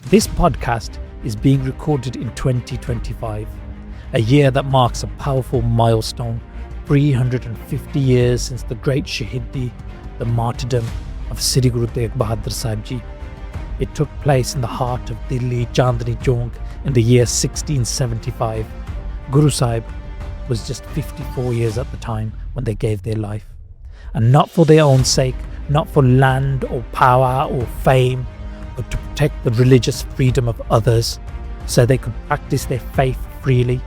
This podcast is being recorded in 2025, a year that marks a powerful milestone, 350 years since the great Shahidi, the martyrdom of Sri Guru Tegh Bahadur Sahib Ji. It took place in the heart of Delhi, Chandni Chowk in the year 1675. Guru Sahib was just 54 years at the time when they gave their life. And not for their own sake, not for land or power or fame, but to protect the religious freedom of others so they could practice their faith freely.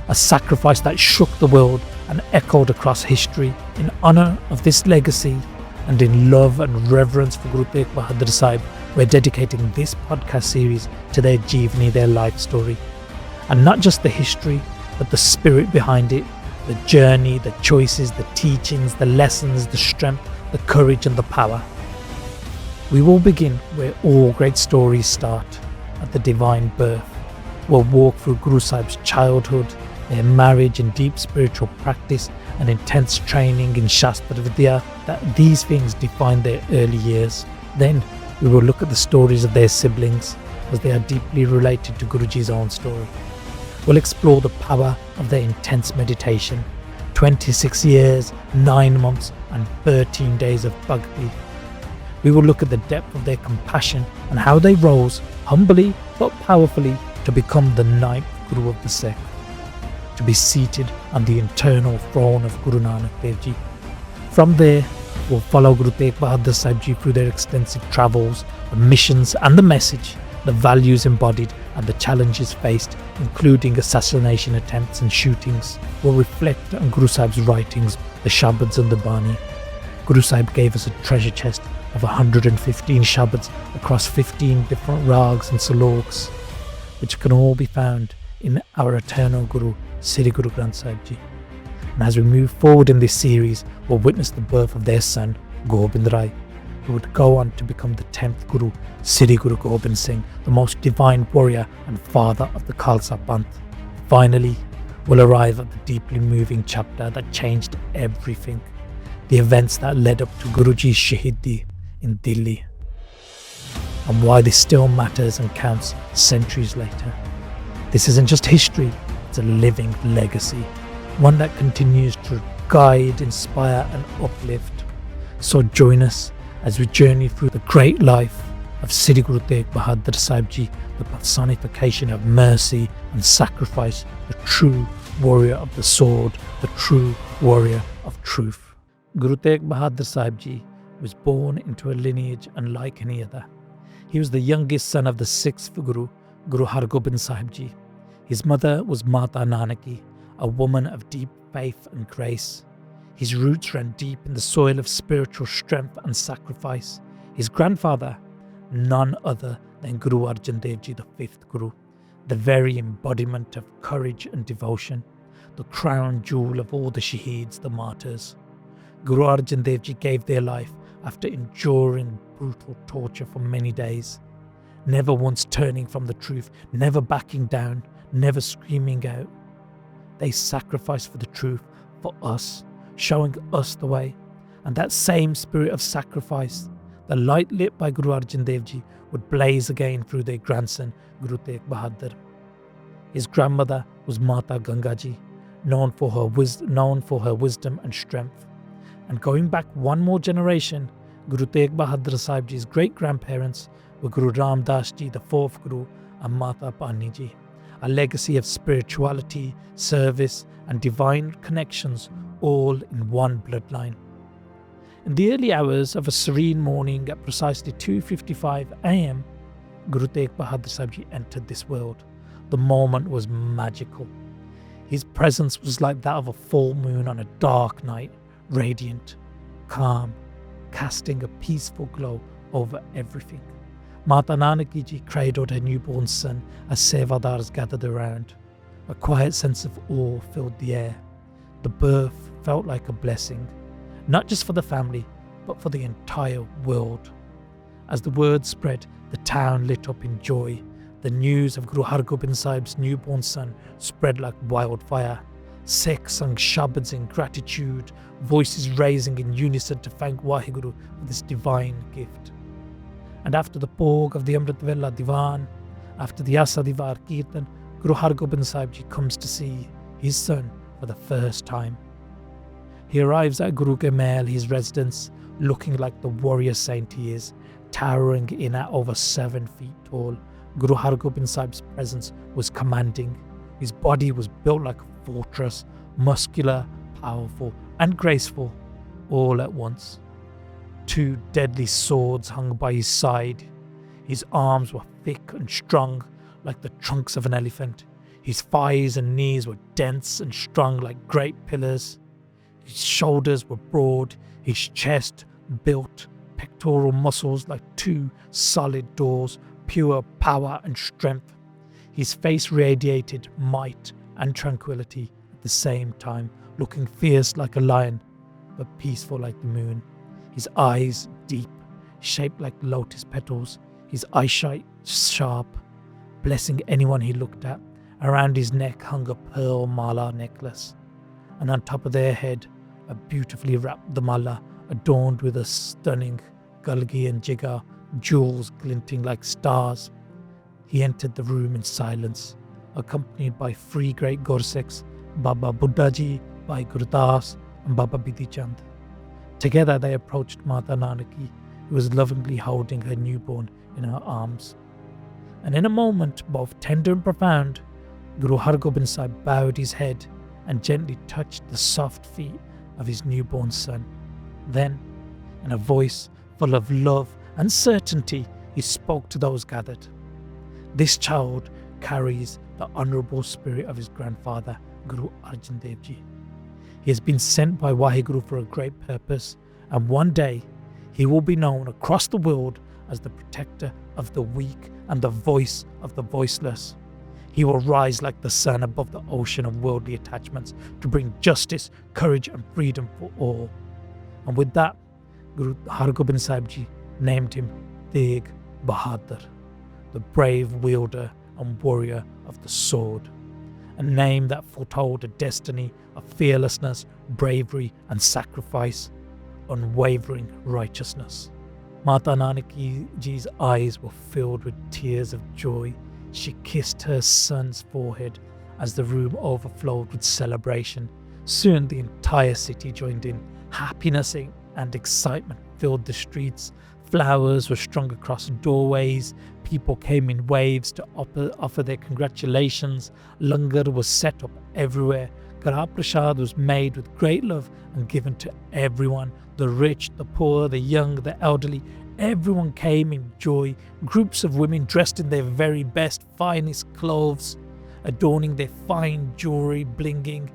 A sacrifice that shook the world and echoed across history. In honour of this legacy and in love and reverence for Guru Tegh Bahadur Sahib, we're dedicating this podcast series to their Jeevani, their life story. And not just the history, but the spirit behind it, the journey, the choices, the teachings, the lessons, the strength, the courage and the power. We will begin where all great stories start, at the divine birth. We'll walk through Guru Sahib's childhood, their marriage and deep spiritual practice and intense training in Shastra Vidya, that these things define their early years. Then we will look at the stories of their siblings as they are deeply related to Guruji's own story. We'll explore the power of their intense meditation, 26 years, 9 months and 13 days of bhakti. We will look at the depth of their compassion and how they rose humbly but powerfully to become the 9th Guru of the Sikh, to be seated on the eternal throne of Guru Nanak Dev Ji. From there, we'll follow Guru Tegh Bahadur Sahib Ji through their extensive travels, the missions and the message, the values embodied and the challenges faced, including assassination attempts and shootings. We'll reflect on Guru Sahib's writings, the Shabads and the Bani. Guru Sahib gave us a treasure chest of 115 Shabads across 15 different rags and saloks, which can all be found in our eternal Guru, Sri Guru Granth Sahib Ji. And as we move forward in this series, we'll witness the birth of their son, Gobind Rai, who would go on to become the 10th Guru, Sri Guru Gobind Singh, the most divine warrior and father of the Khalsa Panth. Finally, we'll arrive at the deeply moving chapter that changed everything, the events that led up to Guruji's Shahidi in Delhi, and why this still matters and counts centuries later. This isn't just history, it's a living legacy, one that continues to guide, inspire and uplift. So join us as we journey through the great life of Sri Guru Tegh Bahadur Sahib Ji, the personification of mercy and sacrifice, the true warrior of the sword, the true warrior of truth. Guru Tegh Bahadur Sahib Ji was born into a lineage unlike any other. He was the youngest son of the 6th Guru, Guru Har Gobind Sahib Ji. His mother was Mata Nanaki, a woman of deep faith and grace. His roots ran deep in the soil of spiritual strength and sacrifice. His grandfather, none other than Guru Arjan Dev Ji, the 5th Guru, the very embodiment of courage and devotion, the crown jewel of all the Shaheeds, the martyrs. Guru Arjan Dev Ji gave their life after enduring brutal torture for many days, never once turning from the truth, never backing down, never screaming out. They sacrificed for the truth, for us, showing us the way. And that same spirit of sacrifice, the light lit by Guru Arjan Dev Ji, would blaze again through their grandson, Guru Tegh Bahadur. His grandmother was Mata Gangaji, known for her wisdom and strength. And going back one more generation, Guru Tegh Bahadur Sahib Ji's great-grandparents were Guru Ram Das Ji, the 4th Guru, and Mata Pani Ji, a legacy of spirituality, service and divine connections, all in one bloodline. In the early hours of a serene morning at precisely 2:55 a.m, Guru Tegh Bahadur Sahib Ji entered this world. The moment was magical. His presence was like that of a full moon on a dark night, radiant, calm, casting a peaceful glow over everything. Mata Nanaki Ji cradled her newborn son as Sevadars gathered around. A quiet sense of awe filled the air. The birth felt like a blessing, not just for the family, but for the entire world. As the word spread, the town lit up in joy. The news of Guru Har Gobind Sahib's newborn son spread like wildfire. Sikhs sung Shabads in gratitude, voices raising in unison to thank Waheguru for this divine gift. And after the Bhog of the Amrit Vela Divan, after the Asadivar Kirtan, Guru Har Gobind Sahib Ji comes to see his son for the first time. He arrives at Guru Ke Mahal, his residence, looking like the warrior saint he is, towering in at over 7 feet tall. Guru Har Gobind Sahib's presence was commanding. His body was built like a fortress, muscular, powerful, and graceful, all at once. 2 deadly swords hung by his side. His arms were thick and strong, like the trunks of an elephant. His thighs and knees were dense and strong like great pillars. His shoulders were broad, his chest built, pectoral muscles like 2 solid doors, pure power and strength. His face radiated might and tranquility at the same time, looking fierce like a lion, but peaceful like the moon. His eyes deep, shaped like lotus petals, his eyesight sharp, blessing anyone he looked at. Around his neck hung a pearl mala necklace, and on top of their head, a beautifully wrapped mala adorned with a stunning galgi and jigar, jewels glinting like stars. He entered the room in silence, accompanied by 3 great Gursikhs, Baba Buddha Ji, Bhai Gurdas, and Baba Bidhi Chand. Together they approached Mata Nanaki, who was lovingly holding her newborn in her arms. And in a moment both tender and profound, Guru Har Gobind Sahib bowed his head and gently touched the soft feet of his newborn son. Then, in a voice full of love and certainty, he spoke to those gathered. This child carries the honourable spirit of his grandfather, Guru Arjan Dev Ji. He has been sent by Waheguru for a great purpose, and one day he will be known across the world as the protector of the weak and the voice of the voiceless. He will rise like the sun above the ocean of worldly attachments to bring justice, courage and freedom for all. And with that, Guru Har Gobind Sahib Ji named him Tegh Bahadur, the brave wielder and warrior of the sword, a name that foretold a destiny of fearlessness, bravery and sacrifice, unwavering righteousness. Mata Nanaki Ji's eyes were filled with tears of joy. She kissed her son's forehead as the room overflowed with celebration. Soon the entire city joined in. Happiness and excitement filled the streets. Flowers were strung across doorways. People came in waves to offer their congratulations. Langar was set up everywhere. Kara Prasad was made with great love and given to everyone. The rich, the poor, the young, the elderly. Everyone came in joy. Groups of women dressed in their very best, finest clothes, adorning their fine jewelry, blinging,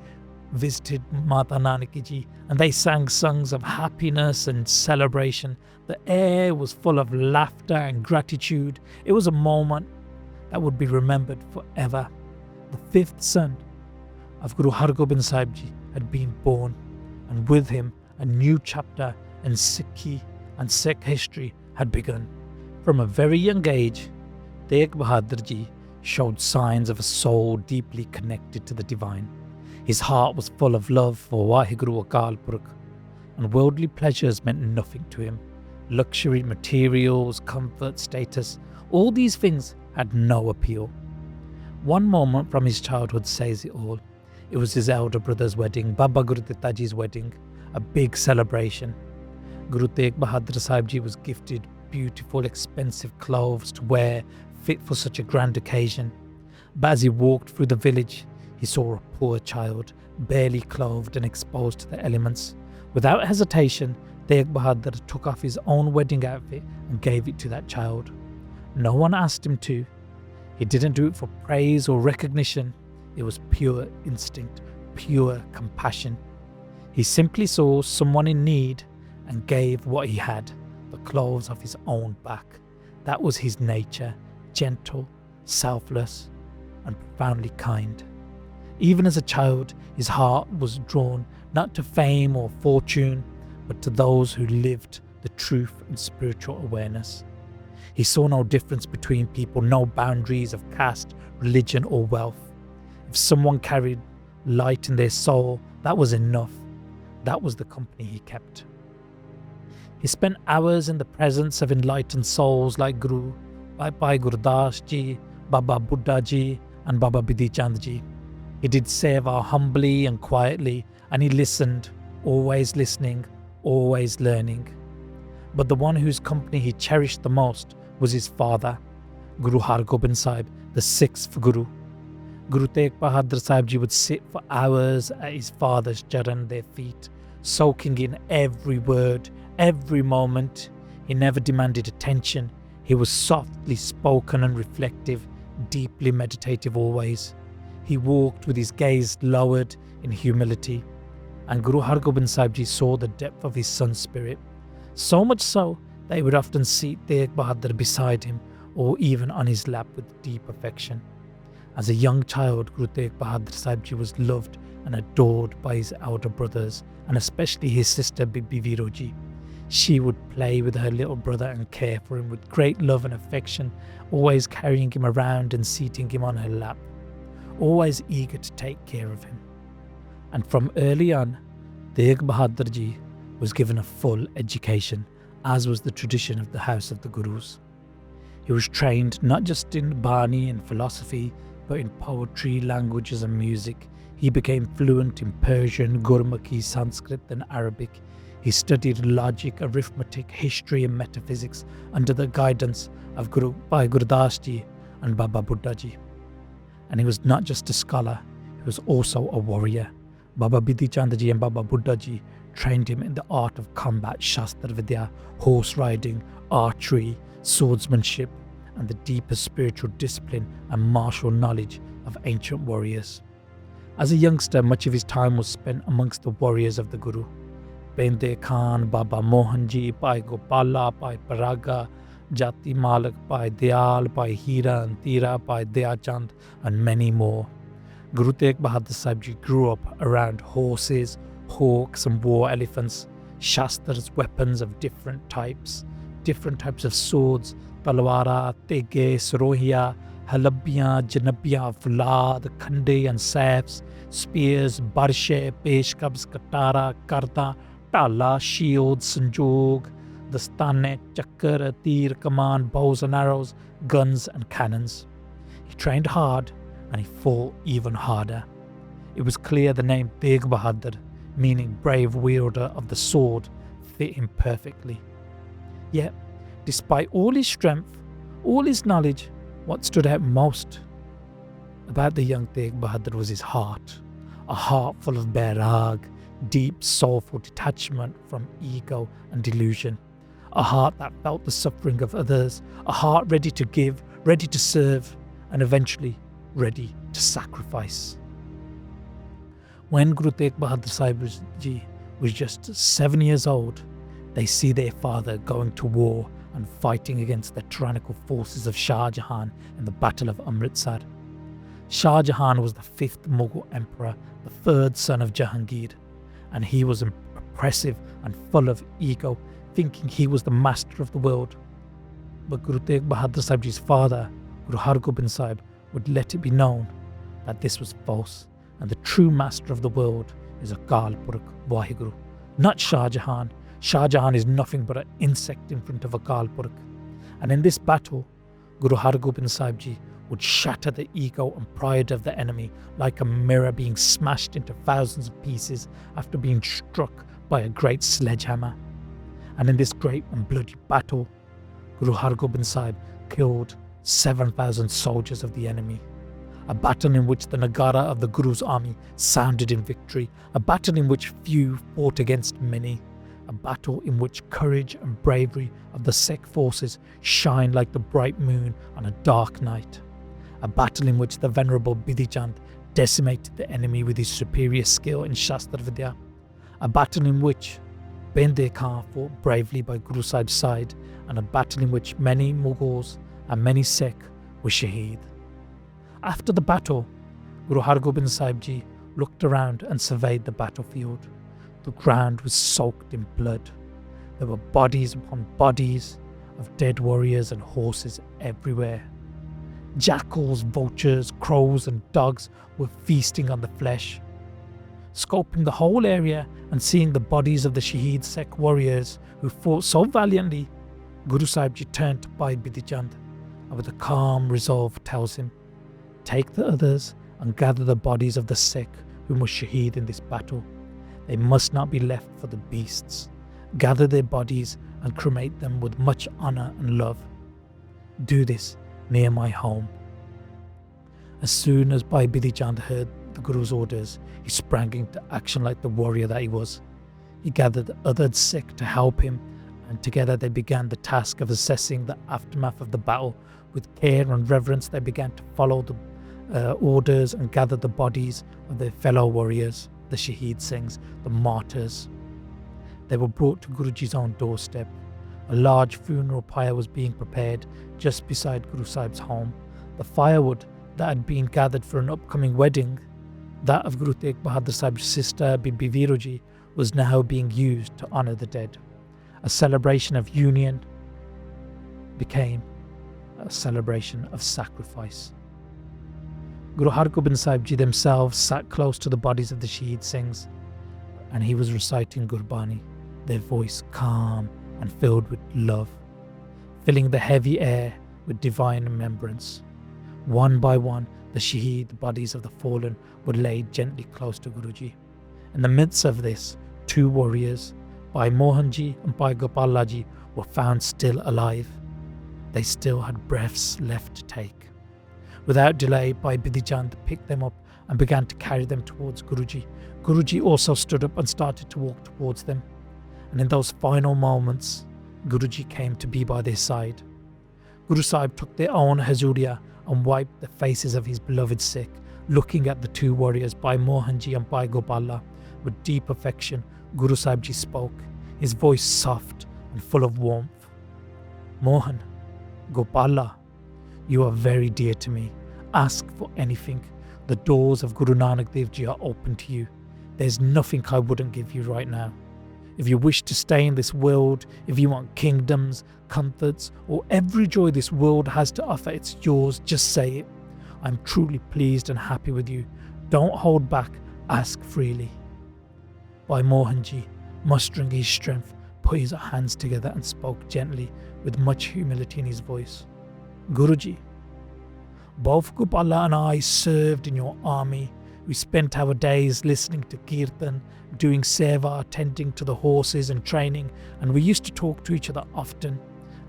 visited Mata Nanaki Ji, and they sang songs of happiness and celebration. The air was full of laughter and gratitude. It was a moment that would be remembered forever. The 5th son of Guru Har Gobind Sahib Ji had been born, and with him a new chapter in Sikhi and Sikh history had begun. From a very young age, Tegh Bahadur Ji showed signs of a soul deeply connected to the divine. His heart was full of love for Waheguru Akal Purkh, and worldly pleasures meant nothing to him. Luxury, materials, comfort, status, all these things had no appeal. One moment from his childhood says it all. It was his elder brother's wedding, Baba Gurditta Ji's wedding, a big celebration. Guru Tegh Bahadur Sahib Ji was gifted beautiful, expensive clothes to wear, fit for such a grand occasion. But as he walked through the village, he saw a poor child, barely clothed and exposed to the elements. Without hesitation, Tegh Bahadur took off his own wedding outfit and gave it to that child. No one asked him to. He didn't do it for praise or recognition. It was pure instinct, pure compassion. He simply saw someone in need and gave what he had, the clothes off his own back. That was his nature, gentle, selfless, and profoundly kind. Even as a child, his heart was drawn not to fame or fortune, but to those who lived the truth and spiritual awareness. He saw no difference between people, no boundaries of caste, religion, or wealth. If someone carried light in their soul, that was enough. That was the company he kept. He spent hours in the presence of enlightened souls like Guru Bhai Gurdas Ji, Baba Buddha Ji, and Baba Bidhi Chand Ji. He did seva humbly and quietly, and he listened, always listening, always learning. But the one whose company he cherished the most was his father, Guru Har Gobind Sahib, the sixth Guru. Guru Tegh Bahadur Sahib Ji would sit for hours at his father's charan, their feet, soaking in every word, every moment. He never demanded attention. He was softly spoken and reflective, deeply meditative always. He walked with his gaze lowered in humility. And Guru Har Gobind Sahib Ji saw the depth of his son's spirit, so much so that he would often seat Tegh Bahadur beside him or even on his lap with deep affection. As a young child, Guru Tegh Bahadur Sahib Ji was loved and adored by his elder brothers, and especially his sister Bibi Viro Ji. She would play with her little brother and care for him with great love and affection, always carrying him around and seating him on her lap, always eager to take care of him. And from early on, Tegh Bahadur Ji was given a full education, as was the tradition of the House of the Gurus. He was trained not just in Bani and philosophy, but in poetry, languages and music. He became fluent in Persian, Gurmukhi, Sanskrit and Arabic. He studied logic, arithmetic, history and metaphysics under the guidance of Guru Bhai Gurdas Ji and Baba Buddha Ji. And he was not just a scholar, he was also a warrior. Baba Bidhi Chand Ji and Baba Buddha Ji trained him in the art of combat, Shastra Vidya, horse riding, archery, swordsmanship, and the deeper spiritual discipline and martial knowledge of ancient warriors. As a youngster, much of his time was spent amongst the warriors of the Guru. Bende Khan, Baba Mohan Ji, Bhai Gopala, Bhai Paraga, Jati Malik, Bhai Dayal, Bhai Hira and Tira, Bhai Dayachand, and many more. Guru Tegh Bahadur Sahib Ji grew up around horses, hawks and war elephants, shastras, weapons of different types of swords, talwara, tege, sarohiya, halabbiyan, janabbiyan, fulad, khande and safs, spears, barshe, peshkabs, katara, karda, tala, shield, sanjog, dastane, chakkar, tir, kaman, bows and arrows, guns and cannons. He trained hard and he fought even harder. It was clear the name Tegh Bahadur, meaning brave wielder of the sword, fit him perfectly. Yet, despite all his strength, all his knowledge, what stood out most about the young Tegh Bahadur was his heart, a heart full of bairag, deep soulful detachment from ego and delusion, a heart that felt the suffering of others, a heart ready to give, ready to serve, and eventually ready to sacrifice. When Guru Tegh Bahadur Sahib Ji was just 7 years old, they see their father going to war and fighting against the tyrannical forces of Shah Jahan in the Battle of Amritsar. Shah Jahan was the fifth Mughal emperor, the third son of Jahangir, and he was oppressive and full of ego, thinking he was the master of the world. But Guru Tegh Bahadur Sahib Ji's father, Guru Har Gobind Sahib, would let it be known that this was false, and the true master of the world is Akal Purkh Vaheguru, not Shah Jahan. Shah Jahan is nothing but an insect in front of Akal Purkh. And in this battle, Guru Har Gobind Sahib Ji would shatter the ego and pride of the enemy like a mirror being smashed into thousands of pieces after being struck by a great sledgehammer. And in this great and bloody battle, Guru Har Gobind Sahib killed 7,000 soldiers of the enemy. A battle in which the Nagara of the Guru's army sounded in victory, a battle in which few fought against many, a battle in which courage and bravery of the Sikh forces shine like the bright moon on a dark night, a battle in which the venerable Bidhi Chand decimated the enemy with his superior skill in Shastra Vidya, a battle in which Bende Khan fought bravely by Guru Sahib's side, and a battle in which many Mughals and many Sikh were shaheed. After the battle, Guru Har Gobind Sahib Ji looked around and surveyed the battlefield. The ground was soaked in blood. There were bodies upon bodies of dead warriors and horses everywhere. Jackals, vultures, crows and dogs were feasting on the flesh. scoping the whole area and seeing the bodies of the Shaheed Sikh warriors who fought so valiantly, Guru Sahib Ji turned to Bhai Bidhi Chand and with a calm resolve tells him, "Take the others and gather the bodies of the Sikh who were shaheed in this battle. They must not be left for the beasts. Gather their bodies and cremate them with much honour and love. Do this near my home." As soon as Bhai Bidhi Chand heard the Guru's orders, he sprang into action like the warrior that he was. He gathered the other Sikh to help him, and together they began the task of assessing the aftermath of the battle. With care and reverence, they began to follow the orders and gather the bodies of their fellow warriors, the Shaheed Singhs, the martyrs. They were brought to Guruji's own doorstep. A large funeral pyre was being prepared just beside Guru Sahib's home. The firewood that had been gathered for an upcoming wedding, that of Guru Tegh Bahadur Sahib's sister Bibi Viroji, was now being used to honour the dead. A celebration of union became a celebration of sacrifice. Guru Har Gobind Sahib Ji themselves sat close to the bodies of the Shaheed Singhs, and he was reciting Gurbani, their voice calm and filled with love, filling the heavy air with divine remembrance. One by one, the Shaheed bodies of the fallen were laid gently close to Guruji. In the midst of this, two warriors, Bhai Mohanji and Bhai Gopalaji, were found still alive. They still had breaths left to take. Without delay, Bhai Bidhi Chand picked them up and began to carry them towards Guruji. Guruji also stood up and started to walk towards them. And in those final moments, Guruji came to be by their side. Guru Sahib took their own hazuriya and wiped the faces of his beloved Sikh, looking at the two warriors, Bhai Mohanji and Bhai Gopala. With deep affection, Guru Sahib Ji spoke, his voice soft and full of warmth. "Mohan, Gopala, you are very dear to me. Ask for anything. The doors of Guru Nanak Dev Ji are open to you. There's nothing I wouldn't give you right now. If you wish to stay in this world, if you want kingdoms, comforts, or every joy this world has to offer, it's yours. Just say it. I'm truly pleased and happy with you. Don't hold back. Ask freely." Bhai Mohanji, mustering his strength, put his hands together and spoke gently with much humility in his voice. "Guruji, both Gopala and I served in your army. We spent our days listening to Kirtan, doing seva, tending to the horses and training, and we used to talk to each other often.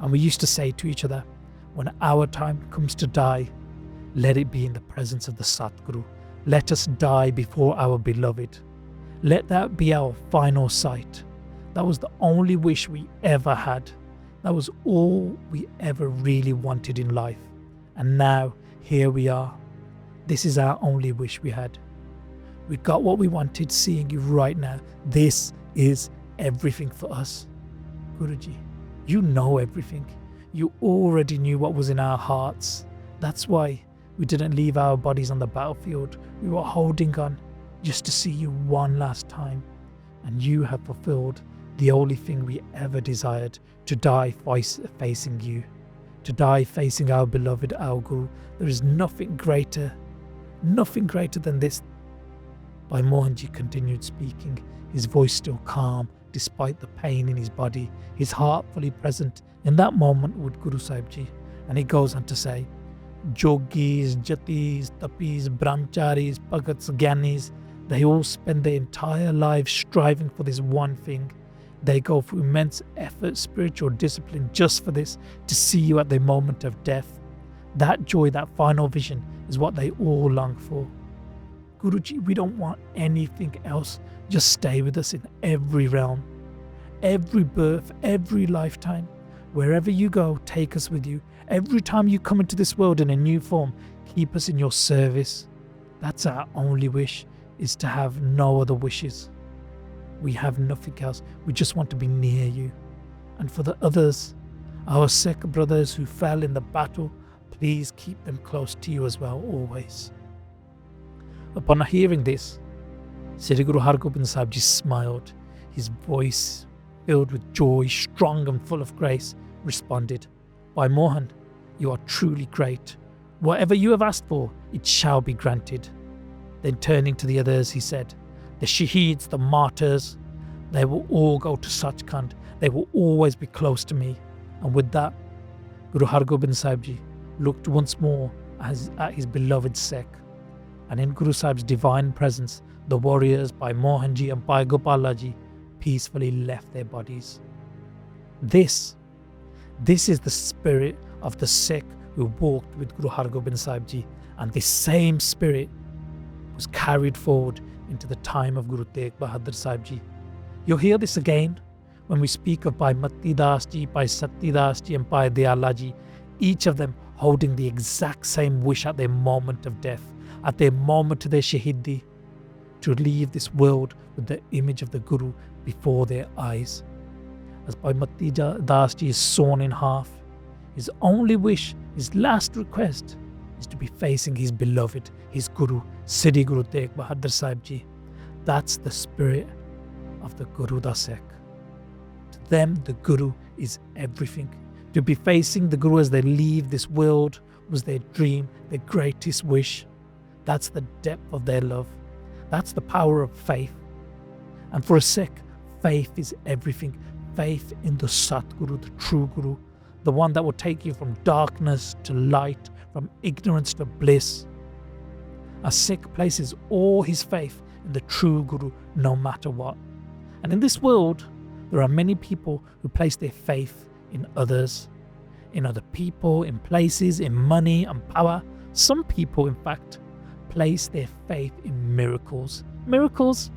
And we used to say to each other, when our time comes to die, let it be in the presence of the Satguru. Let us die before our beloved. Let that be our final sight. That was the only wish we ever had. That was all we ever really wanted in life. And now, here we are. This is our only wish we had. We got what we wanted seeing you right now. This is everything for us. Guruji, you know everything. You already knew what was in our hearts. That's why we didn't leave our bodies on the battlefield. We were holding on just to see you one last time. And you have fulfilled the only thing we ever desired, to die facing you. To die facing our beloved our Guru. There is nothing greater than this. Bhai Mohanji continued speaking, his voice still calm despite the pain in his body, his heart fully present in that moment with Guru Sahib Ji. And he goes on to say, Jogis, Jatis, Tapis, Brahmacharis, Bhagats, Gyanis, they all spend their entire lives striving for this one thing. They go through immense effort, spiritual discipline just for this, to see you at their moment of death. That joy, that final vision is what they all long for. Guruji, we don't want anything else. Just stay with us in every realm, every birth, every lifetime. Wherever you go, take us with you. Every time you come into this world in a new form, keep us in your service. That's our only wish, is to have no other wishes. We have nothing else. We just want to be near you. And for the others, our Sikh brothers who fell in the battle, please keep them close to you as well, always. Upon hearing this, Sri Guru Har Gobind Sahib Ji smiled. His voice, filled with joy, strong and full of grace, responded, Bhai Mohan, you are truly great. Whatever you have asked for, it shall be granted. Then turning to the others, he said, the Shaheeds, the martyrs, they will all go to Sachkhand. They will always be close to me. And with that, Guru Har Gobind Sahib Ji looked once more at his beloved Sikh. And in Guru Sahib's divine presence, the warriors Bhai Mohanji and Bhai Gopalaji peacefully left their bodies. This is the spirit of the Sikh who walked with Guru Har Gobind Sahib Ji, and this same spirit was carried forward into the time of Guru Tegh Bahadur Sahib Ji. You'll hear this again when we speak of Bhai Matti Das Ji, Bhai Satti Das Ji and Bhai Dayala Ji, each of them holding the exact same wish at their moment of death, at their moment of their Shahidi, to leave this world with the image of the Guru before their eyes. As Bhai Matti Das Ji is sawn in half, his only wish, his last request, is to be facing his beloved, his Guru, Siddhi Guru Tegh Bahadur Sahib Ji. That's the spirit of the Guru Da Sikh. To them, the Guru is everything. To be facing the Guru as they leave this world was their dream, their greatest wish. That's the depth of their love. That's the power of faith. And for a Sikh, faith is everything. Faith in the Satguru, the true Guru, the one that will take you from darkness to light, from ignorance to bliss. A Sikh places all his faith in the true Guru no matter what. And in this world, there are many people who place their faith in others, in other people, in places, in money and power. Some people, in fact, place their faith in miracles. Miracles?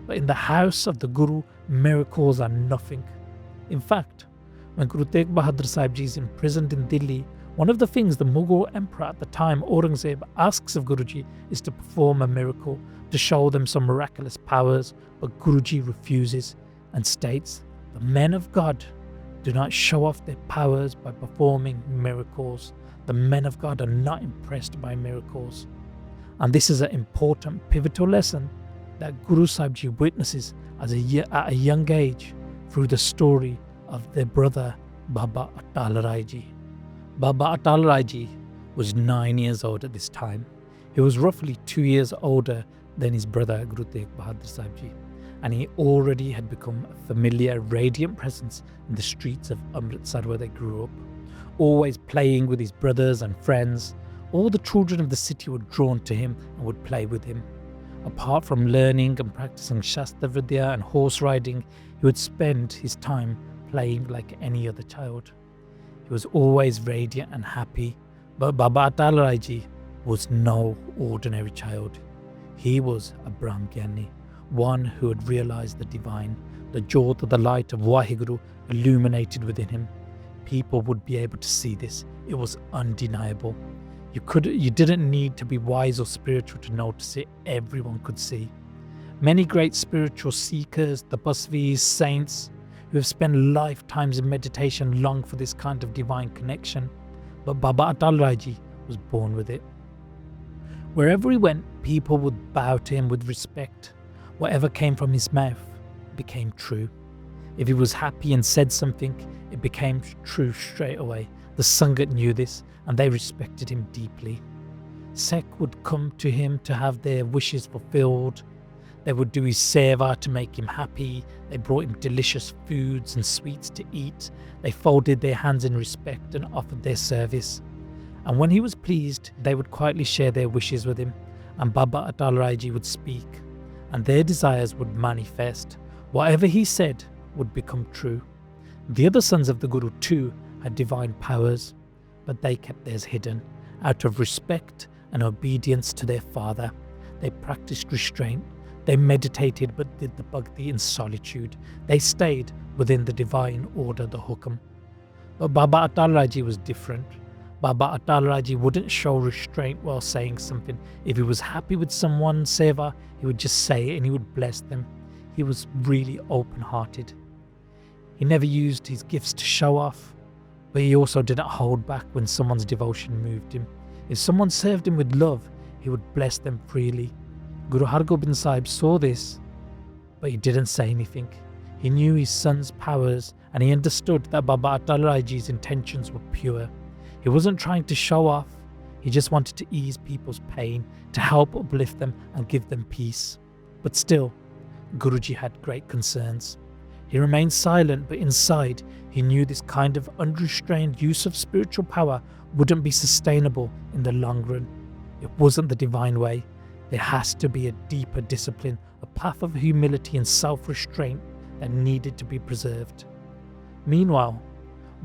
But in the house of the Guru, miracles are nothing. In fact, when Guru Tegh Bahadur Sahib Ji is imprisoned in Delhi, one of the things the Mughal emperor at the time, Aurangzeb, asks of Guruji is to perform a miracle, to show them some miraculous powers, but Guruji refuses and states, the men of God do not show off their powers by performing miracles. The men of God are not impressed by miracles. And this is an important, pivotal lesson that Guru Sahib Ji witnesses at a young age through the story of their brother Baba Atal Rai Ji. Baba Atal Rai Ji was 9 years old at this time. He was roughly 2 years older than his brother Guru Tegh Bahadur Sahib Ji, and he already had become a familiar, radiant presence in the streets of Amritsar where they grew up. Always playing with his brothers and friends, all the children of the city were drawn to him and would play with him. Apart from learning and practicing Shastra Vidya and horse riding, he would spend his time playing like any other child. He was always radiant and happy, but Baba Atal Rai Ji was no ordinary child. He was a Brahmgyani, one who had realized the divine, the jyot of the light of Vaheguru illuminated within him. People would be able to see this. It was undeniable. You didn't need to be wise or spiritual to notice it. Everyone could see. Many great spiritual seekers, the Tapasvis, saints, who have spent lifetimes in meditation long for this kind of divine connection. But Baba Atal Rai Ji was born with it. Wherever he went, people would bow to him with respect. Whatever came from his mouth became true. If he was happy and said something, it became true straight away. The Sangat knew this, and they respected him deeply. Sikh would come to him to have their wishes fulfilled. They would do his seva to make him happy. They brought him delicious foods and sweets to eat. They folded their hands in respect and offered their service. And when he was pleased, they would quietly share their wishes with him, and Baba Atal Rai Ji would speak, and their desires would manifest. Whatever he said would become true. The other sons of the Guru too had divine powers, but they kept theirs hidden. Out of respect and obedience to their father, they practiced restraint. They meditated but did the bhakti in solitude. They stayed within the divine order, the hukam. But Baba Atal Rai Ji was different. Baba Atal Rai Ji wouldn't show restraint while saying something. If he was happy with someone's seva, he would just say it and he would bless them. He was really open-hearted. He never used his gifts to show off, but he also didn't hold back when someone's devotion moved him. If someone served him with love, he would bless them freely. Guru Har Gobind Sahib saw this, but he didn't say anything. He knew his son's powers, and he understood that Baba Atal Rai Ji's intentions were pure. He wasn't trying to show off. He just wanted to ease people's pain, to help uplift them and give them peace. But still, Guruji had great concerns. He remained silent, but inside he knew this kind of unrestrained use of spiritual power wouldn't be sustainable in the long run. It wasn't the divine way. There has to be a deeper discipline, a path of humility and self-restraint that needed to be preserved. Meanwhile,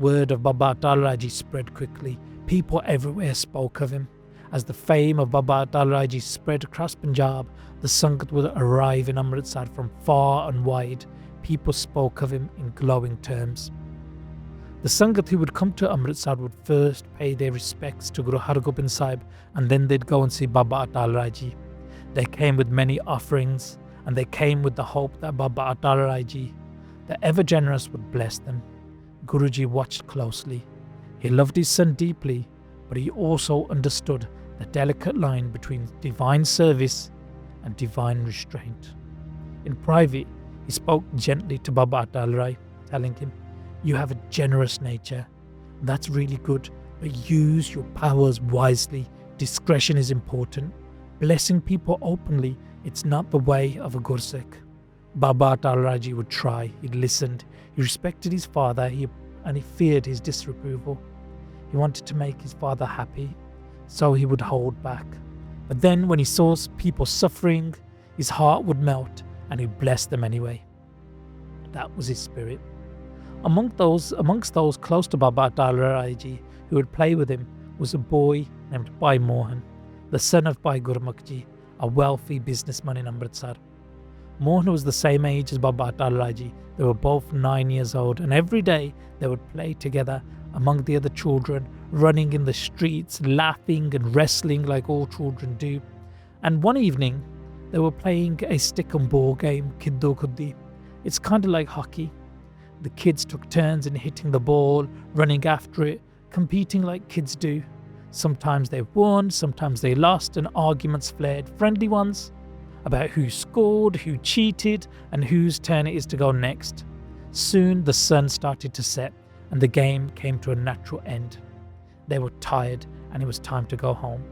word of Baba Atal Rai Ji spread quickly. People everywhere spoke of him. As the fame of Baba Atal Rai Ji spread across Punjab, the Sangat would arrive in Amritsar from far and wide. People spoke of him in glowing terms. The Sangat who would come to Amritsar would first pay their respects to Guru Har Gobind Sahib, and then they'd go and see Baba Atal Rai Ji. They came with many offerings, and they came with the hope that Baba Atal Rai Ji, the ever generous, would bless them. Guruji watched closely. He loved his son deeply, but he also understood the delicate line between divine service and divine restraint. In private, he spoke gently to Baba Atal Rai, telling him, "You have a generous nature. That's really good, but use your powers wisely. Discretion is important. Blessing people openly, it's not the way of a Gursikh." Baba Atal Rai Ji would try. He listened. He respected his father and he feared his disapproval. He wanted to make his father happy, so he would hold back. But then when he saw people suffering, his heart would melt and he'd bless them anyway. That was his spirit. Amongst those close to Baba Atal Rai Ji who would play with him was a boy named Bhai Mohan, the son of Bhai Gurmukh Ji, a wealthy businessman in Amritsar. Mohan was the same age as Baba Atal Rai Ji. They were both 9 years old, and every day they would play together among the other children, running in the streets, laughing and wrestling like all children do. And one evening, they were playing a stick and ball game, Kiddo Kuddi. It's kind of like hockey. The kids took turns in hitting the ball, running after it, competing like kids do. Sometimes they won, sometimes they lost, and arguments flared, friendly ones, about who scored, who cheated, and whose turn it is to go next. Soon the sun started to set, and the game came to a natural end. They were tired, and it was time to go home.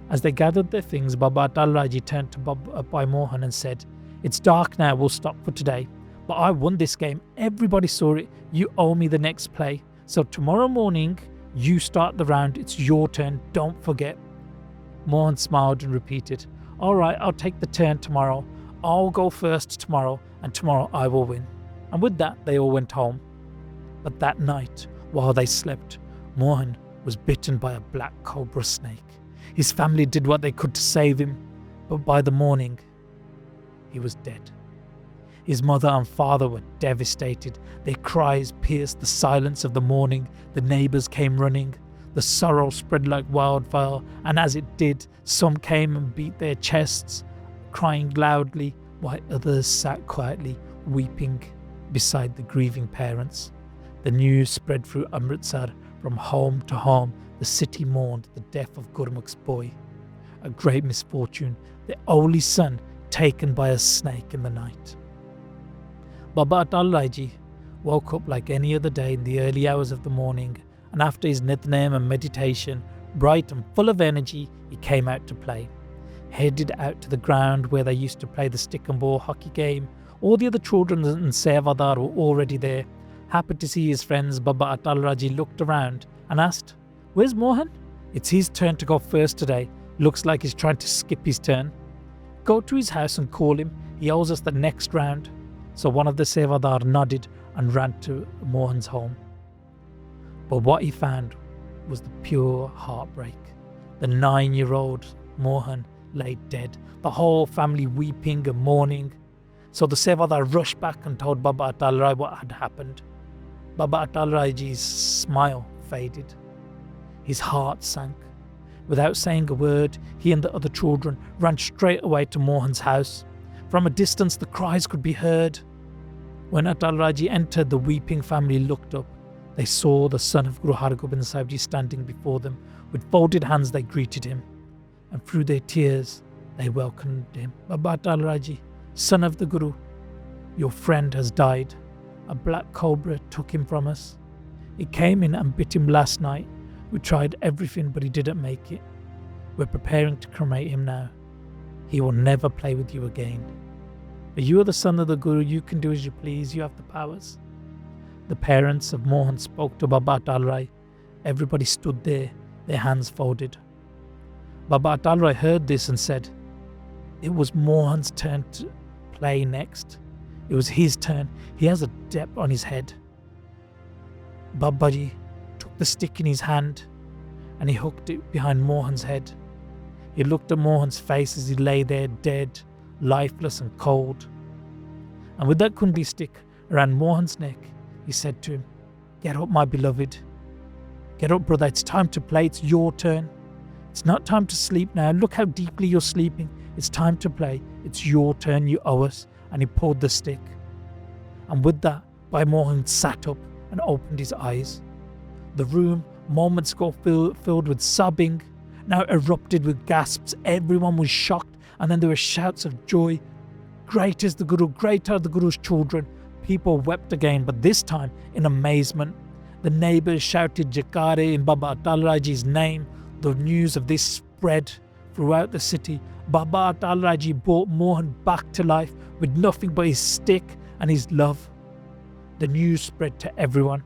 As they gathered their things, Baba Atal Rai Ji turned to Bhai Mohan and said, "It's dark now, we'll stop for today. But I won this game, everybody saw it, you owe me the next play. So tomorrow morning, you start the round, it's your turn, don't forget." Mohan smiled and repeated, "All right, I'll take the turn tomorrow. I'll go first tomorrow, and tomorrow I will win." And with that, they all went home. But that night, while they slept, Mohan was bitten by a black cobra snake. His family did what they could to save him, but by the morning, he was dead. His mother and father were devastated. Their cries pierced the silence of the morning. The neighbours came running. The sorrow spread like wildfire, and as it did, some came and beat their chests, crying loudly, while others sat quietly, weeping beside the grieving parents. The news spread through Amritsar. From home to home, the city mourned the death of Gurmukh's boy. A great misfortune, the only son taken by a snake in the night. Baba Atal Rai Ji woke up like any other day in the early hours of the morning, and after his Nitnem and meditation, bright and full of energy, he came out to play. Headed out to the ground where they used to play the stick and ball hockey game. All the other children and Sevadar were already there. Happy to see his friends, Baba Atal Rai Ji looked around and asked, "Where's Mohan? It's his turn to go first today. Looks like he's trying to skip his turn. Go to his house and call him. He owes us the next round." So one of the Sevadar nodded and ran to Mohan's home. But what he found was the pure heartbreak. The 9-year-old Mohan lay dead, the whole family weeping and mourning. So the Sevadar rushed back and told Baba Atal Rai what had happened. Baba Atal Rai Ji's smile faded. His heart sank. Without saying a word, he and the other children ran straight away to Mohan's house. From a distance, the cries could be heard. When Atal Rai Ji entered, the weeping family looked up. They saw the son of Guru Har Gobind Sahib Ji standing before them. With folded hands, they greeted him, and through their tears, they welcomed him. "Baba Atal Rai Ji, son of the Guru, your friend has died. A black cobra took him from us. It came in and bit him last night. We tried everything, but he didn't make it. We're preparing to cremate him now. He will never play with you again." But you are the son of the Guru, you can do as you please, you have the powers. The parents of Mohan spoke to Baba Atal Rai. Everybody stood there, their hands folded. Baba Atal Rai heard this and said, it was Mohan's turn to play next. It was his turn. He has a dep on his head. Babaji took the stick in his hand and he hooked it behind Mohan's head. He looked at Mohan's face as he lay there dead, lifeless and cold. And with that kundi stick around Mohan's neck, he said to him, get up, my beloved. Get up, brother, it's time to play, it's your turn. It's not time to sleep now, look how deeply you're sleeping. It's time to play, it's your turn, you owe us. And he pulled the stick. And with that, Bhai Mohan sat up and opened his eyes. The room, moments ago filled with sobbing, now erupted with gasps. Everyone was shocked, and then there were shouts of joy. Great is the Guru, great are the Guru's children. People wept again, but this time in amazement. The neighbours shouted Jakare in Baba Atal Rai's name. The news of this spread throughout the city. Baba Atal Rai brought Mohan back to life with nothing but his stick and his love. The news spread to everyone.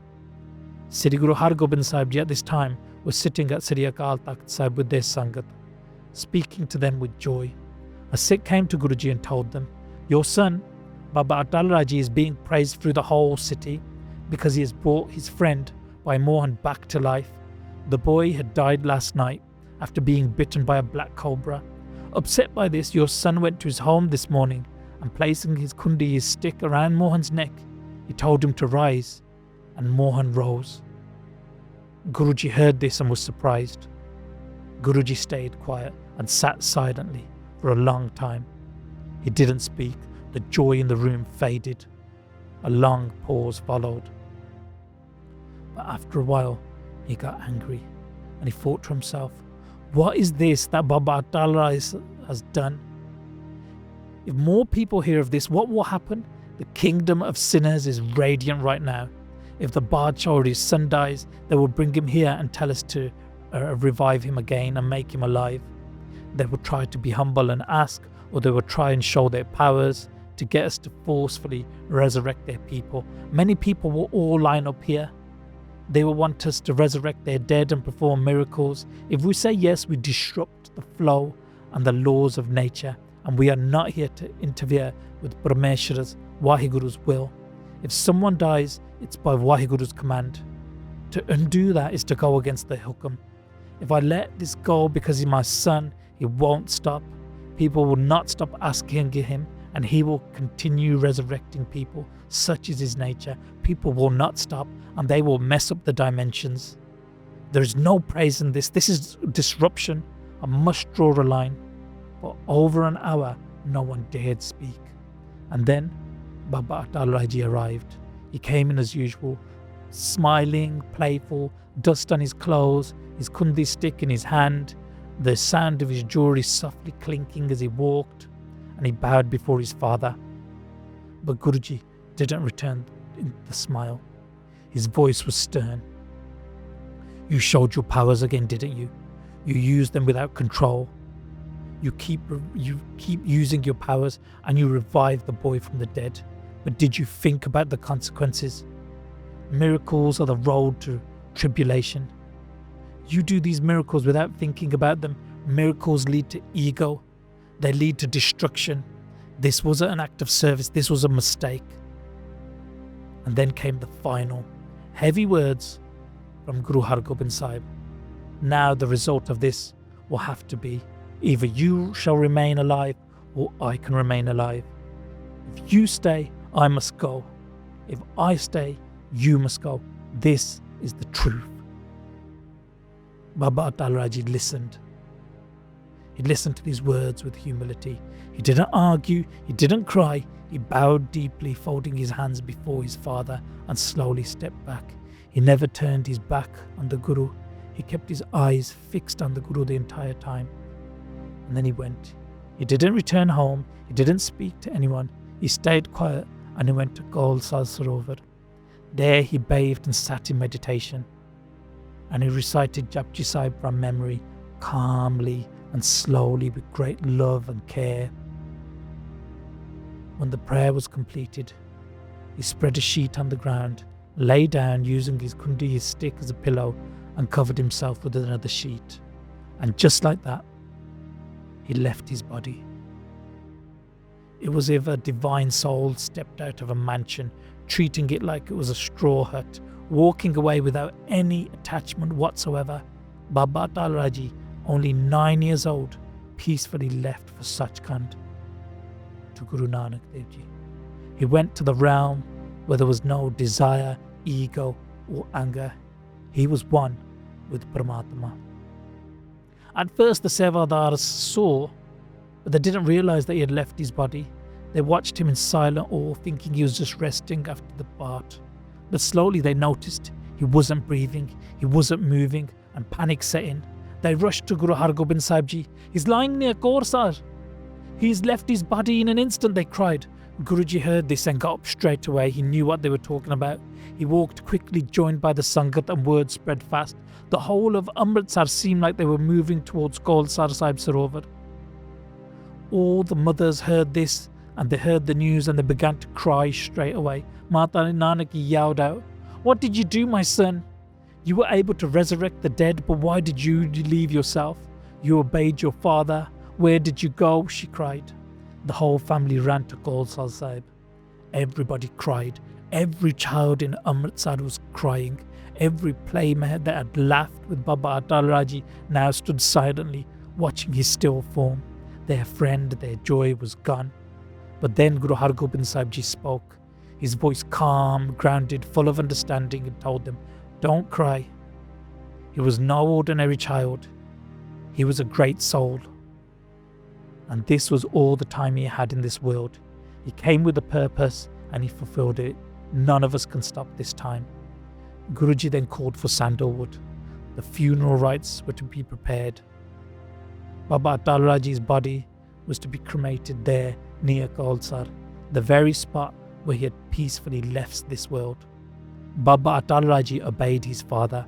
Sri Guru Har Gobind Sahib Ji at this time was sitting at Sri Akal Takht Sahib with their Sangat, speaking to them with joy. A Sikh came to Guruji and told them, your son, Baba Atal Rai is being praised through the whole city because he has brought his friend Bhai Mohan back to life. The boy had died last night after being bitten by a black cobra. Upset by this, your son went to his home this morning and placing his kundi, his stick, around Mohan's neck, he told him to rise, and Mohan rose. Guruji heard this and was surprised. Guruji stayed quiet and sat silently for a long time. He didn't speak. The joy in the room faded. A long pause followed. But after a while, he got angry and he thought to himself, what is this that Baba Atal Rai has done? If more people hear of this, what will happen? The kingdom of sinners is radiant right now. If the Badshah or his son dies, they will bring him here and tell us to revive him again and make him alive. They will try to be humble and ask, or they will try and show their powers to get us to forcefully resurrect their people. Many people will all line up here. They will want us to resurrect their dead and perform miracles. If we say yes, we disrupt the flow and the laws of nature, and we are not here to interfere with Parameshwara's Vahiguru's will. If someone dies, it's by Vahiguru's command. To undo that is to go against the hukam. If I let this go because he's my son, he won't stop. People will not stop asking him, and he will continue resurrecting people. Such is his nature. People will not stop, and they will mess up the dimensions. There is no praise in this. This is disruption. I must draw a line. For over an hour, no one dared speak. And then Baba Atal Rai arrived. He came in as usual, smiling, playful, dust on his clothes, his kundi stick in his hand, the sound of his jewelry softly clinking as he walked, and he bowed before his father. But Guruji didn't return the smile. His voice was stern. You showed your powers again, didn't you? You used them without control. You keep using your powers and you revive the boy from the dead. But did you think about the consequences? Miracles are the road to tribulation. You do these miracles without thinking about them. Miracles lead to ego. They lead to destruction. This wasn't an act of service. This was a mistake. And then came the final heavy words from Guru Har Gobind Sahib. Now the result of this will have to be either you shall remain alive or I can remain alive. If you stay, I must go. If I stay, you must go. This is the truth. Baba Atal Rai listened. He listened to these words with humility. He didn't argue, he didn't cry. He bowed deeply, folding his hands before his father, and slowly stepped back. He never turned his back on the Guru. He kept his eyes fixed on the Guru the entire time. And then he went. He didn't return home. He didn't speak to anyone. He stayed quiet and he went to Golsal Sarovar. There he bathed and sat in meditation. And he recited Japji Sahib from memory, calmly and slowly with great love and care. When the prayer was completed, he spread a sheet on the ground, lay down using his kundi, his stick, as a pillow, and covered himself with another sheet. And just like that, he left his body. It was as if a divine soul stepped out of a mansion, treating it like it was a straw hut, walking away without any attachment whatsoever. Baba Atal Raji, only 9 years old, peacefully left for Sachkhand to Guru Nanak Dev Ji. He went to the realm where there was no desire, ego, or anger. He was one with Paramatma. At first, the Sevadars saw, but they didn't realize that he had left his body. They watched him in silent awe, thinking he was just resting after the bath. But slowly they noticed he wasn't breathing, he wasn't moving, and panic set in. They rushed to Guru Har Gobind Sahib Ji. "He's lying near Kaursar. He's left his body in an instant," they cried. Guruji heard this and got up straight away. He knew what they were talking about. He walked quickly, joined by the Sangat, and word spread fast. The whole of Amritsar seemed like they were moving towards Kaursar Sahib Sarovar. All the mothers heard this, and they heard the news, and they began to cry straight away. Mata Nanaki yelled out, "What did you do, my son? You were able to resurrect the dead, but why did you leave yourself? You obeyed your father. Where did you go?" she cried. The whole family ran to Kaursar Sahib. Everybody cried. Every child in Amritsar was crying. Every playmate that had laughed with Baba Atal Raji now stood silently, watching his still form. Their friend, their joy was gone. But then Guru Har Gobind Sahib Ji spoke. His voice calm, grounded, full of understanding, and told them, "Don't cry. He was no ordinary child. He was a great soul. And this was all the time he had in this world. He came with a purpose and he fulfilled it. None of us can stop this time." Guruji then called for sandalwood. The funeral rites were to be prepared. Baba Atal Raji's body was to be cremated there near Kaursar, the very spot where he had peacefully left this world. Baba Atal Raji obeyed his father.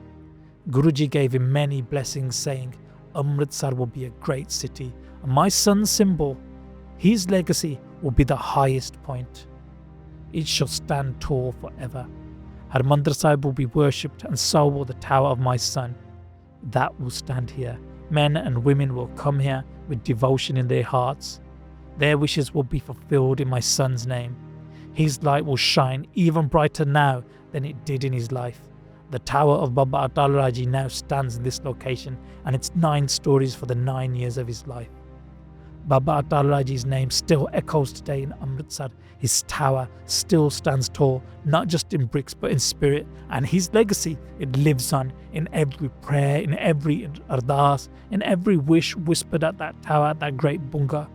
Guruji gave him many blessings, saying, "Amritsar will be a great city, and my son's symbol, his legacy, will be the highest point. It shall stand tall forever. Harmandir Sahib will be worshipped, and so will the tower of my son. That will stand here. Men and women will come here with devotion in their hearts. Their wishes will be fulfilled in my son's name. His light will shine even brighter now than it did in his life. The tower of Baba Atal Raji now stands in this location, and it's 9 stories for the 9 years of his life. Baba Atal Raji's name still echoes today in Amritsar. His tower still stands tall, not just in bricks but in spirit, and his legacy, it lives on in every prayer, in every ardas, in every wish whispered at that tower, at that great bunga,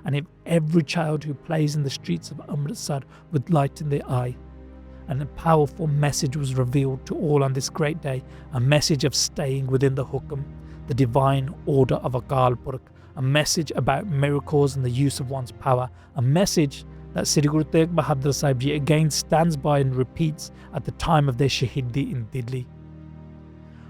and in every child who plays in the streets of Amritsar with light in their eye. And a powerful message was revealed to all on this great day, a message of staying within the hukam, the divine order of Akal Purkh, a message about miracles and the use of one's power, a message that Sri Guru Tegh Bahadur Sahib Ji again stands by and repeats at the time of their Shahidi in Delhi.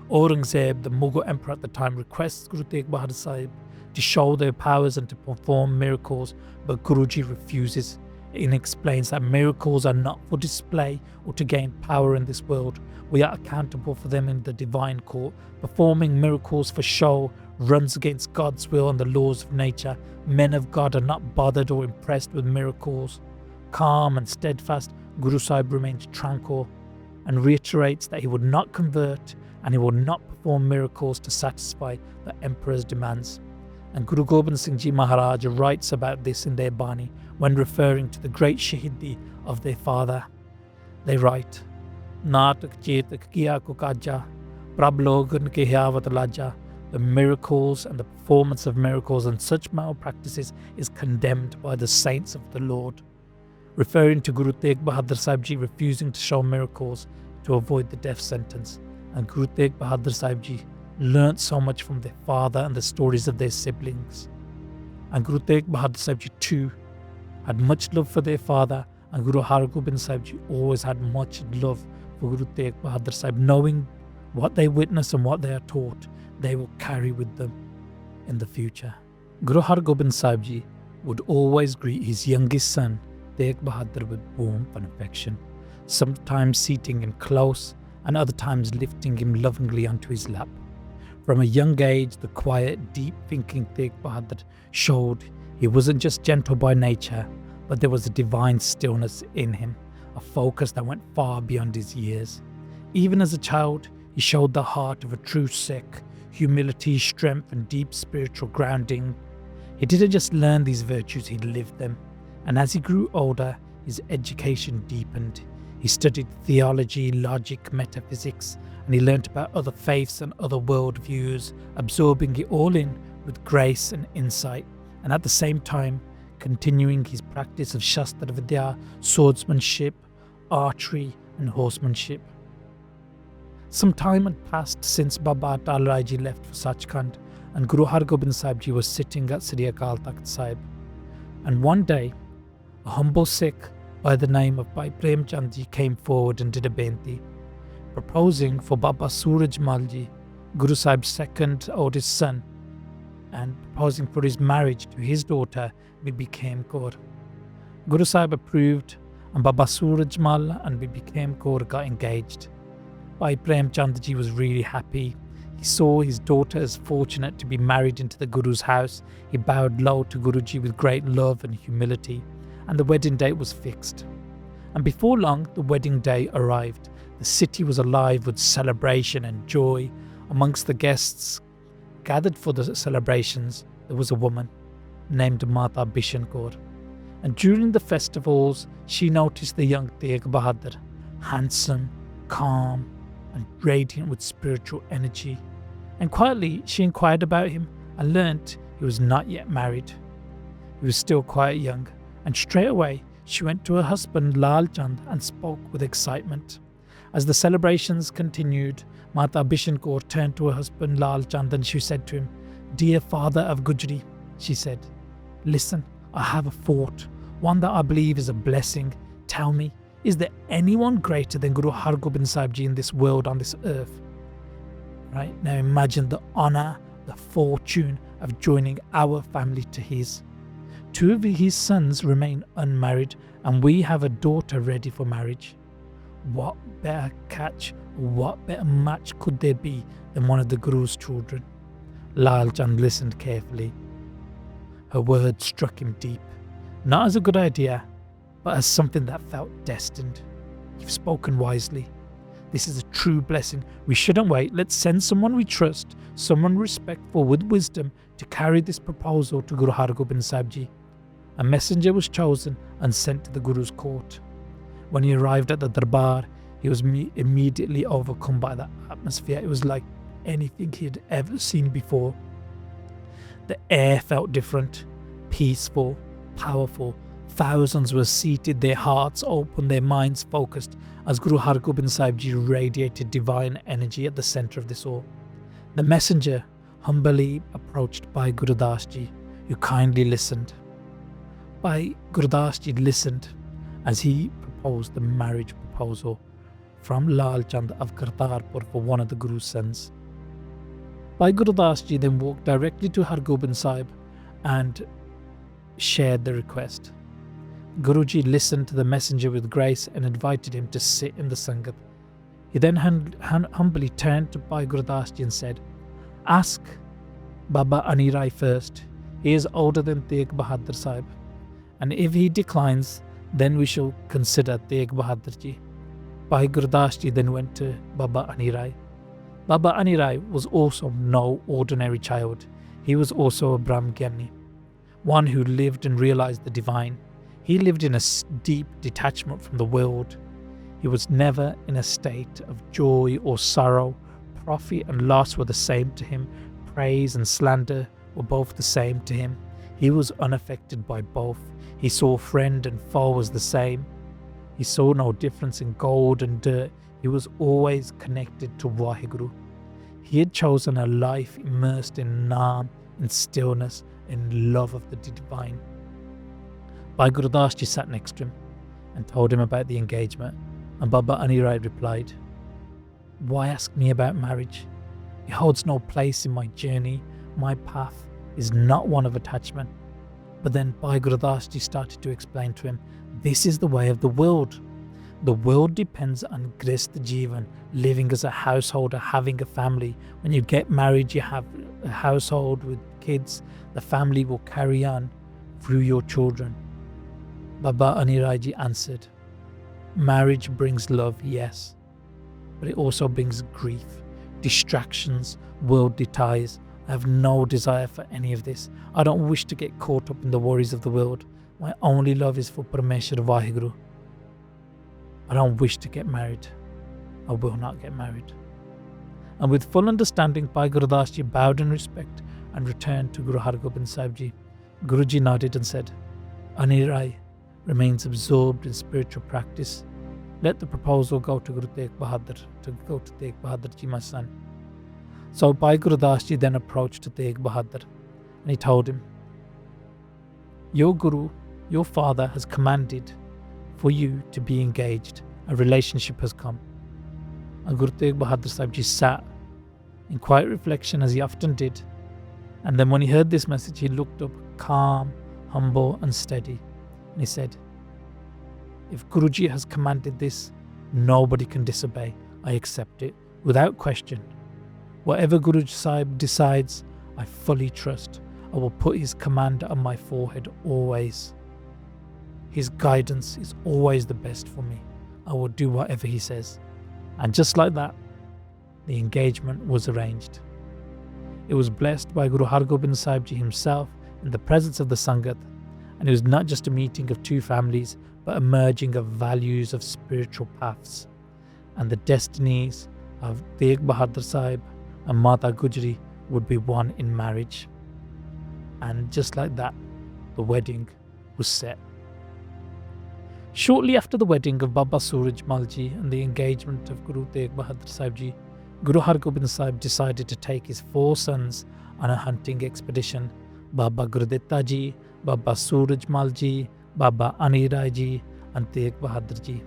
Aurangzeb, the Mughal emperor at the time, requests Guru Tegh Bahadur Sahib to show their powers and to perform miracles, but Guruji refuses and explains that miracles are not for display or to gain power in this world. We are accountable for them in the divine court. Performing miracles for show runs against God's will and the laws of nature. Men of God are not bothered or impressed with miracles. Calm and steadfast, Guru Sahib remains tranquil and reiterates that he would not convert and he will not perform miracles to satisfy the emperor's demands. And Guru Gobind Singh Ji Maharaj writes about this in their Bani when referring to the great Shahidi of their father. They write, "Natak chetak kiya ko kaja, prab logan ke hyavat laja." The miracles and the performance of miracles and such malpractices is condemned by the saints of the Lord. Referring to Guru Tegh Bahadur Sahib Ji refusing to show miracles to avoid the death sentence. And Guru Tegh Bahadur Sahib Ji learnt so much from their father and the stories of their siblings. And Guru Tegh Bahadur Sahib Ji too had much love for their father, and Guru Har Gobind Sahib Ji always had much love for Guru Tegh Bahadur Sahib, knowing what they witness and what they are taught, they will carry with them in the future. Guru Har Gobind Sahib Ji would always greet his youngest son, Tegh Bahadur with warmth and affection, sometimes seating him close and other times lifting him lovingly onto his lap. From a young age, the quiet, deep-thinking Tegh Bahadur showed he wasn't just gentle by nature, but there was a divine stillness in him, a focus that went far beyond his years. Even as a child, he showed the heart of a true Sikh, humility, strength, and deep spiritual grounding. He didn't just learn these virtues, he lived them. And as he grew older, his education deepened. He studied theology, logic, metaphysics, and he learnt about other faiths and other worldviews, absorbing it all in with grace and insight, and at the same time, continuing his practice of Shastra Vidya, swordsmanship, archery, and horsemanship. Some time had passed since Baba Atal Rai Ji left for Sachkhand, and Guru Har Gobind Sahib Ji was sitting at Sri Akal Takht Sahib. And one day, a humble Sikh by the name of Bhai Prem Chand Ji came forward and did a benti, proposing for Baba Suraj Mal Ji, Guru Sahib's second oldest son, and proposing for his marriage to his daughter, Bibi Khem Kaur. Guru Sahib approved, and Baba Suraj Mal and Bibi Khem Kaur got engaged. Bhai Prem Chand Ji was really happy. He saw his daughter as fortunate to be married into the Guru's house. He bowed low to Guruji with great love and humility, and the wedding date was fixed. And before long, the wedding day arrived. The city was alive with celebration and joy. Amongst the guests gathered for the celebrations, there was a woman named Mata Bishan Kaur. And during the festivals, she noticed the young Tegh Bahadur, handsome, calm, and radiant with spiritual energy. And quietly, she inquired about him and learnt he was not yet married. He was still quite young, and straight away she went to her husband Lal Chand and spoke with excitement. As the celebrations continued, Mata Bishan Kaur turned to her husband Lal Chand and she said to him, "Dear father of Gujri," she said, "listen, I have a thought, one that I believe is a blessing. Tell me, is there anyone greater than Guru Har Gobind Sahib Ji in this world, on this earth?" Right now, imagine the honour, the fortune of joining our family to his. Two of his sons remain unmarried, and we have a daughter ready for marriage. What better catch, what better match could there be than one of the Guru's children? Lal Chand listened carefully. Her words struck him deep, not as a good idea, but as something that felt destined. "You've spoken wisely. This is a true blessing. We shouldn't wait. Let's send someone we trust, someone respectful with wisdom, to carry this proposal to Guru Har Gobind Sahib Ji." A messenger was chosen and sent to the Guru's court. When he arrived at the Darbar, he was immediately overcome by the atmosphere. It was like anything he had ever seen before. The air felt different, peaceful, powerful. Thousands were seated, their hearts open, their minds focused, as Guru Har Gobind Sahib Ji radiated divine energy at the centre of this all. The messenger humbly approached Bhai Gurdas Ji, who kindly listened. Bhai Gurdas Ji listened as he proposed the marriage proposal from Lal Chand of Kartarpur for one of the Guru's sons. Bhai Gurdas Ji then walked directly to Har Gobind Sahib and shared the request. Guruji listened to the messenger with grace and invited him to sit in the Sangat. He then humbly turned to Bhai Gurdas Ji and said, "Ask Baba Ani Rai first. He is older than Tegh Bahadur Sahib, and if he declines, then we shall consider Tegh Bahadur Ji." Bhai Gurdas Ji then went to Baba Ani Rai. Baba Ani Rai was also no ordinary child. He was also a Brahmgyani, one who lived and realized the divine. He lived in a deep detachment from the world. He was never in a state of joy or sorrow. Profit and loss were the same to him. Praise and slander were both the same to him. He was unaffected by both. He saw friend and foe as the same. He saw no difference in gold and dirt. He was always connected to Waheguru. He had chosen a life immersed in Naam, in stillness, in love of the divine. Bhai Gurdas Ji sat next to him and told him about the engagement, and Baba Ani Rai replied, "Why ask me about marriage? It holds no place in my journey. My path is not one of attachment. But then Bhai Gurdas Ji started to explain to him, this is the way of the world. The world depends on Grist Jeevan, living as a householder, having a family. When you get married, you have a household with kids. The family will carry on through your children. Baba Anirai Ji answered, marriage brings love, yes, but it also brings grief, distractions, worldly ties. I have no desire for any of this. I don't wish to get caught up in the worries of the world. My only love is for Parameshwar Vaheguru. I don't wish to get married. I will not get married. And with full understanding, Bhai Gurdas Ji bowed in respect and returned to Guru Hargobind Sahib Ji. Guruji nodded and said, Anirai remains absorbed in spiritual practice. Let the proposal go to Guru Tegh Bahadur Ji, my son. So Bhai Gurdas Ji then approached Tegh Bahadur and he told him, your Guru, your father has commanded for you to be engaged. A relationship has come. And Guru Tegh Bahadur Sahib Ji sat in quiet reflection as he often did. And then when he heard this message, he looked up calm, humble and steady. And he said, if Guruji has commanded this, nobody can disobey. I accept it without question. Whatever Guru Sahib decides, I fully trust. I will put his command on my forehead always. His guidance is always the best for me. I will do whatever he says. And just like that, the engagement was arranged. It was blessed by Guru Hargobind Sahib Ji himself in the presence of the Sangat, and it was not just a meeting of two families, but a merging of values of spiritual paths, and the destinies of Tegh Bahadur Sahib and Mata Gujri would be one in marriage. And just like that, the wedding was set. Shortly after the wedding of Baba Suraj Mal Ji and the engagement of Guru Tegh Bahadur Sahib Ji, Guru Hargobind Sahib decided to take his 4 sons on a hunting expedition. Baba Gurditta Ji, Baba Suraj Mal Ji, Baba Anirai Ji and Tegh Bahadur Ji.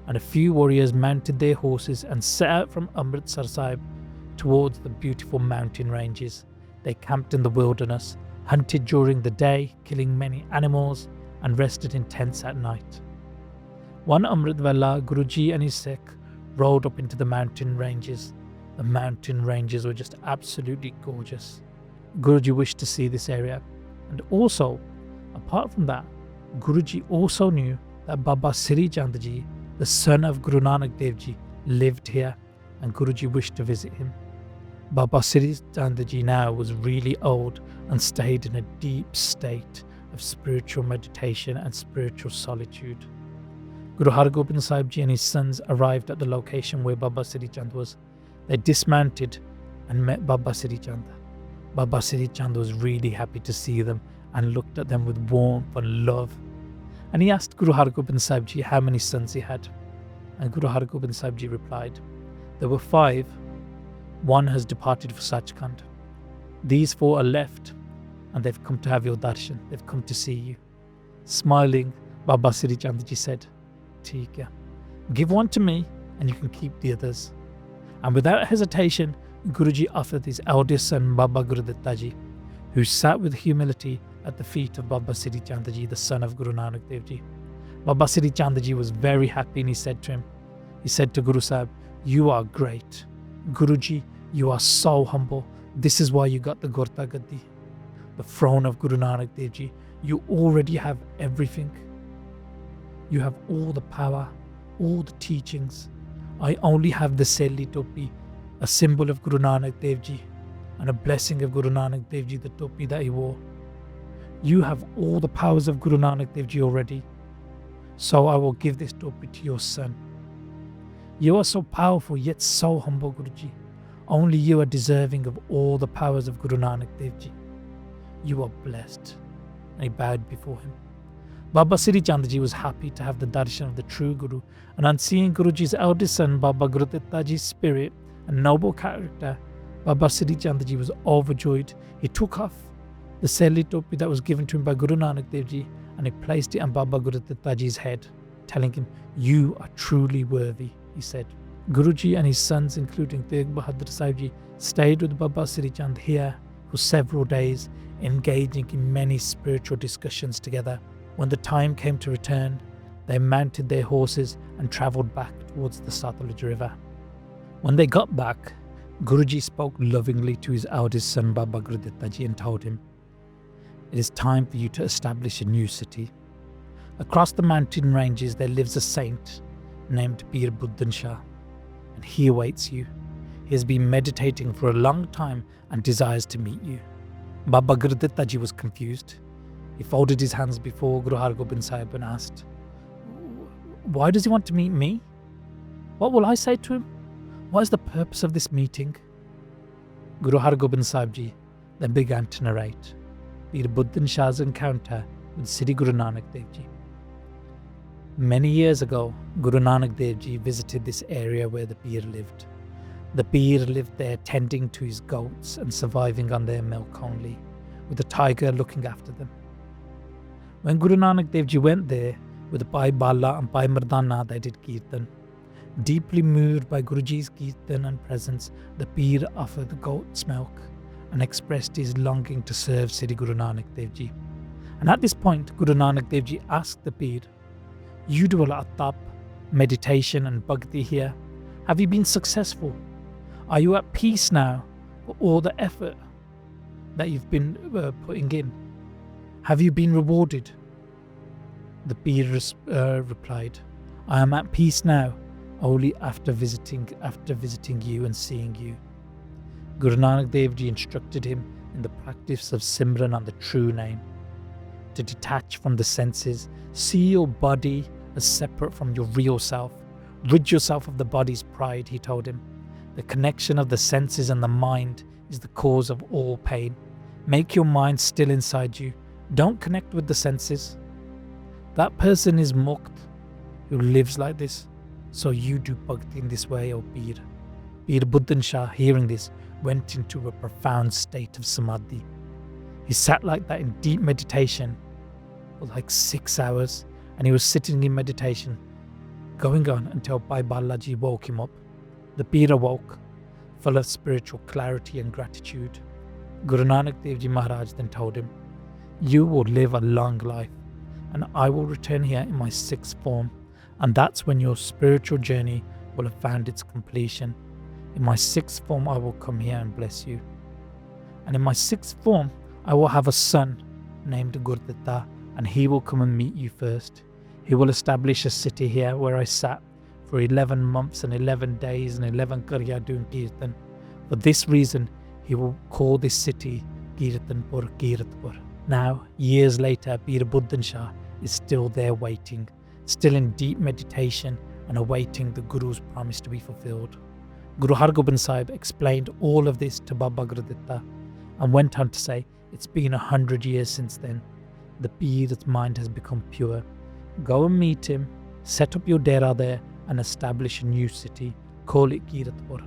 And a few warriors mounted their horses and set out from Amritsar Sahib towards the beautiful mountain ranges. They camped in the wilderness, hunted during the day, killing many animals, and rested in tents at night. One Amrit Vela, Guruji and his Sikh rode up into the mountain ranges. The mountain ranges were just absolutely gorgeous. Guruji wished to see this area. And also, apart from that, Guruji also knew that Baba Sri Chand Ji, the son of Guru Nanak Dev Ji, lived here, and Guruji wished to visit him. Baba Sri Chand Ji now was really old and stayed in a deep state of spiritual meditation and spiritual solitude. Guru Hargobind Sahib Ji and his sons arrived at the location where Baba Sri Chand was. They dismounted and met Baba Sri Chand. Baba Sri Chand was really happy to see them and looked at them with warmth and love. And he asked Guru Hargobind Sahib Ji how many sons he had. And Guru Hargobind Sahib Ji replied, there were 5. One has departed for Sachkhand. These 4 are left, and they've come to have your darshan. They've come to see you. Smiling, Baba Sri Chand Ji said, "Theek hai. Give one to me, and you can keep the others." And without hesitation, Guruji offered his eldest son, Baba Gurditta Ji, who sat with humility at the feet of Baba Sri Chand Ji, the son of Guru Nanak Dev Ji. Baba Sri Chand Ji was very happy, and he said to Guru Sahib, "You are great. Guruji, you are so humble. This is why you got the Gurta Gaddi, the throne of Guru Nanak Dev Ji. You already have everything. You have all the power, all the teachings. I only have the Seli Topi, a symbol of Guru Nanak Dev Ji, and a blessing of Guru Nanak Dev Ji, the Topi that he wore. You have all the powers of Guru Nanak Dev Ji already, so I will give this Topi to your son. You are so powerful yet so humble, Guruji. Only you are deserving of all the powers of Guru Nanak Dev Ji. You are blessed." And he bowed before him. Baba Sri Chand Ji was happy to have the darshan of the true Guru, and on seeing Guruji's eldest son, Baba Gurditta Ji's spirit and noble character, Baba Sri Chand Ji was overjoyed. He took off the Seli Topi that was given to him by Guru Nanak Dev Ji, and he placed it on Baba Gurditta Ji's head, telling him, "You are truly worthy," he said. Guruji and his sons, including Tegh Bahadur Sahib Ji, stayed with Baba Sri Chand here, for several days, engaging in many spiritual discussions together. When the time came to return, they mounted their horses and travelled back towards the Satluj River. When they got back, Guruji spoke lovingly to his eldest son Baba Gurditta Ji and told him, "It is time for you to establish a new city. Across the mountain ranges there lives a saint named Pir Buddin Shah, and he awaits you. He has been meditating for a long time and desires to meet you." Baba Gurditta Ji was confused. He folded his hands before Guru Har Gobind Sahib and asked, "Why does he want to meet me? What will I say to him? What is the purpose of this meeting?" Guru Har Gobind Sahib Ji then began to narrate Pir Buddin Shah's encounter with Sri Guru Nanak Dev Ji. Many years ago, Guru Nanak Dev Ji visited this area where the Pir lived. The Pir lived there tending to his goats and surviving on their milk only, with a tiger looking after them. When Guru Nanak Dev Ji went there with Bhai Bala and Bhai Mardana, they did Kirtan. Deeply moved by Guruji's Kirtan and presence, the Pir offered the goat's milk and expressed his longing to serve Sri Guru Nanak Dev Ji. And at this point, Guru Nanak Dev Ji asked the Pir, "You do a lot of tap, meditation and bhakti here. Have you been successful? Are you at peace now for all the effort that you've been putting in? Have you been rewarded?" The Pir replied, "I am at peace now, only after visiting you and seeing you." Guru Nanak Dev Ji instructed him in the practice of Simran on the true name, to detach from the senses, see your body as separate from your real self, rid yourself of the body's pride, he told him. The connection of the senses and the mind is the cause of all pain. Make your mind still inside you. Don't connect with the senses. That person is mukt who lives like this. So you do bhakti in this way, O Pir. Pir Buddin Shah, hearing this, went into a profound state of samadhi. He sat like that in deep meditation for like 6 hours, and he was sitting in meditation, going on until Bhai Balaji woke him up. The Pir awoke, full of spiritual clarity and gratitude. Guru Nanak Dev Ji Maharaj then told him, "You will live a long life, and I will return here in my 6th form, and that's when your spiritual journey will have found its completion. In my 6th form I will come here and bless you. And in my 6th form I will have a son named Gurditta, and he will come and meet you first. He will establish a city here where I sat for 11 months and 11 days and 11 karya doing Kirtan. For this reason, he will call this city Kirtanpur Kiratpur." Now, years later, Pir Buddin Shah is still there waiting, still in deep meditation and awaiting the Guru's promise to be fulfilled. Guru Har Gobind Sahib explained all of this to Baba Gurditta and went on to say, "It's been 100 years since then. The Pir's mind has become pure. Go and meet him, set up your dera there and establish a new city. Call it Kiratpur.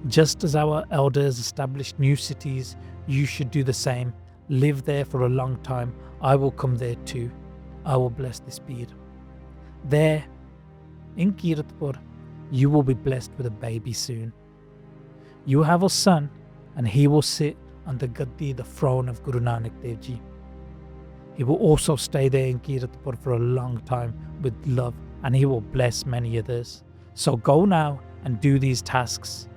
Just as our elders established new cities, you should do the same. Live there for a long time. I will come there too. I will bless this Pir. There, in Kiratpur, you will be blessed with a baby soon. You have a son, and he will sit on the Gaddi, the throne of Guru Nanak Dev Ji. He will also stay there in Kiratpur for a long time with love, and he will bless many others. So go now and do these tasks.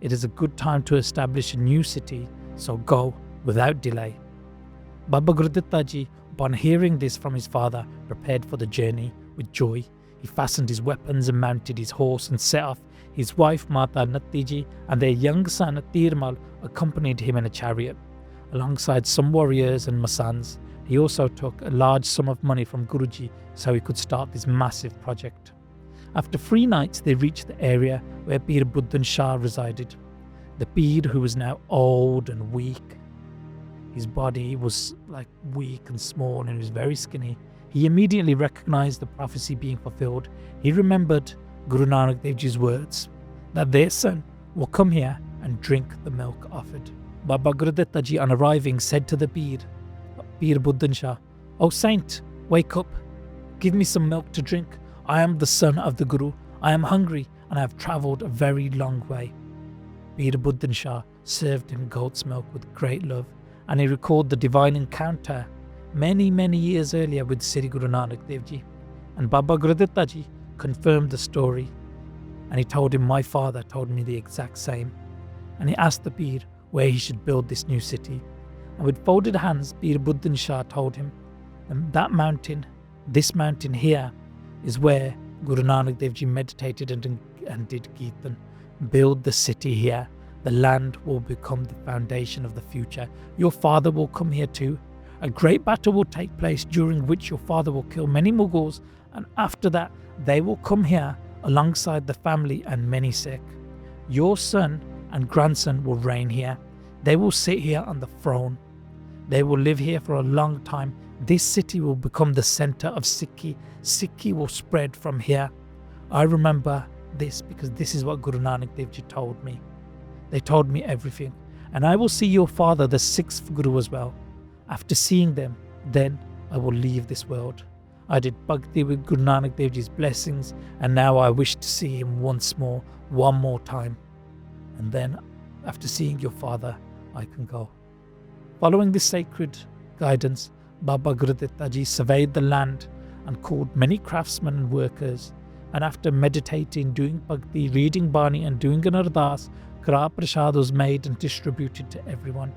It is a good time to establish a new city, so go without delay." Baba Gurditta Ji, upon hearing this from his father, prepared for the journey with joy. He fastened his weapons and mounted his horse and set off. His wife Mata Natti Ji and their young son Tirmal accompanied him in a chariot, alongside some warriors and masans. He also took a large sum of money from Guruji so he could start this massive project. After 3 nights, they reached the area where Pir Buddin Shah resided. The Pir, who was now old and weak, his body was like weak and small and he was very skinny. He immediately recognized the prophecy being fulfilled. He remembered Guru Nanak Dev Ji's words that their son will come here and drink the milk offered. Baba Gurditta Ji, on arriving, said to the Pir Buddin Shah, "O saint, wake up. Give me some milk to drink. I am the son of the Guru. I am hungry and I have travelled a very long way." Bir Buddin Shah served him goat's milk with great love, and he recalled the divine encounter many years earlier with Sri Guru Nanak Dev Ji. And Baba Gurditta Ji confirmed the story, and he told him, my father told me the exact same. And he asked the Pir where he should build this new city. And with folded hands, Bir Buddin Shah told him, that mountain, this mountain here, is where Guru Nanak Dev Ji meditated and did Kirtan. Build the city here. The land will become the foundation of the future. Your father will come here too. A great battle will take place during which your father will kill many Mughals, and after that they will come here alongside the family and many Sikh. Your son and grandson will reign here. They will sit here on the throne. They will live here for a long time. This city will become the center of Sikhi. Sikhi will spread from here. I remember this because this is what Guru Nanak Dev Ji told me. They told me everything. And I will see your father, the sixth Guru, as well. After seeing them, then I will leave this world. I did bhakti with Guru Nanak Dev Ji's blessings, and now I wish to see him once more, one more time. And then, after seeing your father, I can go. Following this sacred guidance, Baba Gurditta Ji surveyed the land and called many craftsmen and workers. And after meditating, doing bhakti, reading Bani and doing an ardas, Kara Prasad was made and distributed to everyone.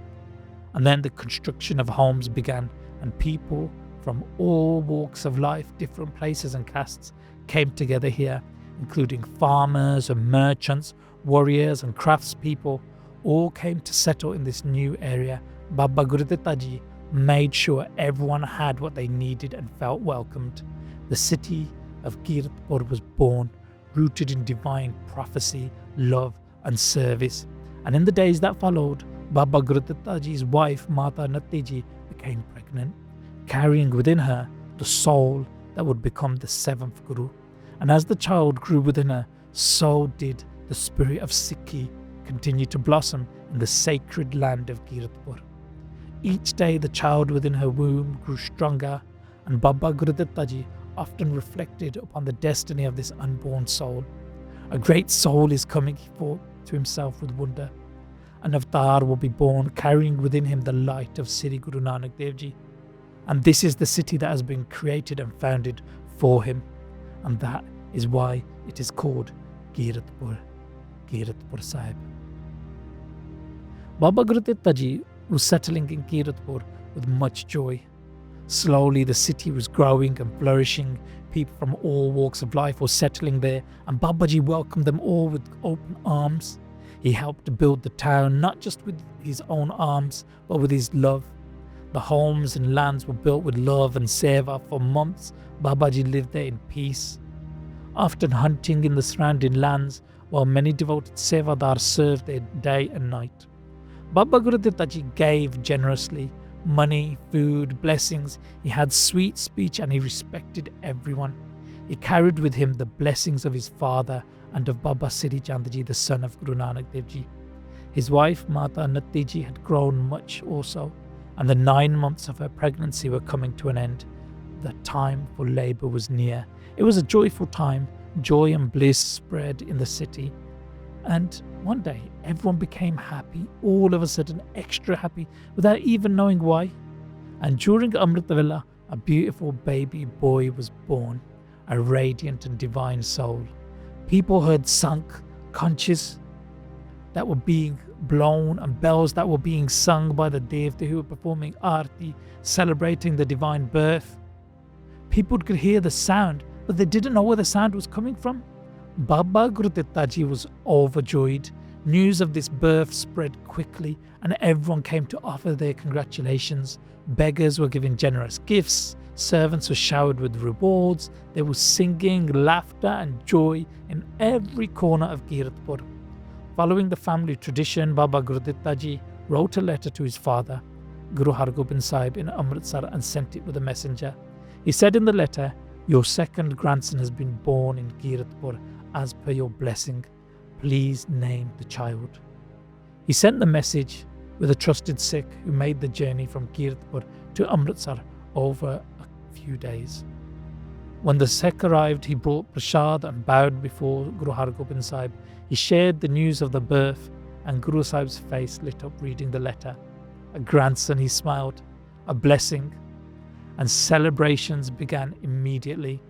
And then the construction of homes began, and people from all walks of life, different places and castes, came together here, including farmers and merchants, warriors and craftspeople, all came to settle in this new area. Baba Gurditta Ji made sure everyone had what they needed and felt welcomed. The city of Kiratpur was born, rooted in divine prophecy, love and service. And in the days that followed, Baba Gurditta Ji's wife Mata Natti Ji became pregnant, carrying within her the soul that would become the seventh Guru. And as the child grew within her, so did the spirit of Sikhi continue to blossom in the sacred land of Kiratpur. Each day the child within her womb grew stronger, and Baba Gurditta Ji often reflected upon the destiny of this unborn soul. A great soul is coming, he thought to himself with wonder. An avatar will be born, carrying within him the light of Sri Guru Nanak Dev Ji. And this is the city that has been created and founded for him. And that is why it is called Kiratpur Sahib. Baba Gurditta Ji was settling in Kiratpur with much joy. Slowly the city was growing and flourishing. People from all walks of life were settling there, and Babaji welcomed them all with open arms. He helped to build the town, not just with his own arms, but with his love. The homes and lands were built with love and seva. For months, Babaji lived there in peace, often hunting in the surrounding lands, while many devoted sevadars served there day and night. Baba Gurditta Ji gave generously, money, food, blessings. He had sweet speech and he respected everyone. He carried with him the blessings of his father and of Baba Sri Chand Ji, the son of Guru Nanak Dev Ji. His wife Mata Natti Ji had grown much also, and the 9 months of her pregnancy were coming to an end. The time for labour was near. It was a joyful time. Joy and bliss spread in the city. And one day, everyone became happy, all of a sudden extra happy, without even knowing why. And during Amrita Vela, a beautiful baby boy was born, a radiant and divine soul. People heard sunk, conches that were being blown and bells that were being sung by the Devta who were performing Aarti, celebrating the divine birth. People could hear the sound, but they didn't know where the sound was coming from. Baba Gurditta Ji was overjoyed. News of this birth spread quickly, and everyone came to offer their congratulations. Beggars were given generous gifts. Servants were showered with rewards. There was singing, laughter and joy in every corner of Kiratpur. Following the family tradition, Baba Gurditta Ji wrote a letter to his father, Guru Hargobind Sahib, in Amritsar and sent it with a messenger. He said in the letter, "Your second grandson has been born in Kiratpur as per your blessing. Please name the child." He sent the message with a trusted Sikh who made the journey from Kiratpur to Amritsar over a few days. When the Sikh arrived, he brought prasad and bowed before Guru Hargobind Sahib. He shared the news of the birth and Guru Sahib's face lit up reading the letter. A grandson, he smiled, a blessing, and celebrations began immediately.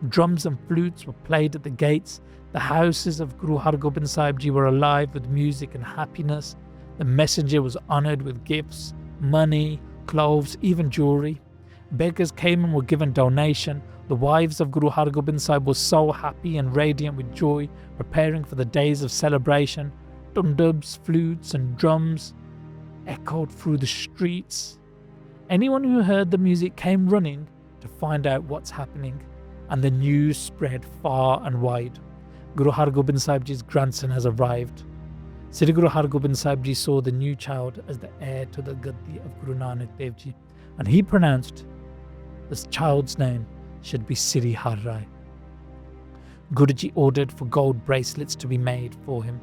Drums and flutes were played at the gates. The houses of Guru Hargobind Sahib Ji were alive with music and happiness. The messenger was honoured with gifts, money, clothes, even jewellery. Beggars came and were given donation. The wives of Guru Hargobind Sahib were so happy and radiant with joy, preparing for the days of celebration. Dundubs, flutes and drums echoed through the streets. Anyone who heard the music came running to find out what's happening, and the news spread far and wide. Guru Hargobind Sahib Ji's grandson has arrived. Sri Guru Hargobind Sahib Ji saw the new child as the heir to the Gaddi of Guru Nanak Dev Ji, and he pronounced this child's name should be Sri Har Rai. Guruji ordered for gold bracelets to be made for him,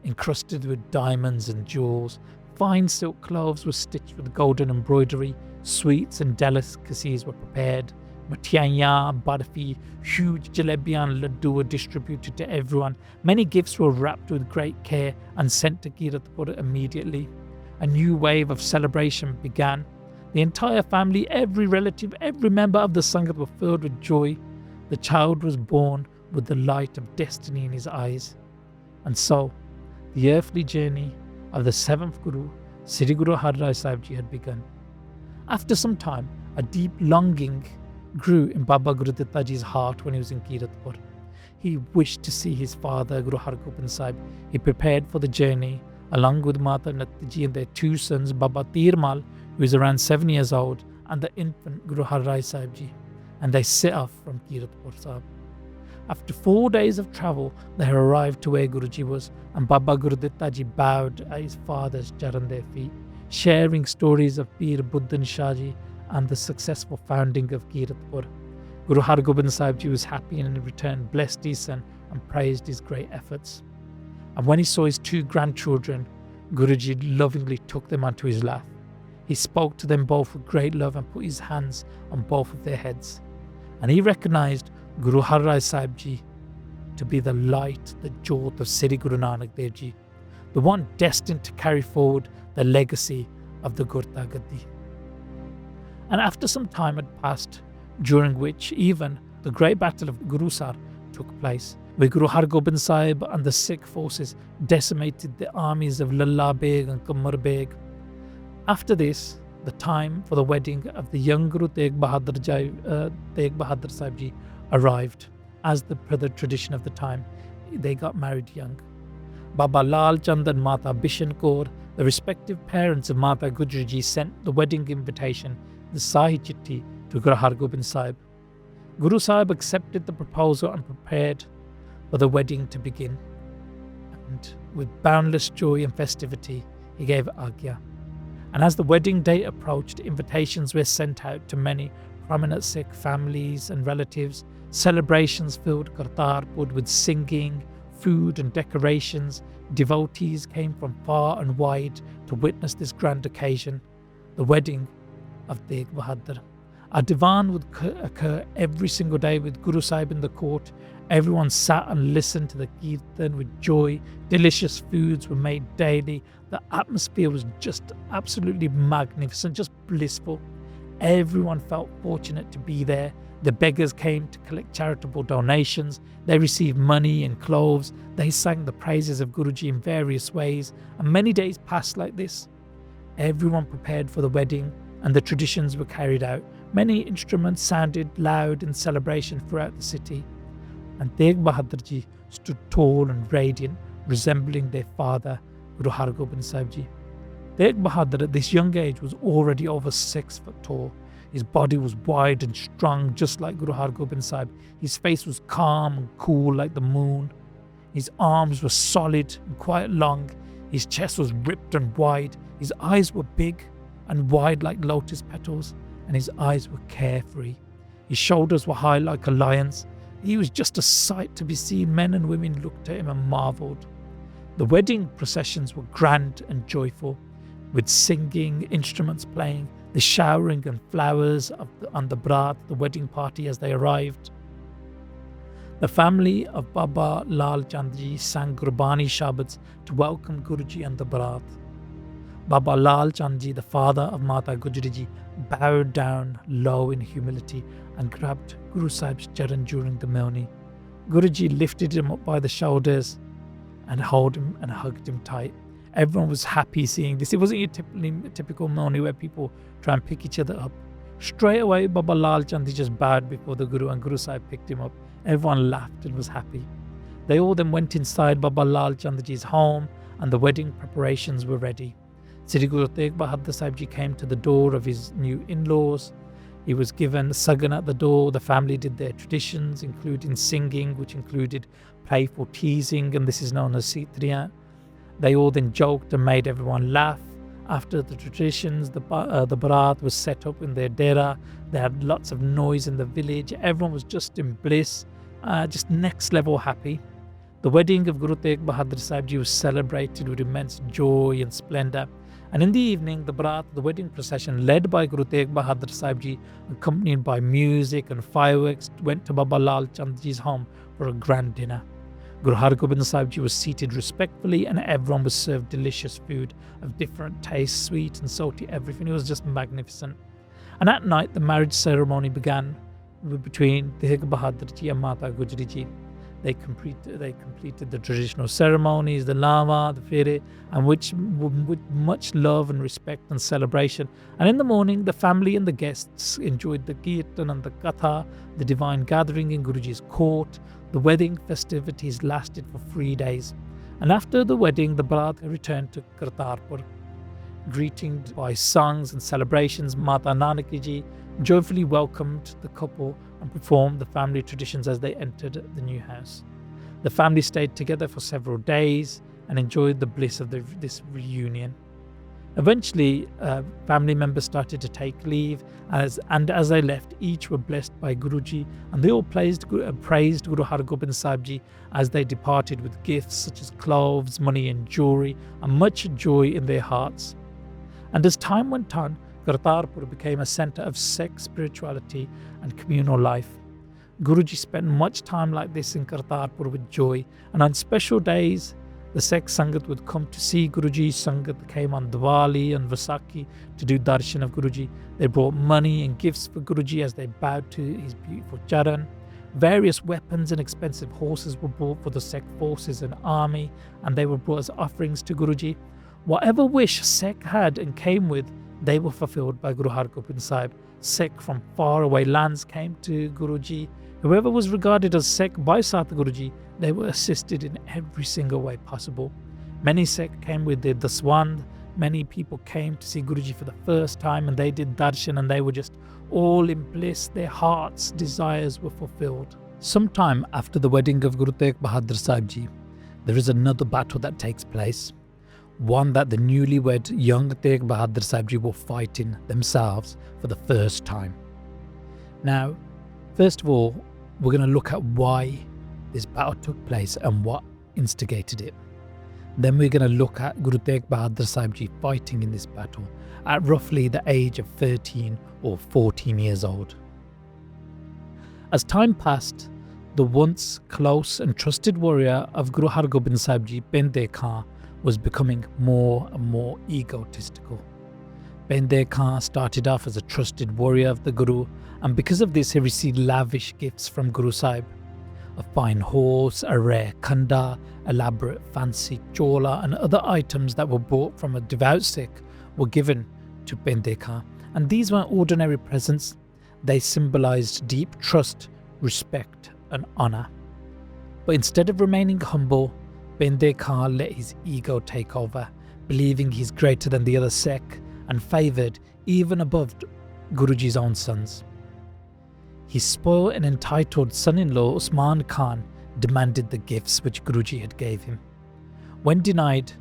encrusted with diamonds and jewels. Fine silk clothes were stitched with golden embroidery. Sweets and delicacies were prepared. Matiyanya, barfi, huge jalebiyan and laddu were distributed to everyone. Many gifts were wrapped with great care and sent to Kiratpur immediately. A new wave of celebration began. The entire family, every relative, every member of the Sangat were filled with joy. The child was born with the light of destiny in his eyes. And so, the earthly journey of the seventh Guru, Sri Guru Har Rai Sahib Ji, had begun. After some time, a deep longing grew in Baba Gurudetta Ji's heart when he was in Kiratpur. He wished to see his father, Guru Hargobind Sahib. He prepared for the journey, along with Mata Natti Ji and their two sons, Baba Tirmal, who is around 7 years old, and the infant Guru Har Rai Sahib Ji, and they set off from Kiratpur Sahib. After 4 days of travel, they arrived to where Guruji was, and Baba Gurudetta Ji bowed at his father's charan, their feet, sharing stories of Pir Buddhan Shah Ji and the successful founding of Kiratpur. Guru Hargobind Sahib Ji was happy and in return blessed his son and praised his great efforts. And when he saw his two grandchildren, Guruji lovingly took them onto his lap. He spoke to them both with great love and put his hands on both of their heads. And he recognized Guru Har Rai Sahib Ji to be the light, the jewel of Sri Guru Nanak Dev Ji, the one destined to carry forward the legacy of the Gurta Gaddi. And after some time had passed, during which even the great battle of Gurusar took place, where Guru Hargobind Sahib and the Sikh forces decimated the armies of Lalla Beg and Kamar Beg. After this, the time for the wedding of the young Guru Tegh Bahadur Sahib Ji arrived. As per the tradition of the time, they got married young. Baba Lal Chand and Mata Bishan Kaur, the respective parents of Mata Gujri Ji, sent the wedding invitation, the Sahi Chitti, to Guru Hargobind Sahib. Guru Sahib accepted the proposal and prepared for the wedding to begin. And with boundless joy and festivity, he gave Agya. And as the wedding date approached, invitations were sent out to many prominent Sikh families and relatives. Celebrations filled Kartarpur with singing, food and decorations. Devotees came from far and wide to witness this grand occasion, the wedding of Tegh Bahadur. A divan would occur every single day with Guru Sahib in the court. Everyone sat and listened to the kirtan with joy. Delicious foods were made daily. The atmosphere was just absolutely magnificent, just blissful. Everyone felt fortunate to be there. The beggars came to collect charitable donations. They received money and clothes. They sang the praises of Guruji in various ways. And many days passed like this. Everyone prepared for the wedding and the traditions were carried out. Many instruments sounded loud in celebration throughout the city. And Tegh Bahadur Ji stood tall and radiant, resembling their father, Guru Hargobind Sahib Ji. Tegh Bahadur at this young age was already over 6 foot tall. His body was wide and strong, just like Guru Hargobind Sahib. His face was calm and cool like the moon. His arms were solid and quite long. His chest was ripped and wide. His eyes were big and wide like lotus petals, and his eyes were carefree. His shoulders were high like a lion's. He was just a sight to be seen. Men and women looked at him and marvelled. The wedding processions were grand and joyful, with singing, instruments playing, the showering and flowers on the brat, the wedding party as they arrived. The family of Baba Lal Chandji sang Gurbani Shabads to welcome Guruji and the Baraat. Baba Lal Chandji, the father of Mata Gujri, bowed down low in humility and grabbed Guru Sahib's charan during the milni. Guruji lifted him up by the shoulders and held him and hugged him tight. Everyone was happy seeing this. It wasn't a typical milni where people try and pick each other up. Straight away, Baba Lal Chandji just bowed before the Guru and Guru Sahib picked him up. Everyone laughed and was happy. They all then went inside Baba Lal Chandji's home and the wedding preparations were ready. Sri Guru Tegh Bahadur Sahib Ji came to the door of his new in-laws. He was given sagan at the door. The family did their traditions, including singing, which included playful teasing, and this is known as Sitriyan. They all then joked and made everyone laugh. After the traditions, the Baraat was set up in their dera. They had lots of noise in the village. Everyone was just in bliss, just next level happy. The wedding of Guru Tegh Bahadur Sahib Ji was celebrated with immense joy and splendour. And in the evening, the Baraat, the wedding procession led by Guru Tegh Bahadur Sahib Ji, accompanied by music and fireworks, went to Baba Lal Chandji's home for a grand dinner. Guru Har Gobind Sahib Ji was seated respectfully and everyone was served delicious food of different tastes, sweet and salty, everything. It was just magnificent. And at night, the marriage ceremony began between Tegh Bahadur Ji and Mata Gujri Ji. They completed the traditional ceremonies, the lava, the fere, and with much love and respect and celebration. And in the morning, the family and the guests enjoyed the kirtan and the katha, the divine gathering in Guruji's court. The wedding festivities lasted for 3 days. And after the wedding, the Baraat returned to Kartarpur. Greeted by songs and celebrations, Mata Nanaki Ji joyfully welcomed the couple and performed the family traditions as they entered the new house. The family stayed together for several days and enjoyed the bliss of this reunion. Eventually, family members started to take leave, and as they left, each were blessed by Guruji, and they all praised Guru Har Gobind Sahib Ji as they departed with gifts such as clothes, money and jewellery, and much joy in their hearts. And as time went on, Kartarpur became a centre of Sikh spirituality and communal life. Guruji spent much time like this in Kartarpur with joy, and on special days, the Sikh Sangat would come to see Guruji. Sangat came on Diwali and Vaisakhi to do darshan of Guruji. They brought money and gifts for Guruji as they bowed to his beautiful charan. Various weapons and expensive horses were brought for the Sikh forces and army, and they were brought as offerings to Guruji. Whatever wish Sikh had and came with, they were fulfilled by Guru Har Gobind Sahib. Sikh from faraway lands came to Guruji. Whoever was regarded as Sikh by Satguruji, they were assisted in every single way possible. Many Sikh came with their daswand. Many people came to see Guruji for the first time and they did darshan and they were just all in bliss. Their hearts' desires were fulfilled. Sometime after the wedding of Guru Tegh Bahadur Sahib Ji, there is another battle that takes place. One that the newlywed young Tegh Bahadur Sahib Ji were fighting themselves for the first time. Now, first of all, we're going to look at why this battle took place and what instigated it. Then we're going to look at Guru Tegh Bahadur Sahib Ji fighting in this battle at roughly the age of 13 or 14 years old. As time passed, the once close and trusted warrior of Guru Har Gobind Sahib Ji, Bende Khan, was becoming more and more egotistical. Bende Khan started off as a trusted warrior of the Guru, and because of this he received lavish gifts from Guru Sahib. A fine horse, a rare khanda, elaborate fancy chola and other items that were bought from a devout Sikh were given to Bende Khan, and these weren't ordinary presents. They symbolized deep trust, respect and honour. But instead of remaining humble, Bende Khan let his ego take over, believing he's greater than the other Sikh and favoured even above Guruji's own sons. His spoiled and entitled son-in-law Usman Khan demanded the gifts which Guruji had gave him. When denied,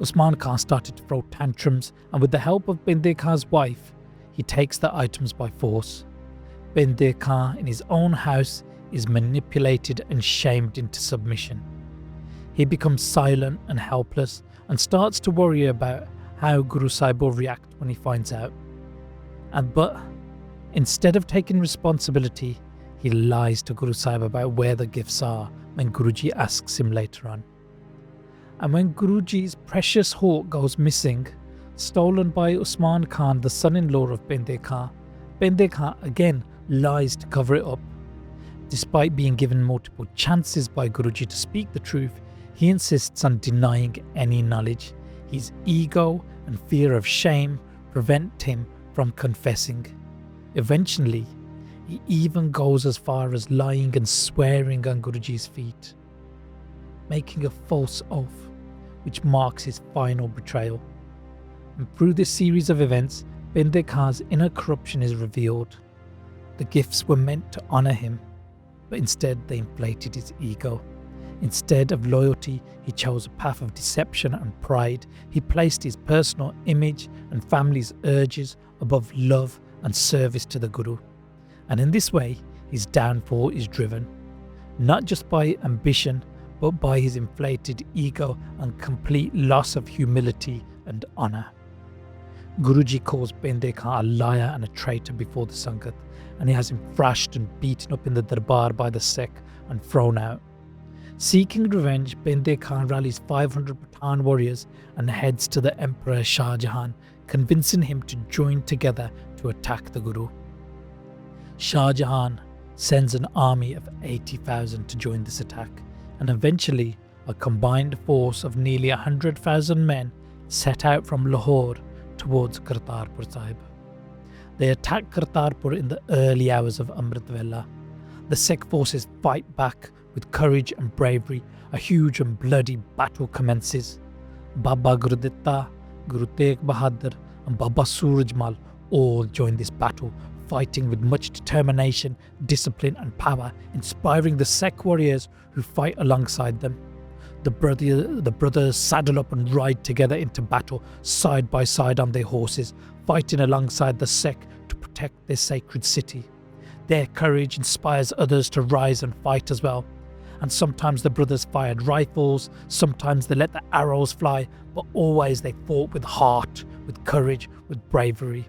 Usman Khan started to throw tantrums, and with the help of Bende Khan's wife, he takes the items by force. Bende Khan in his own house is manipulated and shamed into submission. He becomes silent and helpless and starts to worry about how Guru Sahib will react when he finds out. But instead of taking responsibility, he lies to Guru Sahib about where the gifts are when Guruji asks him later on. And when Guruji's precious hawk goes missing, stolen by Usman Khan, the son-in-law of Bende Khan again lies to cover it up. Despite being given multiple chances by Guruji to speak the truth, he insists on denying any knowledge. His ego and fear of shame prevent him from confessing. Eventually, he even goes as far as lying and swearing on Guruji's feet, making a false oath, which marks his final betrayal. And through this series of events, Bende Khan's inner corruption is revealed. The gifts were meant to honour him, but instead they inflated his ego. Instead of loyalty, he chose a path of deception and pride. He placed his personal image and family's urges above love and service to the Guru. And in this way, his downfall is driven, not just by ambition, but by his inflated ego and complete loss of humility and honour. Guruji calls Bende Khan a liar and a traitor before the Sangat, and he has him thrashed and beaten up in the Darbar by the Sikh and thrown out. Seeking revenge, Bende Khan rallies 500 Pathan warriors and heads to the Emperor Shah Jahan, convincing him to join together to attack the Guru. Shah Jahan sends an army of 80,000 to join this attack, and eventually a combined force of nearly 100,000 men set out from Lahore towards Kartarpur Sahib. They attack Kartarpur in the early hours of Amrit Vela. The Sikh forces fight back with courage and bravery. A huge and bloody battle commences. Baba Guruditta, Guru Tegh Bahadur and Baba Surajmal all join this battle, fighting with much determination, discipline and power, inspiring the Sikh warriors who fight alongside them. The brothers saddle up and ride together into battle, side by side on their horses, fighting alongside the Sikh to protect their sacred city. Their courage inspires others to rise and fight as well. And sometimes the brothers fired rifles, sometimes they let the arrows fly, but always they fought with heart, with courage, with bravery.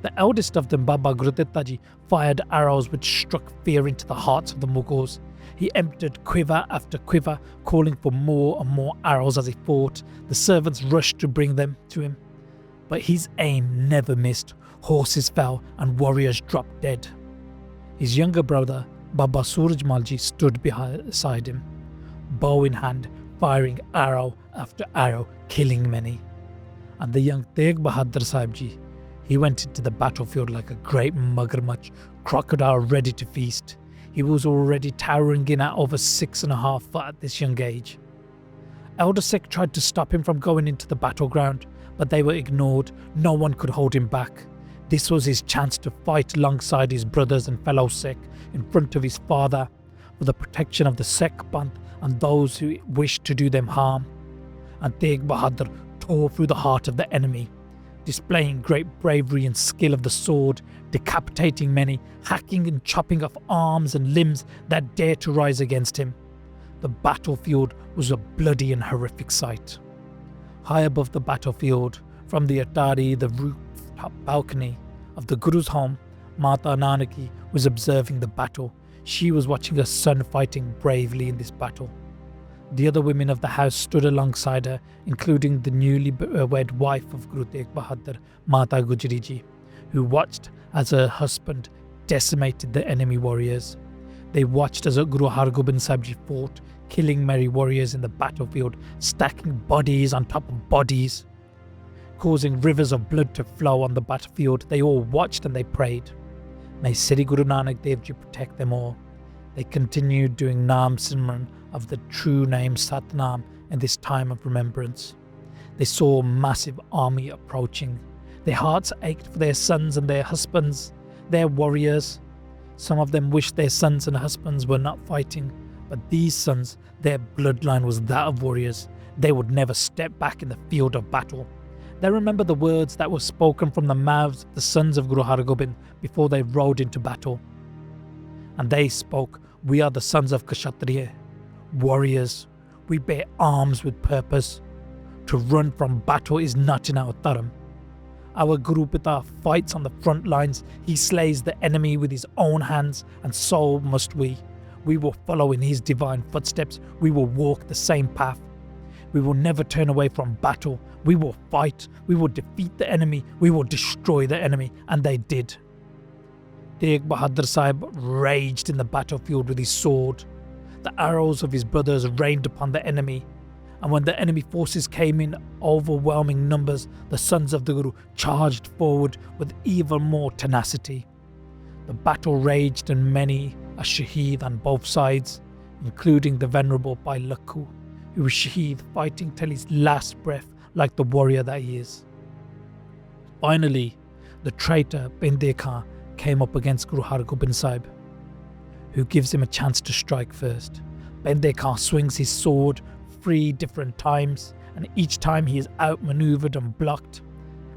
The eldest of them, Baba Guruditta Ji, fired arrows which struck fear into the hearts of the Mughals. He emptied quiver after quiver, calling for more and more arrows as he fought. The servants rushed to bring them to him. But his aim never missed. Horses fell and warriors dropped dead. His younger brother, Baba Surajmal Ji, stood beside him, bow in hand, firing arrow after arrow, killing many. And the young Tegh Bahadur Sahib Ji, he went into the battlefield like a great magarmach, crocodile ready to feast. He was already towering in at over 6.5 foot at this young age. Elder Sikh tried to stop him from going into the battleground, but they were ignored. No one could hold him back. This was his chance to fight alongside his brothers and fellow Sikh in front of his father for the protection of the Sikh Panth and those who wished to do them harm. And Tegh Bahadur tore through the heart of the enemy, displaying great bravery and skill of the sword, decapitating many, hacking and chopping off arms and limbs that dared to rise against him. The battlefield was a bloody and horrific sight. High above the battlefield, from the Atari, the rooftop balcony of the Guru's home, Mata Nanaki was observing the battle. She was watching her son fighting bravely in this battle. The other women of the house stood alongside her, including the newly wed wife of Guru Tegh Bahadur, Mata Gujari Ji, who watched as her husband decimated the enemy warriors. They watched as Guru Hargobind Sahib Ji fought, killing merry warriors in the battlefield, stacking bodies on top of bodies, causing rivers of blood to flow on the battlefield. They all watched and they prayed. May Sri Guru Nanak Dev Ji protect them all. They continued doing Naam Simran of the true name Satnam in this time of remembrance. They saw a massive army approaching. Their hearts ached for their sons and their husbands, their warriors. Some of them wished their sons and husbands were not fighting, but these sons, their bloodline was that of warriors. They would never step back in the field of battle. They remember the words that were spoken from the mouths of the sons of Guru Hargobind before they rode into battle. And they spoke, "We are the sons of Kshatriya, warriors. We bear arms with purpose. To run from battle is not in our dharam. Our Guru Pita fights on the front lines. He slays the enemy with his own hands, and so must we. We will follow in his divine footsteps. We will walk the same path. We will never turn away from battle. We will fight. We will defeat the enemy. We will destroy the enemy. And they did. Tegh Bahadur Sahib raged in the battlefield with his sword. The arrows of his brothers rained upon the enemy. And when the enemy forces came in overwhelming numbers, the sons of the Guru charged forward with even more tenacity. The battle raged and many a shaheed on both sides, including the venerable Bhai Lakhu, who was shaheed fighting till his last breath like the warrior that he is. Finally, the traitor Bende Khan came up against Guru Har Gobind Sahib, who gives him a chance to strike first. Bende Khan swings his sword 3 different times, and each time he is outmaneuvered and blocked.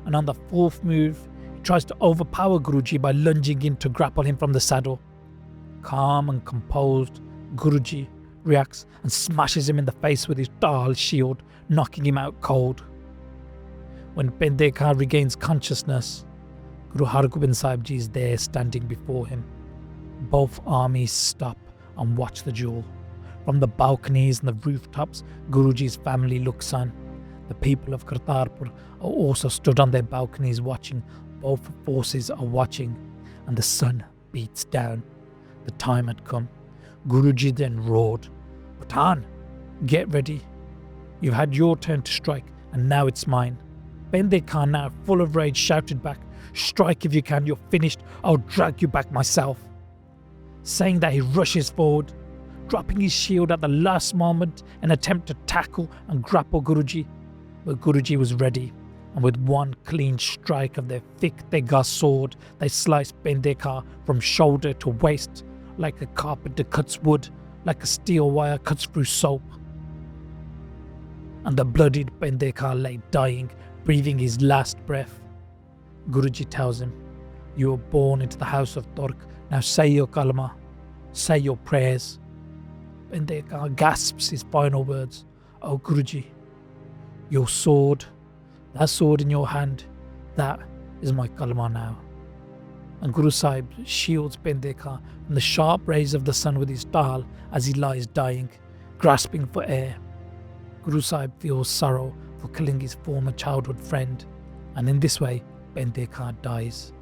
And on the 4th move, he tries to overpower Guruji by lunging in to grapple him from the saddle. Calm and composed, Guruji reacts and smashes him in the face with his Dal shield, knocking him out cold. When Bende Khan regains consciousness, Guru Har Gobind Sahib Ji is there standing before him. Both armies stop and watch the duel. From the balconies and the rooftops, Guruji's family looks on. The people of Kartarpur are also stood on their balconies watching. Both forces are watching, and the sun beats down. The time had come. Guruji then roared, "Pathan, get ready. You've had your turn to strike, and now it's mine." Bende Khan, now full of rage, shouted back, "Strike if you can, you're finished. I'll drag you back myself." Saying that, he rushes forward, dropping his shield at the last moment in an attempt to tackle and grapple Guruji. But Guruji was ready, and with one clean strike of their thick Tega sword, they sliced Bende Khan from shoulder to waist like a carpenter cuts wood, like a steel wire cuts through soap. And the bloodied Bende Khan lay dying, breathing his last breath. Guruji tells him, "You were born into the house of Turk. Now say your kalma, say your prayers." Bende Khan gasps his final words, "Oh Guruji, your sword, that sword in your hand, that is my kalma now." And Guru Sahib shields Bende Khan from the sharp rays of the sun with his Dal as he lies dying, grasping for air. Guru Sahib feels sorrow for killing his former childhood friend, and in this way, Bende Khan dies.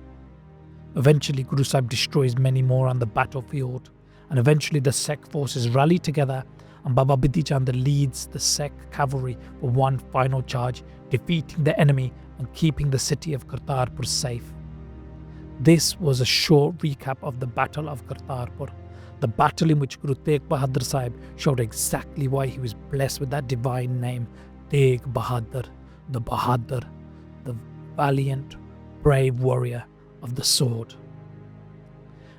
Eventually, Guru Sahib destroys many more on the battlefield, and eventually the Sikh forces rally together, and Baba Bidhi Chand leads the Sikh cavalry for one final charge, defeating the enemy and keeping the city of Kartarpur safe. This was a short recap of the Battle of Kartarpur, the battle in which Guru Tegh Bahadur Sahib showed exactly why he was blessed with that divine name, Tegh Bahadur, the valiant, brave warrior of the sword.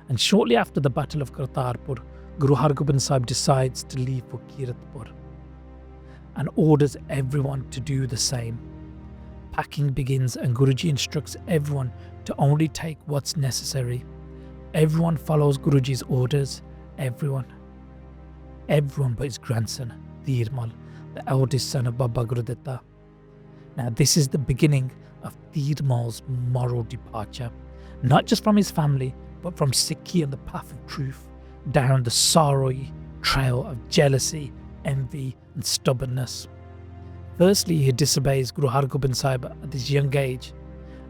And shortly after the Battle of Kartarpur, Guru Har Gobind Sahib decides to leave for Kiratpur and orders everyone to do the same. Packing begins, and Guruji instructs everyone to only take what's necessary. Everyone follows Guruji's orders. Everyone but his grandson, Dhirmal, the eldest son of Baba Gurudetta. Now this is the beginning of Dhirmal's moral departure, not just from his family, but from Sikhi and the path of truth, down the sorrowy trail of jealousy, envy and stubbornness. Firstly, he disobeys Guru Har Gobind Sahib at his young age,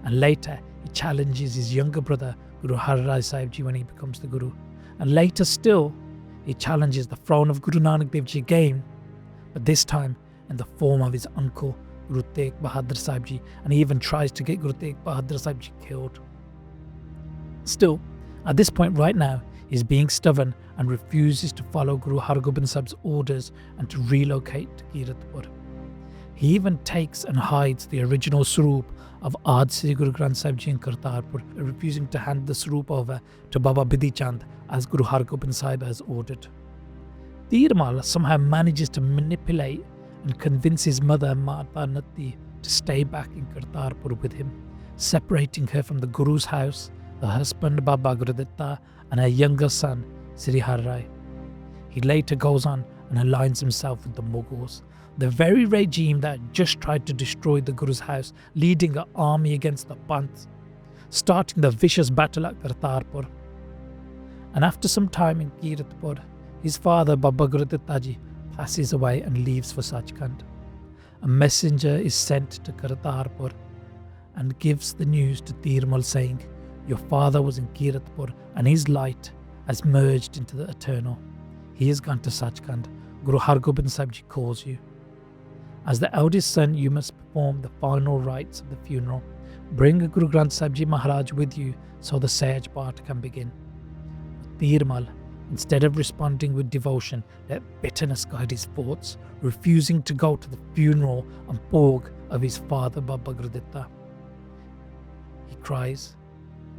and later he challenges his younger brother Guru Har Rai Sahib Ji when he becomes the Guru, and later still he challenges the throne of Guru Nanak Dev Ji again, but this time in the form of his uncle Guru Tegh Bahadur Sahib Ji, and he even tries to get Guru Tegh Bahadur Sahib Ji killed. Still, at this point right now, he is being stubborn and refuses to follow Guru Har Gobind Sahib's orders and to relocate to Kiratpur. He even takes and hides the original Swaroop of Adi Sri Guru Granth Sahib Ji in Kartarpur, refusing to hand the Swaroop over to Baba Bidhi Chand as Guru Har Gobind Sahib has ordered. Dhirmal somehow manages to manipulate and convince his mother Mata Natti to stay back in Kartarpur with him, separating her from the Guru's house, her husband Baba Gurudetta and her younger son Sri Har Rai. He later goes on and aligns himself with the Mughals, the very regime that had just tried to destroy the Guru's house, leading an army against the Panths, starting the vicious battle at Kartarpur. And after some time in Kiratpur, his father Baba Gurditta Ji passes away and leaves for Sachkhand. A messenger is sent to Kartarpur and gives the news to Tirmal saying, "Your father was in Kiratpur and his light has merged into the eternal. He has gone to Sachkhand. Guru Hargobind Sahib Ji calls you. As the eldest son, you must perform the final rites of the funeral. Bring Guru Granth Sahib Ji Maharaj with you so the Sahaj Path can begin." Tirmal, instead of responding with devotion, let bitterness guide his thoughts, refusing to go to the funeral and bog of his father Baba Gurditta. He cries,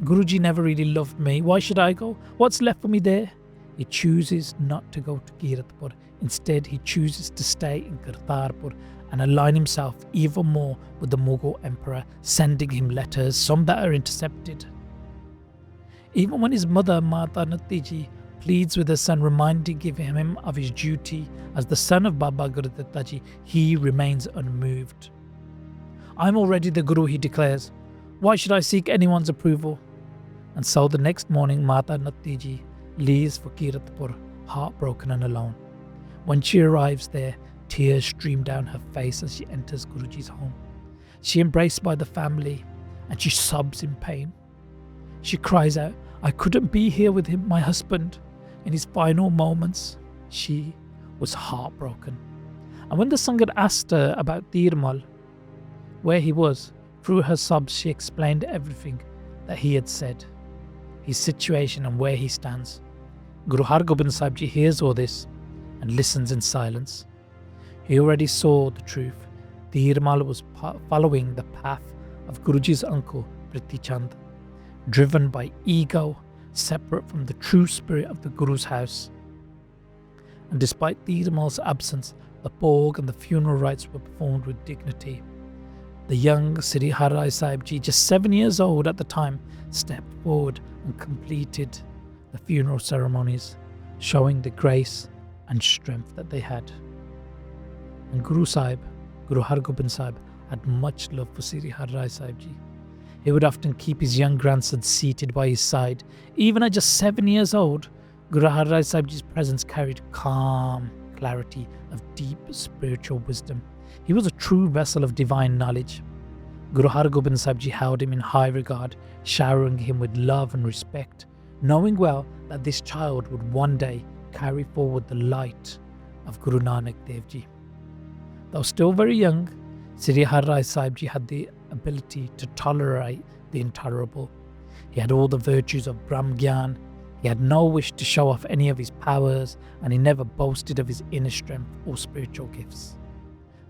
"Guruji never really loved me. Why should I go? What's left for me there?" He chooses not to go to Kiratpur. Instead, he chooses to stay in Kartarpur and align himself even more with the Mughal emperor, sending him letters, some that are intercepted. Even when his mother, Mata Natiji, pleads with her son, reminding him of his duty as the son of Baba Gurditta Ji, he remains unmoved. "I'm already the Guru," he declares. "Why should I seek anyone's approval?" And so the next morning, Mata Natiji leaves for Kiratpur, heartbroken and alone. When she arrives there, tears stream down her face as she enters Guruji's home. She is embraced by the family and she sobs in pain. She cries out, "I couldn't be here with him, my husband." In his final moments, she was heartbroken. And when the Sangat asked her about Tirmal, where he was, through her sobs she explained everything that he had said, his situation and where he stands. Guru Hargobind Sahib Ji hears all this and listens in silence. He already saw the truth. Tirmal was following the path of Guruji's uncle Prithi Chand, driven by ego, separate from the true spirit of the Guru's house. And despite Tirmal's absence, the bhog and the funeral rites were performed with dignity. The young Sri Har Rai Sahib Ji, just 7 years old at the time, stepped forward and completed the funeral ceremonies, showing the grace and strength that they had. And Guru Hargobind Sahib, had much love for Sri Har Rai Sahib Ji. He would often keep his young grandson seated by his side. Even at just 7 years old, Guru Har Rai Sahib Ji's presence carried calm clarity of deep spiritual wisdom. He was a true vessel of divine knowledge. Guru Hargobind Sahib Ji held him in high regard, showering him with love and respect, knowing well that this child would one day carry forward the light of Guru Nanak Dev Ji. Though still very young, Sri Har Rai Sahib Ji had the ability to tolerate the intolerable. He had all the virtues of Brahm Gyan. He had no wish to show off any of his powers, and he never boasted of his inner strength or spiritual gifts.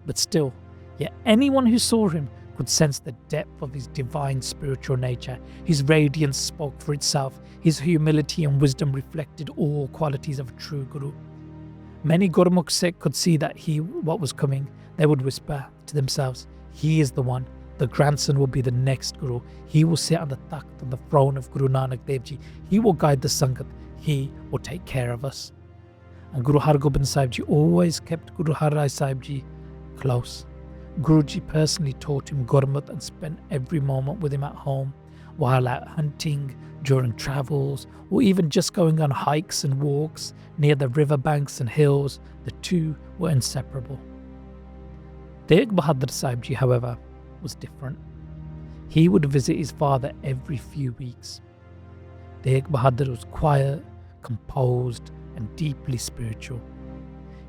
But still, yet anyone who saw him could sense the depth of his divine spiritual nature. His radiance spoke for itself. His humility and wisdom reflected all qualities of a true Guru. Many Gurmukh Sikh could see that what was coming. They would whisper to themselves, "He is the one. The grandson will be the next Guru. He will sit on the takht on the throne of Guru Nanak Dev Ji. He will guide the Sangat. He will take care of us." And Guru Hargobind Sahib Ji always kept Guru Har Rai Sahib Ji close. Guruji personally taught him Gurmat and spent every moment with him at home, while out hunting, during travels, or even just going on hikes and walks near the riverbanks and hills. The two were inseparable. Tegh Bahadur Sahib Ji, however, was different. He would visit his father every few weeks. Tegh Bahadur was quiet, composed, and deeply spiritual.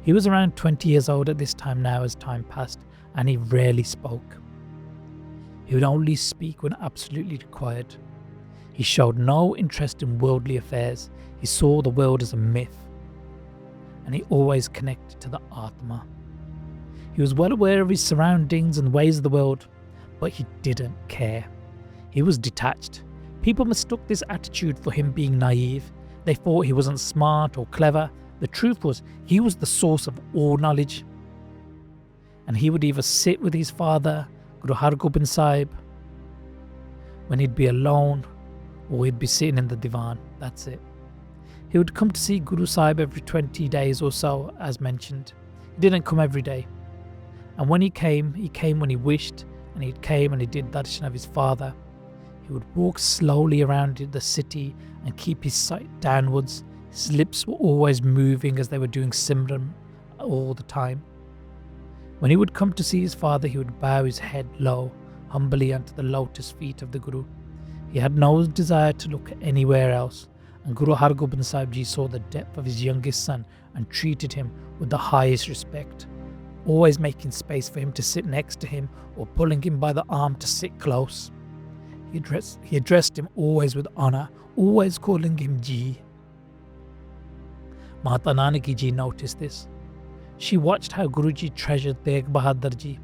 He was around 20 years old at this time now as time passed, and he rarely spoke. He would only speak when absolutely required. He showed no interest in worldly affairs. He saw the world as a myth, and he always connected to the Atma. He was well aware of his surroundings and ways of the world, but he didn't care. He was detached. People mistook this attitude for him being naive. They thought he wasn't smart or clever. The truth was, he was the source of all knowledge. And he would either sit with his father, Guru Hargobind Sahib, when he'd be alone, or he'd be sitting in the divan. That's it. He would come to see Guru Sahib every 20 days or so, as mentioned. He didn't come every day. And when he came when he wished, and he came and he did darshan of his father. He would walk slowly around the city and keep his sight downwards. His lips were always moving as they were doing Simran all the time. When he would come to see his father, he would bow his head low, humbly unto the lotus feet of the Guru. He had no desire to look anywhere else, and Guru Har Gobind Sahib Ji saw the depth of his youngest son and treated him with the highest respect, always making space for him to sit next to him or pulling him by the arm to sit close. He addressed him always with honour, always calling him Ji. Mata Nanaki Ji noticed this. She watched how Guruji treasured Tegh Bahadur Ji,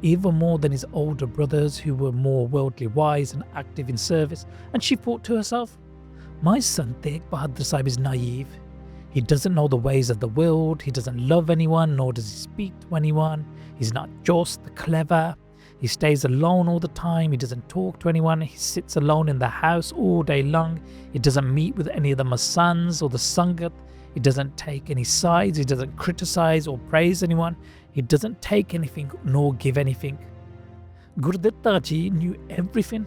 even more than his older brothers who were more worldly wise and active in service, and she thought to herself, my son Tegh Bahadur Sahib is naive. He doesn't know the ways of the world, he doesn't love anyone, nor does he speak to anyone. He's not just clever. He stays alone all the time, he doesn't talk to anyone, he sits alone in the house all day long, he doesn't meet with any of the Masans or the Sangat, he doesn't take any sides, he doesn't criticize or praise anyone, he doesn't take anything nor give anything. Guruditta Ji knew everything.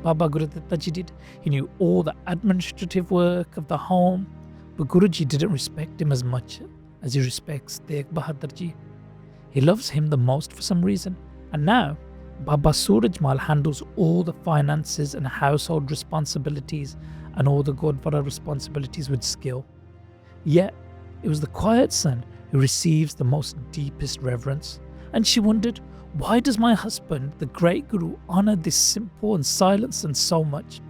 Baba Guruditta Ji did. He knew all the administrative work of the home, but Guruji didn't respect him as much as he respects Tegh Bahadur Ji. He loves him the most for some reason. And now, Baba Surajmal handles all the finances and household responsibilities and all the Gurdwara responsibilities with skill. Yet, it was the quiet son who receives the most deepest reverence. And she wondered, why does my husband, the great Guru, honour this simple and silent son so much?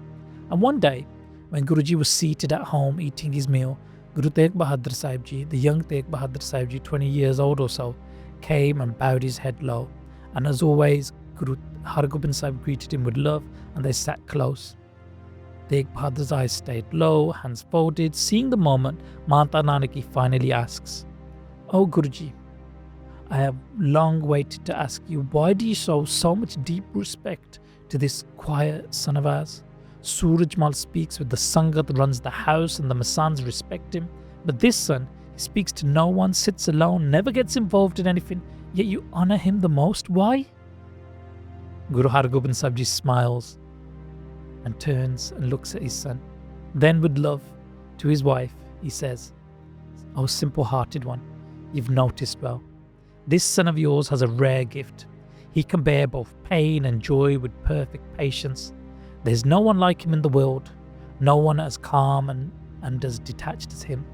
And one day, when Guruji was seated at home eating his meal, Guru Tegh Bahadur Sahib Ji, the young Tegh Bahadur Sahib Ji, 20 years old or so, came and bowed his head low. And as always, Guru Har Gobind Sahib greeted him with love, and they sat close. Tegh Bahadur's eyes stayed low, hands folded. Seeing the moment, Mata Nanaki finally asks, "Oh Guruji, I have long waited to ask you, why do you show so much deep respect to this quiet son of ours? Surajmal speaks with the Sangat, runs the house, and the Masans respect him. But this son, he speaks to no one, sits alone, never gets involved in anything, yet you honour him the most. Why?" Guru Har Gobind Sahib Ji smiles and turns and looks at his son. Then with love to his wife, he says, "Oh simple-hearted one, you've noticed well. This son of yours has a rare gift. He can bear both pain and joy with perfect patience. There's no one like him in the world, no one as calm and as detached as him.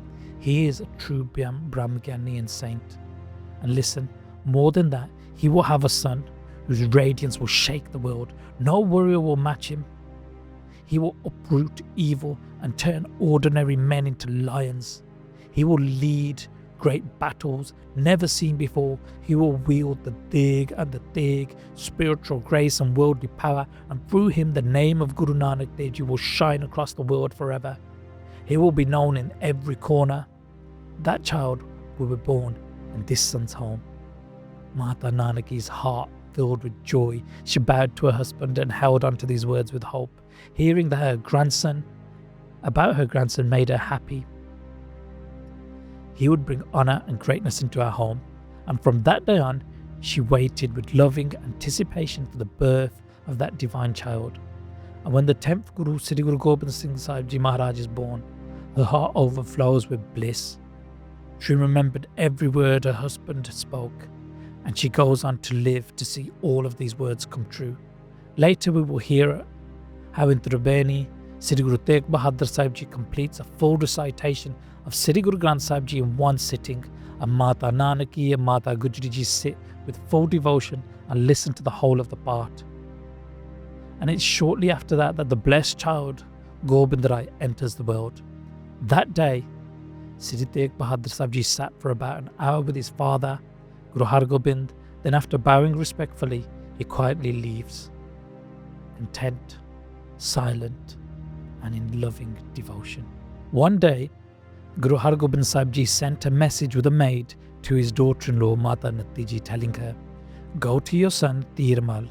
He is a true Brahmgyani and saint. And listen, more than that, he will have a son whose radiance will shake the world. No warrior will match him. He will uproot evil and turn ordinary men into lions. He will lead great battles never seen before. He will wield the Tegh and the Tegh, spiritual grace and worldly power, and through him the name of Guru Nanak Dev Ji will shine across the world forever. He will be known in every corner. That child will be born in this son's home." Mata Nanaki's heart filled with joy. She bowed to her husband and held on to these words with hope. Hearing that her grandson made her happy. He would bring honour and greatness into her home. And from that day on, she waited with loving anticipation for the birth of that divine child. And when the 10th Guru, Sri Guru Gobind Singh Sahib Ji Maharaj, is born, her heart overflows with bliss. She remembered every word her husband spoke, and she goes on to live to see all of these words come true. Later we will hear how in Tribeni, Sri Guru Tegh Bahadur Sahib Ji completes a full recitation of Sri Guru Granth Sahib Ji in one sitting, and Mata Nanaki and Mata Gujri Ji sit with full devotion and listen to the whole of the part. And it's shortly after that that the blessed child, Gobind Rai, enters the world. That day, Sri Tegh Bahadur Sahib Ji sat for about an hour with his father, Guru Har Gobind. Then after bowing respectfully, he quietly leaves, content, silent, and in loving devotion. One day, Guru Har Gobind Sahib Ji sent a message with a maid to his daughter-in-law Mata Natti Ji, telling her, "Go to your son Tirmal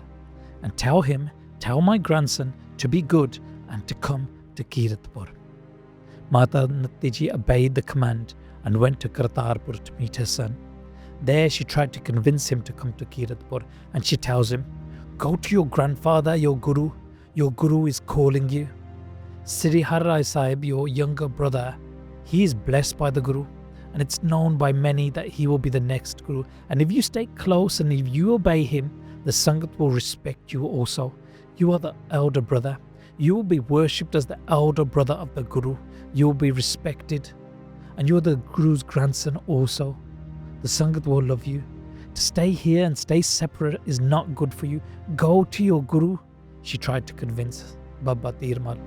and tell my grandson to be good and to come to Kiratpur." Mata Natti Ji obeyed the command and went to Kartarpur to meet her son. There she tried to convince him to come to Kiratpur, and she tells him, "Go to your grandfather, your guru is calling you. Sri Har Rai Sahib, your younger brother, he is blessed by the guru, and it's known by many that he will be the next guru. And if you stay close and if you obey him, the Sangat will respect you also. You are the elder brother. You will be worshipped as the elder brother of the guru. You will be respected, and you are the guru's grandson also. The Sangat will love you. To stay here and stay separate is not good for you. Go to your guru," she tried to convince Baba Tirmal.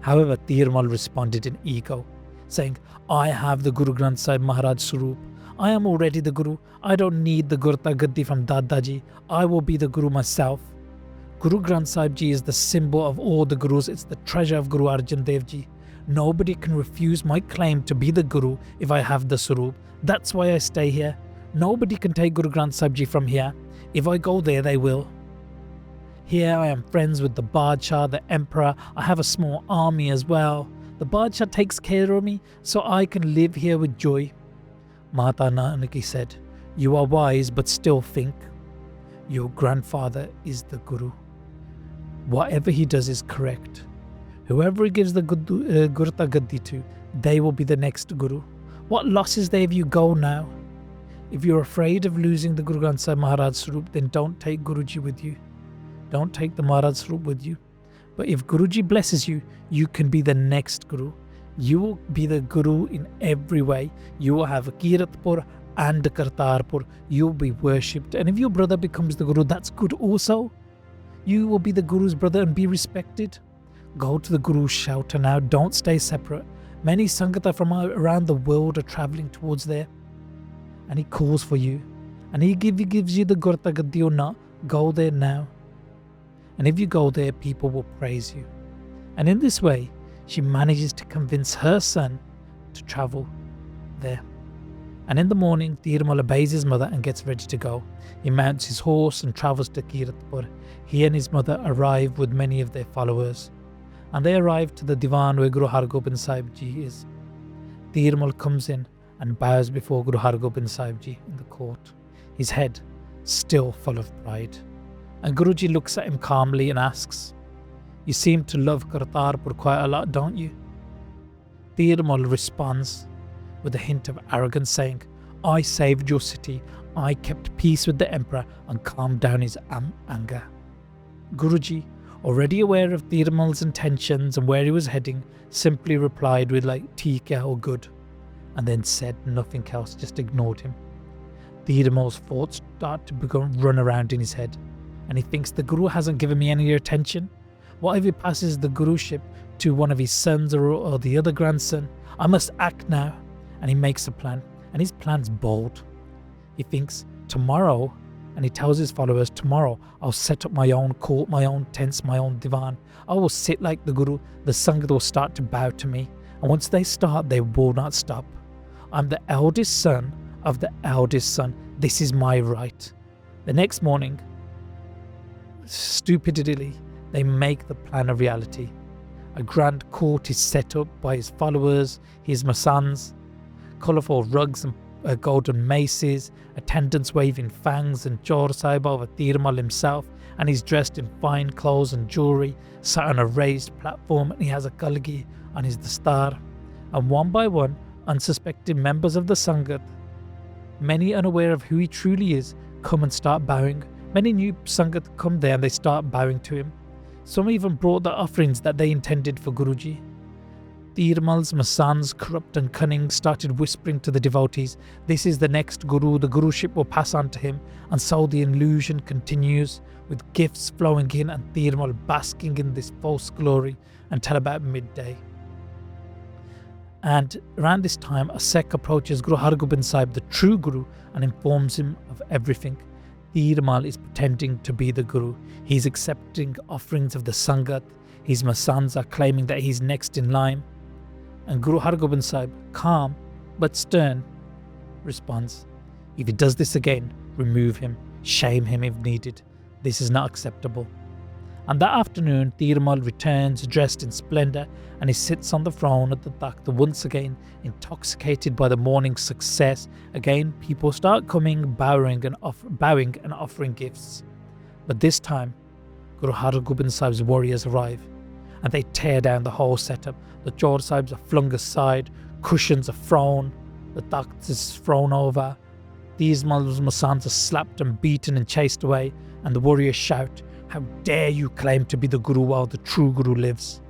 However, Tirmal responded in ego, saying, "I have the Guru Granth Sahib Maharaj Swaroop. I am already the Guru. I don't need the Gurta Gaddi from Dadaji. I will be the Guru myself. Guru Granth Sahib Ji is the symbol of all the Gurus. It's the treasure of Guru Arjan Dev Ji. Nobody can refuse my claim to be the Guru if I have the Swaroop. That's why I stay here. Nobody can take Guru Granth Sahib Ji from here. If I go there, they will. Here I am friends with the Badshah, the Emperor. I have a small army as well. The Badshah takes care of me, so I can live here with joy." Mata Nanaki said, "You are wise, but still think. Your grandfather is the Guru. Whatever he does is correct. Whoever he gives the Gurta Gaddi to, they will be the next Guru. What loss is there if you go now? If you're afraid of losing the Guru Granth Sahib Maharaj Swaroop, then don't take Guruji with you. Don't take the Maharaj Swaroop with you. But if Guruji blesses you, you can be the next Guru. You will be the Guru in every way. You will have Kiratpur and Kartarpur. You will be worshipped. And if your brother becomes the Guru, that's good also. You will be the Guru's brother and be respected. Go to the Guru's shelter now. Don't stay separate. Many Sangata from around the world are travelling towards there. And he calls for you. And he gives you the Gurta Gaddi or not. Go there now. And if you go there, people will praise you." And in this way, she manages to convince her son to travel there. And in the morning, Tirmal obeys his mother and gets ready to go. He mounts his horse and travels to Kiratpur. He and his mother arrive with many of their followers. And they arrive to the divan where Guru Hargobind Sahib Ji is. Tirmal comes in and bows before Guru Hargobind Sahib Ji in the court, his head still full of pride. And Guruji looks at him calmly and asks, "You seem to love Kartarpur quite a lot, don't you?" Tirmal responds with a hint of arrogance, saying, "I saved your city. I kept peace with the emperor and calmed down his anger." Guruji, already aware of Tirmal's intentions and where he was heading, simply replied with "Theek hai," or "good," and then said nothing else, just ignored him. Tirmal's thoughts start to run around in his head, and he thinks, the Guru hasn't given me any attention. What if he passes the Guruship to one of his sons or the other grandson? I must act now. And he makes a plan, and his plan's bold. He thinks, tomorrow, and he tells his followers, tomorrow I'll set up my own court, my own tents, my own divan. I will sit like the Guru. The Sangat will start to bow to me. And once they start, they will not stop. I'm the eldest son of the eldest son. This is my right. The next morning, stupidly, they make the plan a reality. A grand court is set up by his followers, his masans, colourful rugs and golden maces, attendants waving fangs, and Chor Sahib over Tirmal himself, and he's dressed in fine clothes and jewellery, sat on a raised platform, and he has a kalgi on his dastar. And one by one, unsuspecting members of the Sangat, many unaware of who he truly is, come and start bowing. Many new Sangat come there and they start bowing to him. Some even brought the offerings that they intended for Guruji. Tirmal's masans, corrupt and cunning, started whispering to the devotees, "This is the next Guru, the Guruship will pass on to him." And so the illusion continues, with gifts flowing in and Tirmal basking in this false glory until about midday. And around this time, a Sikh approaches Guru Hargobind Sahib, the true Guru, and informs him of everything. Tirmal is pretending to be the Guru. He's accepting offerings of the Sangat. His masans are claiming that he's next in line. And Guru Hargobind Sahib, calm but stern, responds, "If he does this again, remove him, shame him if needed. This is not acceptable." And that afternoon, Tirmal returns dressed in splendour and he sits on the throne at the Takht once again, intoxicated by the morning's success. Again, people start coming, bowing and offering gifts. But this time, Guru Har Gobind Sahib's warriors arrive and they tear down the whole setup. The Chor Sahibs are flung aside, cushions are thrown, the Takht is thrown over. These Masans are slapped and beaten and chased away, and the warriors shout, "How dare you claim to be the Guru while the true Guru lives?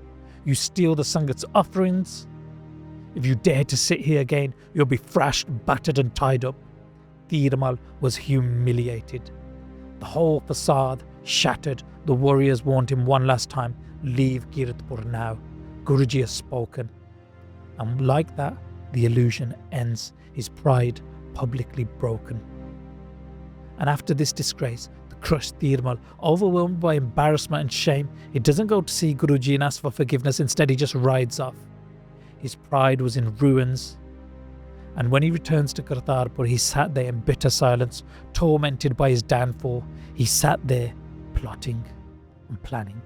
You steal the Sangat's offerings? If you dare to sit here again, you'll be thrashed, battered and tied up." Tirmal was humiliated. The whole facade shattered. The warriors warned him one last time, "Leave Kiratpur now. Guruji has spoken." And like that, the illusion ends, his pride publicly broken. And after this disgrace, the crushed Tirmal, overwhelmed by embarrassment and shame, he doesn't go to see Guruji and ask for forgiveness. Instead, he just rides off. His pride was in ruins. And when he returns to Kartarpur, he sat there in bitter silence, tormented by his downfall. He sat there plotting and planning.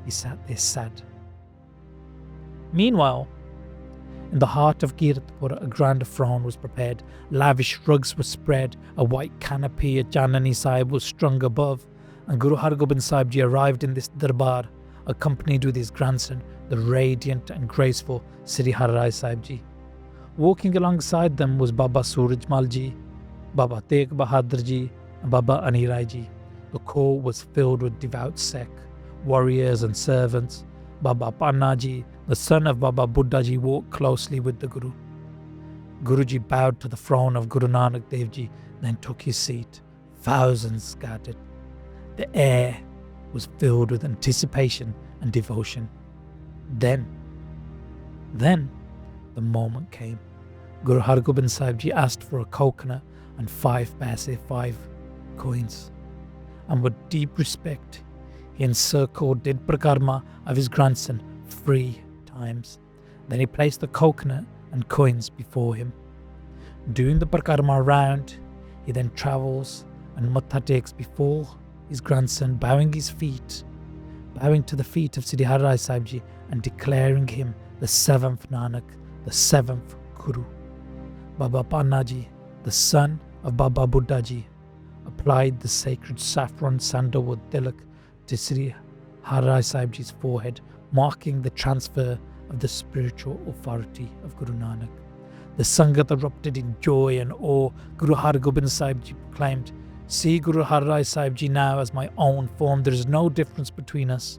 He sat there sad. Meanwhile, in the heart of Kiratpur, a grand throne was prepared. Lavish rugs were spread, a white canopy at Janani Sahib was strung above, and Guru Har Gobind Sahib Ji arrived in this darbar, accompanied with his grandson, the radiant and graceful Sri Har Rai Sahib Ji. Walking alongside them was Baba Suraj Mal Ji, Baba Tegh Bahadur Ji, and Baba Ani Rai Ji. The court was filled with devout Sikh, warriors and servants. Baba Panna Ji, the son of Baba Buddha Ji, walked closely with the Guru. Guruji bowed to the throne of Guru Nanak Dev Ji, then took his seat. Thousands scattered. The air was filled with anticipation and devotion. Then, the moment came. Guru Har Gobind Sahib Ji asked for a coconut and 5 paise, 5 coins. And with deep respect, he encircled did prakarma of his grandson 3 times. Then he placed the coconut and coins before him. Doing the prakarma round, he then travels and matha takes before his grandson, bowing to the feet of Sri Har Rai Sahib Ji and declaring him the 7th Nanak, the 7th Guru. Baba Panna Ji, the son of Baba Buddha Ji, applied the sacred saffron sandalwood tilak to Sri Har Rai Sahib Ji's forehead, marking the transfer of the spiritual authority of Guru Nanak. The Sangat erupted in joy and awe. Guru Har Gobind Sahib Ji proclaimed, "See Guru Har Rai Sahib Ji now as my own form. There is no difference between us."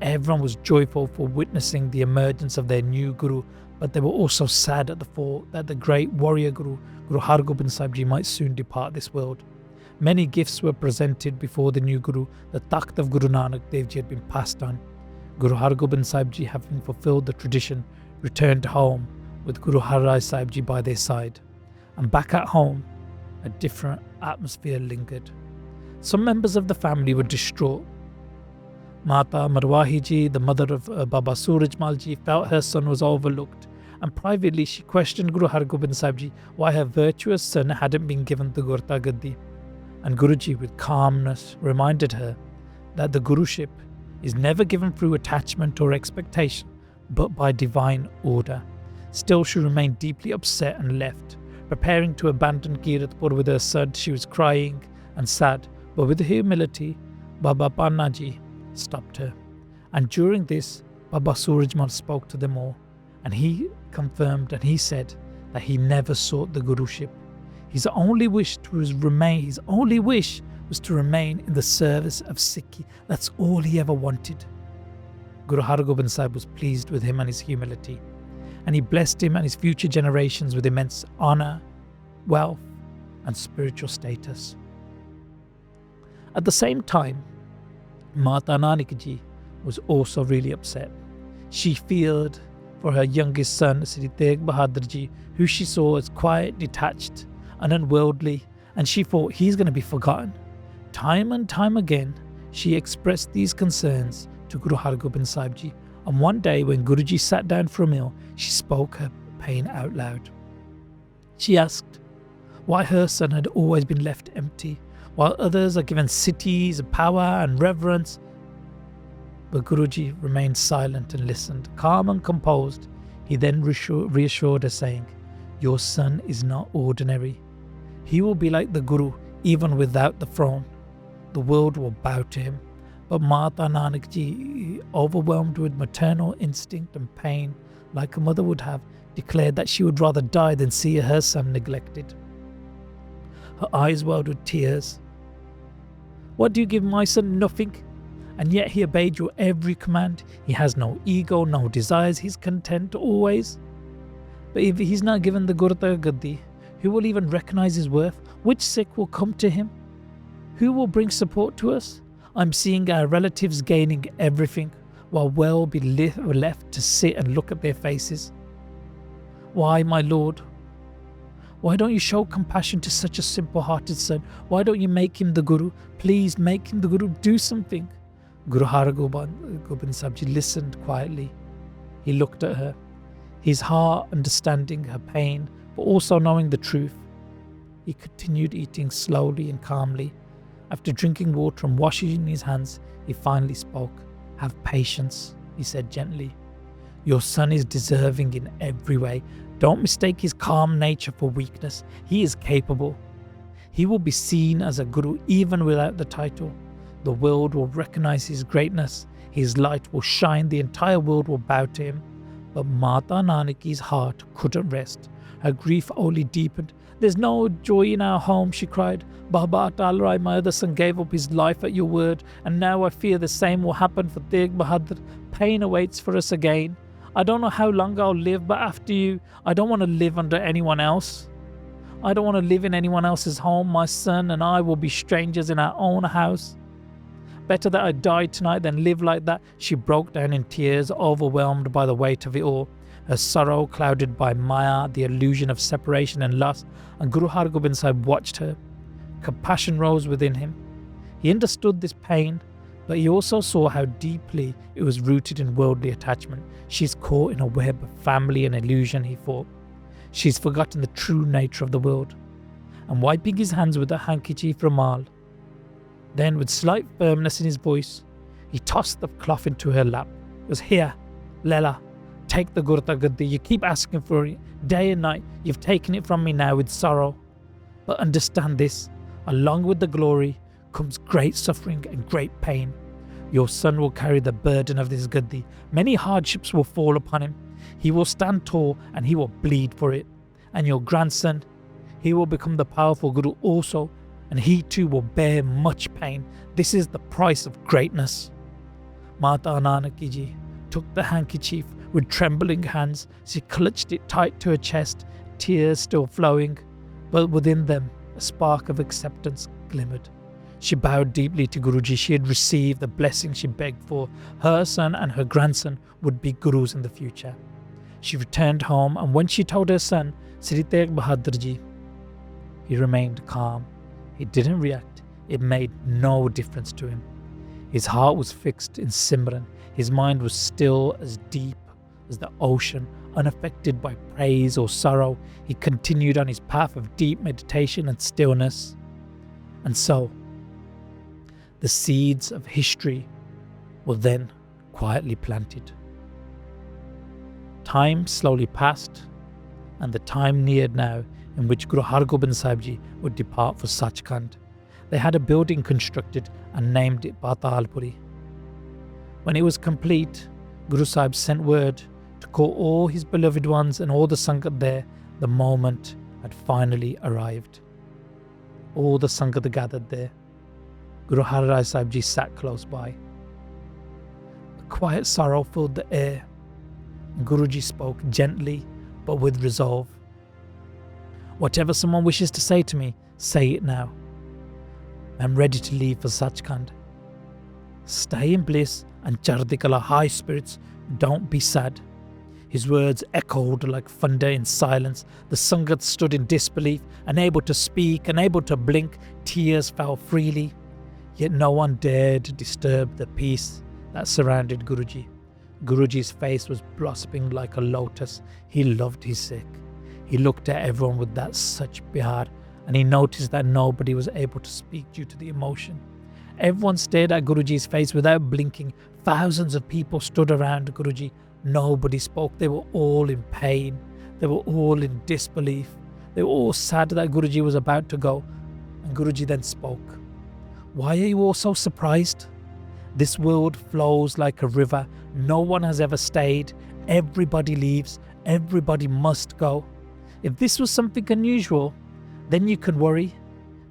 Everyone was joyful for witnessing the emergence of their new Guru, but they were also sad at the thought that the great warrior Guru, Guru Har Gobind Sahib Ji, might soon depart this world. Many gifts were presented before the new Guru. The Takht of Guru Nanak Dev Ji had been passed on. Guru Har Gobind Sahib Ji, having fulfilled the tradition, returned home with Guru Har Rai Sahib Ji by their side. And back at home, a different atmosphere lingered. Some members of the family were distraught. Mata Marwahi Ji, the mother of Baba Suraj Mal Ji, felt her son was overlooked, and privately she questioned Guru Har Gobind Sahib Ji why her virtuous son hadn't been given the Gurta Gaddi. And Guruji, with calmness, reminded her that the Guruship is never given through attachment or expectation, but by divine order. Still, she remained deeply upset and left. Preparing to abandon Kiratpur with her son, she was crying and sad, but with humility, Baba Panna Ji stopped her. And during this, Baba Surajmal spoke to them all, and he confirmed and he said that he never sought the Guruship. His only wish was to remain in the service of Sikhi. That's all he ever wanted. Guru Har Gobind Sahib was pleased with him and his humility, and he blessed him and his future generations with immense honour, wealth and spiritual status. At the same time, Mata Nanak Ji was also really upset. She feared for her youngest son, Sri Tegh Bahadur Ji, who she saw as quiet, detached and unworldly, and she thought he's going to be forgotten. Time and time again, she expressed these concerns to Guru Har Gobind Sahib Ji, and one day when Guruji sat down for a meal, she spoke her pain out loud. She asked why her son had always been left empty, while others are given cities, power and reverence. But Guruji remained silent and listened, calm and composed. He then reassured her, saying, "Your son is not ordinary. He will be like the Guru even without the throne. The world will bow to him." But Mata Nanak Ji, overwhelmed with maternal instinct and pain, like a mother would have, declared that she would rather die than see her son neglected. Her eyes welled with tears. "What do you give my son? Nothing. And yet he obeyed your every command. He has no ego, no desires. He's content always. But if he's not given the Gurta Gaddi, who will even recognize his worth? Which Sikh will come to him? Who will bring support to us? I'm seeing our relatives gaining everything, while we'll be left to sit and look at their faces. Why, my lord? Why don't you show compassion to such a simple-hearted son? Why don't you make him the Guru? Please make him the Guru. Do something." Guru Har Gobind Sahib Ji listened quietly. He looked at her, his heart understanding her pain, but also knowing the truth. He continued eating slowly and calmly. After drinking water and washing his hands, he finally spoke. "Have patience," he said gently. "Your son is deserving in every way. Don't mistake his calm nature for weakness. He is capable. He will be seen as a Guru even without the title. The world will recognize his greatness. His light will shine. The entire world will bow to him." But Mata Nanaki's heart couldn't rest. Her grief only deepened. "There's no joy in our home," she cried. "Baba Atal Rai, my other son, gave up his life at your word, and now I fear the same will happen for Tegh Bahadur. Pain awaits for us again. I don't know how long I'll live, but after you, I don't want to live under anyone else. I don't want to live in anyone else's home. My son and I will be strangers in our own house. Better that I die tonight than live like that." She broke down in tears, overwhelmed by the weight of it all. Her sorrow clouded by Maya, the illusion of separation and loss, and Guru Har Gobind Sahib watched her. Compassion rose within him. He understood this pain, but he also saw how deeply it was rooted in worldly attachment. She's caught in a web of family and illusion, he thought. She's forgotten the true nature of the world. And wiping his hands with a handkerchief rumal, then with slight firmness in his voice, he tossed the cloth into her lap. It was, "Here, Lela, take the Gurta Gaddi. You keep asking for it day and night. You've taken it from me now with sorrow. But understand this, along with the glory comes great suffering and great pain. Your son will carry the burden of this Gaddi. Many hardships will fall upon him. He will stand tall and he will bleed for it. And your grandson, he will become the powerful Guru also, and he too will bear much pain. This is the price of greatness." Mata Nanaki Ji took the handkerchief with trembling hands. She clutched it tight to her chest, tears still flowing, but within them a spark of acceptance glimmered. She bowed deeply to Guruji. She had received the blessing she begged for. Her son and her grandson would be Gurus in the future. She returned home, and when she told her son, Sri Tegh Bahadur Ji, he remained calm. He didn't react. It made no difference to him. His heart was fixed in Simran. His mind was still as deep as the ocean, unaffected by praise or sorrow. He continued on his path of deep meditation and stillness. And so, the seeds of history were then quietly planted. Time slowly passed, and the time neared now in which Guru Har Gobind Sahib Ji would depart for Sachkhand. They had a building constructed and named it Patalpuri. When it was complete, Guru Sahib sent word to call all his beloved ones and all the Sangat there. The moment had finally arrived. All the Sangat gathered there. Guru Har Rai Sahib Ji sat close by. A quiet sorrow filled the air. Guruji spoke gently but with resolve. "Whatever someone wishes to say to me, say it now. I'm ready to leave for Sachkhand. Stay in bliss and Chardikala high spirits. Don't be sad." His words echoed like thunder in silence. The Sangat stood in disbelief, unable to speak, unable to blink. Tears fell freely. Yet no one dared disturb the peace that surrounded Guruji. Guruji's face was blossoming like a lotus. He loved his Sikh. He looked at everyone with that such pyar, and he noticed that nobody was able to speak due to the emotion. Everyone stared at Guruji's face without blinking. Thousands of people stood around Guruji. Nobody spoke. They were all in pain. They were all in disbelief. They were all sad that Guruji was about to go. And Guruji then spoke. Why are you all so surprised? This world flows like a river. No one has ever stayed. Everybody leaves. Everybody must go. If this was something unusual, then you can worry.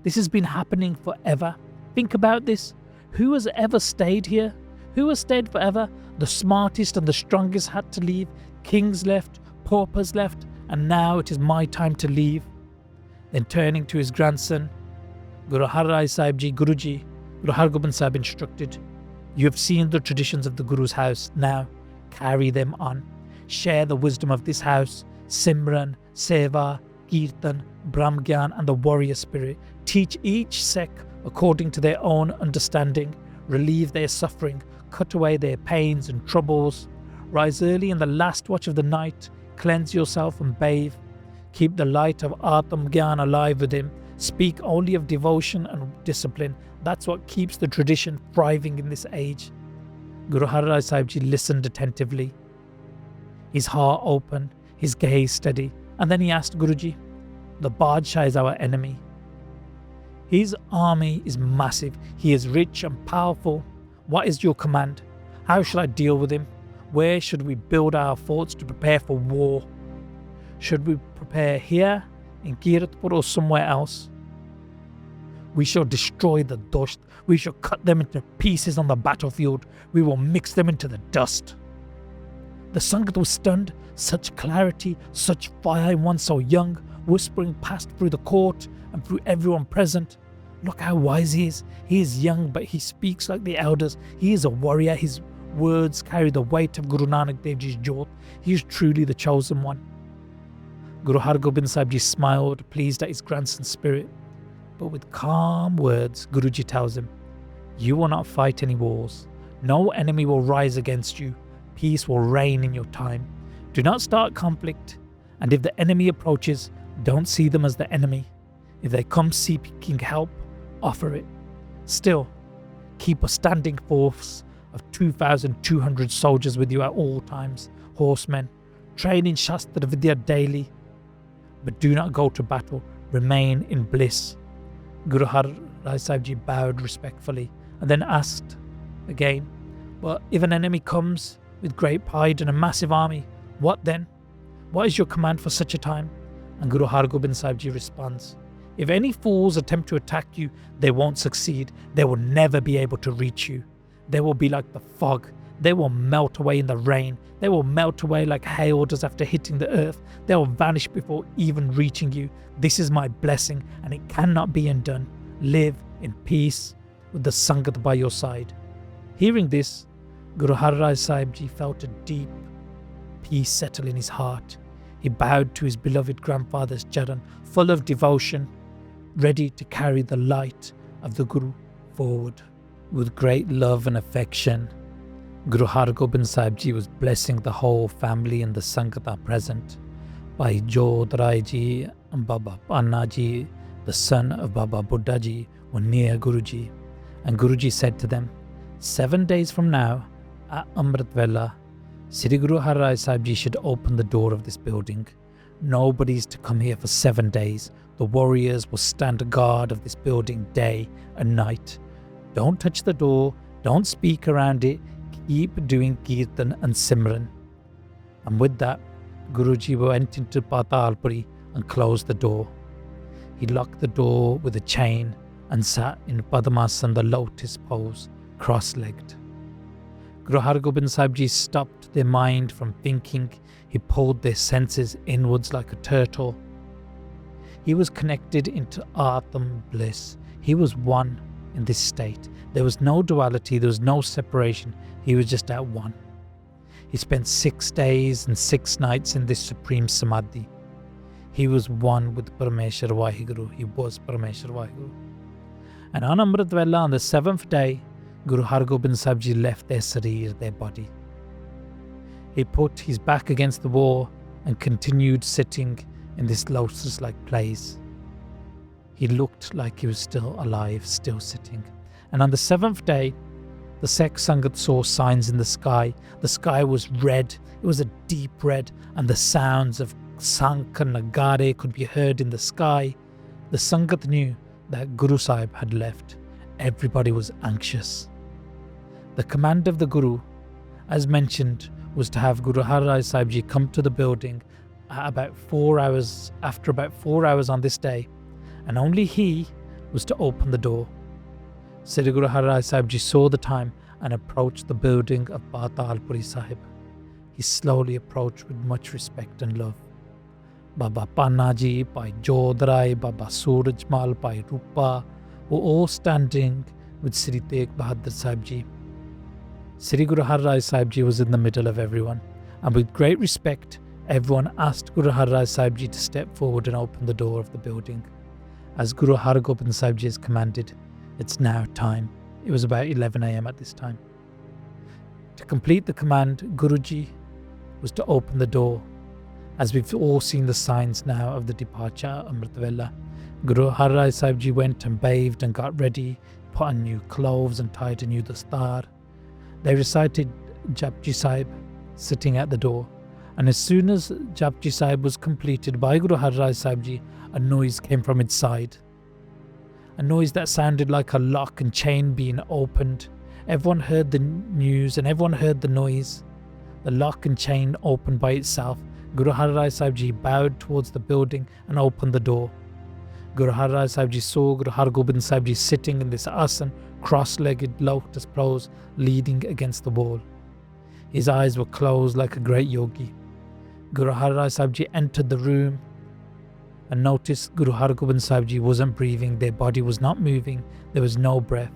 This has been happening forever. Think about this. Who has ever stayed here? Who has stayed forever? The smartest and the strongest had to leave. Kings left, paupers left, and now it is my time to leave. Then turning to his grandson, Guru Har Rai Sahib Ji, Guruji, Guru Har Gobind Sahib instructed, you have seen the traditions of the Guru's house. Now, carry them on. Share the wisdom of this house, Simran, Seva, Kirtan, Brahm Gyan and the warrior spirit. Teach each sect according to their own understanding. Relieve their suffering. Cut away their pains and troubles. Rise early in the last watch of the night. Cleanse yourself and bathe. Keep the light of Atam Gyan alive within. Speak only of devotion and discipline. That's what keeps the tradition thriving in this age. Guru Har Rai Sahib Ji listened attentively. His heart open, his gaze steady. And then he asked Guruji, the Badshah is our enemy. His army is massive. He is rich and powerful. What is your command? How shall I deal with him? Where should we build our forts to prepare for war? Should we prepare here, in Kiratpur or somewhere else? We shall destroy the Dost. We shall cut them into pieces on the battlefield. We will mix them into the dust. The Sangat was stunned. Such clarity, such fire in one so young, whispering passed through the court and through everyone present. Look how wise he is. He is young, but he speaks like the elders. He is a warrior. His words carry the weight of Guru Nanak Dev Ji's jyot. He is truly the chosen one. Guru Har Gobind Sahib Ji smiled, pleased at his grandson's spirit. But with calm words, Guruji tells him, you will not fight any wars. No enemy will rise against you. Peace will reign in your time. Do not start conflict. And if the enemy approaches, don't see them as the enemy. If they come seeking help, offer it. Still, keep a standing force of 2,200 soldiers with you at all times, horsemen. Train in Shastra Vidya daily. But do not go to battle. Remain in bliss. Guru Har Rai Sahib Ji bowed respectfully and then asked again, well, if an enemy comes with great pride and a massive army, what then? What is your command for such a time? And Guru Har Gobind Sahib Ji responds, if any fools attempt to attack you, they won't succeed. They will never be able to reach you. They will be like the fog. They will melt away in the rain. They will melt away like hail does after hitting the earth. They will vanish before even reaching you. This is my blessing and it cannot be undone. Live in peace with the Sangat by your side. Hearing this, Guru Har Rai Sahib Ji felt a deep peace settle in his heart. He bowed to his beloved grandfather's charan, full of devotion, ready to carry the light of the Guru forward. With great love and affection, Guru Har Gobind Sahib Ji was blessing the whole family and the Sangata present. Bhai Jodh Rai Ji and Baba Panna Ji, the son of Baba Buddha Ji, were near Guruji. And Guruji said to them, 7 days from now, at Amrit Vela, Sri Guru Har Rai Sahib Ji should open the door of this building. Nobody is to come here for 7 days. The warriors will stand guard of this building day and night. Don't touch the door. Don't speak around it. Keep doing Kirtan and Simran. And with that, Guruji went into Patalpuri and closed the door. He locked the door with a chain and sat in Padmasana, the lotus pose, cross-legged. Guru Har Gobind Sahib Ji stopped their mind from thinking. He pulled their senses inwards like a turtle. He was connected into Atam bliss. He was one in this state. There was no duality, there was no separation. He was just at one. He spent 6 days and 6 nights in this supreme samadhi. He was one with Parameshwar Vaheguru. He was Parameshwar Vaheguru. And on Amrit Vela, on the 7th day, Guru Har Gobind Sahib Ji left their sarir, their body. He put his back against the wall and continued sitting in this lotus-like place. He looked like he was still alive, still sitting. And on the seventh day, the Sikh Sangat saw signs in the sky. The sky was red, it was a deep red, and the sounds of Sankh and Nagare could be heard in the sky. The Sangat knew that Guru Sahib had left. Everybody was anxious. The command of the Guru, as mentioned, was to have Guru Har Rai Sahib Ji come to the building at about 4 hours, after about 4 hours on this day, and only he was to open the door. Sri Guru Har Rai Sahib Ji saw the time and approached the building of Patalpuri Sahib. He slowly approached with much respect and love. Baba Panna Ji, Bhai Jodhrai, Baba Surajmal, Bhai Rupa were all standing with Sri Tegh Bahadur Sahib Ji. Sri Guru Har Rai Sahib Ji was in the middle of everyone, and with great respect, everyone asked Guru Har Rai Sahib Ji to step forward and open the door of the building. As Guru Har Gobind Sahib Ji has commanded, it's now time. It was about 11 a.m. at this time. To complete the command, Guruji was to open the door. As we've all seen the signs now of the departure of Amrit Vela, Guru Har Rai Sahib Ji went and bathed and got ready, put on new clothes and tied a new dastar. They recited Japji Sahib sitting at the door, and as soon as Japji Sahib was completed by Guru Har Rai Sahib Ji, a noise came from inside. A noise that sounded like a lock and chain being opened. Everyone heard the news and everyone heard the noise. The lock and chain opened by itself. Guru Har Rai Sahib Ji bowed towards the building and opened the door. Guru Har Rai Sahib Ji saw Guru Har Gobind Sahib Ji sitting in this asan, cross-legged lotus pose, leaning against the wall. His eyes were closed like a great yogi. Guru Har Rai Sahib Ji entered the room and noticed Guru Har Gobind Sahib Ji wasn't breathing, their body was not moving, there was no breath.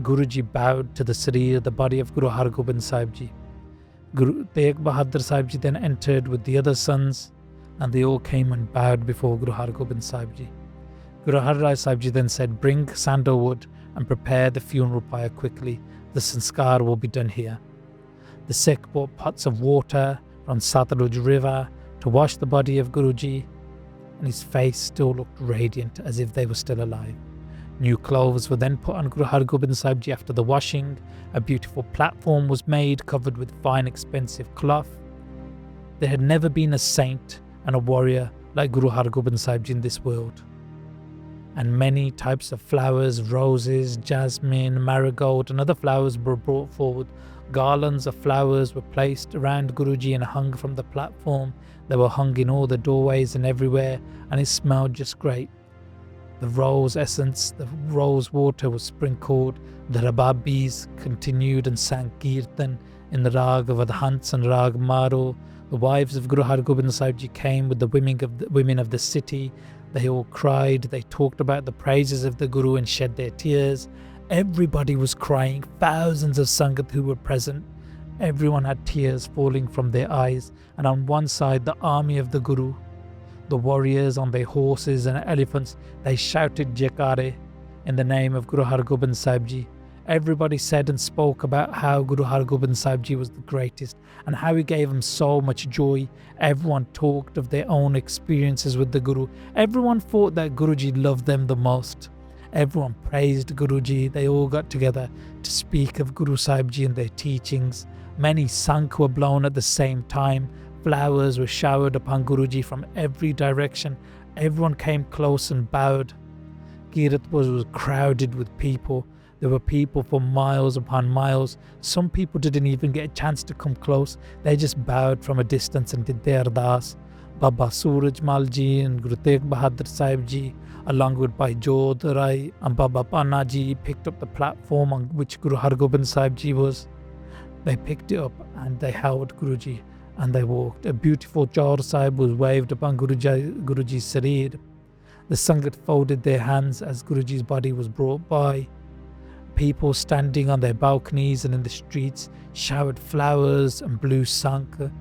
Guruji bowed to the Sarir, the body of Guru Har Gobind Sahib Ji. Guru Tegh Bahadur Sahib Ji then entered with the other sons, and they all came and bowed before Guru Har Gobind Sahib Ji. Guru Har Rai Sahib Ji then said, "Bring sandalwood and prepare the funeral pyre quickly. The sanskar will be done here." The Sikh brought pots of water from Satluj river to wash the body of Guruji, and his face still looked radiant as if they were still alive. New clothes were then put on Guru Har Gobind Sahib Ji after the washing. A beautiful platform was made covered with fine expensive cloth. There had never been a saint and a warrior like Guru Har Gobind Sahib Ji in this world. And many types of flowers, roses, jasmine, marigold and other flowers were brought forward. Garlands of flowers were placed around Guruji and hung from the platform. They were hung in all the doorways and everywhere, and it smelled just great. The rose essence, the rose water was sprinkled. The Rababis continued and sang Kirtan in the Rag of Adhants and Rag Maro. The wives of Guru Har Gobind Sahib Ji came with the women of the city. They all cried, they talked about the praises of the Guru and shed their tears. Everybody was crying, thousands of Sangat who were present. Everyone had tears falling from their eyes, and on one side the army of the Guru, the warriors on their horses and elephants, they shouted Jaikare in the name of Guru Har Gobind Sahib Ji. Everybody said and spoke about how Guru Har Gobind Sahib Ji was the greatest and how he gave them so much joy. Everyone talked of their own experiences with the Guru. Everyone thought that Guruji loved them the most. Everyone praised Guruji. They all got together to speak of Guru Sahib Ji and their teachings. Many Sankh were blown at the same time. Flowers were showered upon Guruji from every direction. Everyone came close and bowed. Kirat was crowded with people. There were people for miles upon miles. Some people didn't even get a chance to come close. They just bowed from a distance and did their ardas. Baba Surajmal Ji and Guru Tegh Bahadur Sahib Ji, along with Bhai Jodhrai and Baba Panna Ji, picked up the platform on which Guru Har Gobind Sahib Ji was. They picked it up and they held Guruji and they walked. A beautiful Chaur Sahib was waved upon Guruji's Sarir. The Sangat folded their hands as Guruji's body was brought by. People standing on their balconies and in the streets showered flowers and blew Sankh.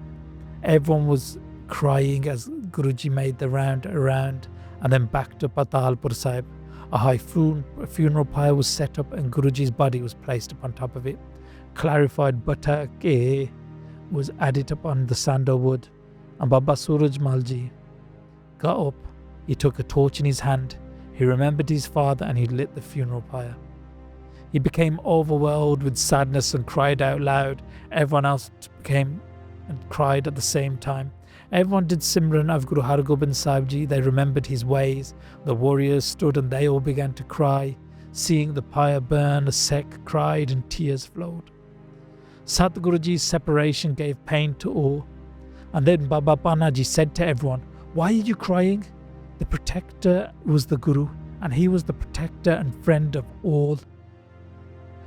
Everyone was crying as Guruji made the round around and then back to Patalpur Sahib. A high funeral pyre was set up and Guruji's body was placed upon top of it. Clarified butter ke was added upon the sandalwood, and Baba Surajmal Ji got up. He took a torch in his hand. He remembered his father and he lit the funeral pyre. He became overwhelmed with sadness and cried out loud. Everyone else came and cried at the same time. Everyone did Simran of Guru Hargobind Sahib Ji. They remembered his ways. The warriors stood and they all began to cry. Seeing the pyre burn, a Sikh cried and tears flowed. Satguruji's separation gave pain to all. And then Baba Panaji said to everyone, "Why are you crying? The protector was the Guru, and he was the protector and friend of all.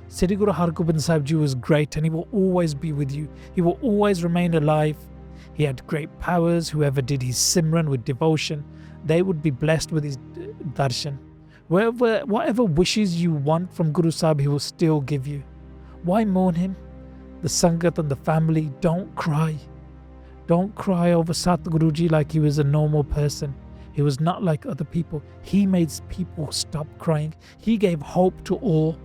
Sri Guru Hargobind Sahib Ji was great, and he will always be with you. He will always remain alive. He had great powers. Whoever did his Simran with devotion, they would be blessed with his darshan. Whatever wishes you want from Guru Sahib, he will still give you. Why mourn him? The Sangat and the family, don't cry. Don't cry over Satguruji like he was a normal person. He was not like other people. He made people stop crying. He gave hope to all.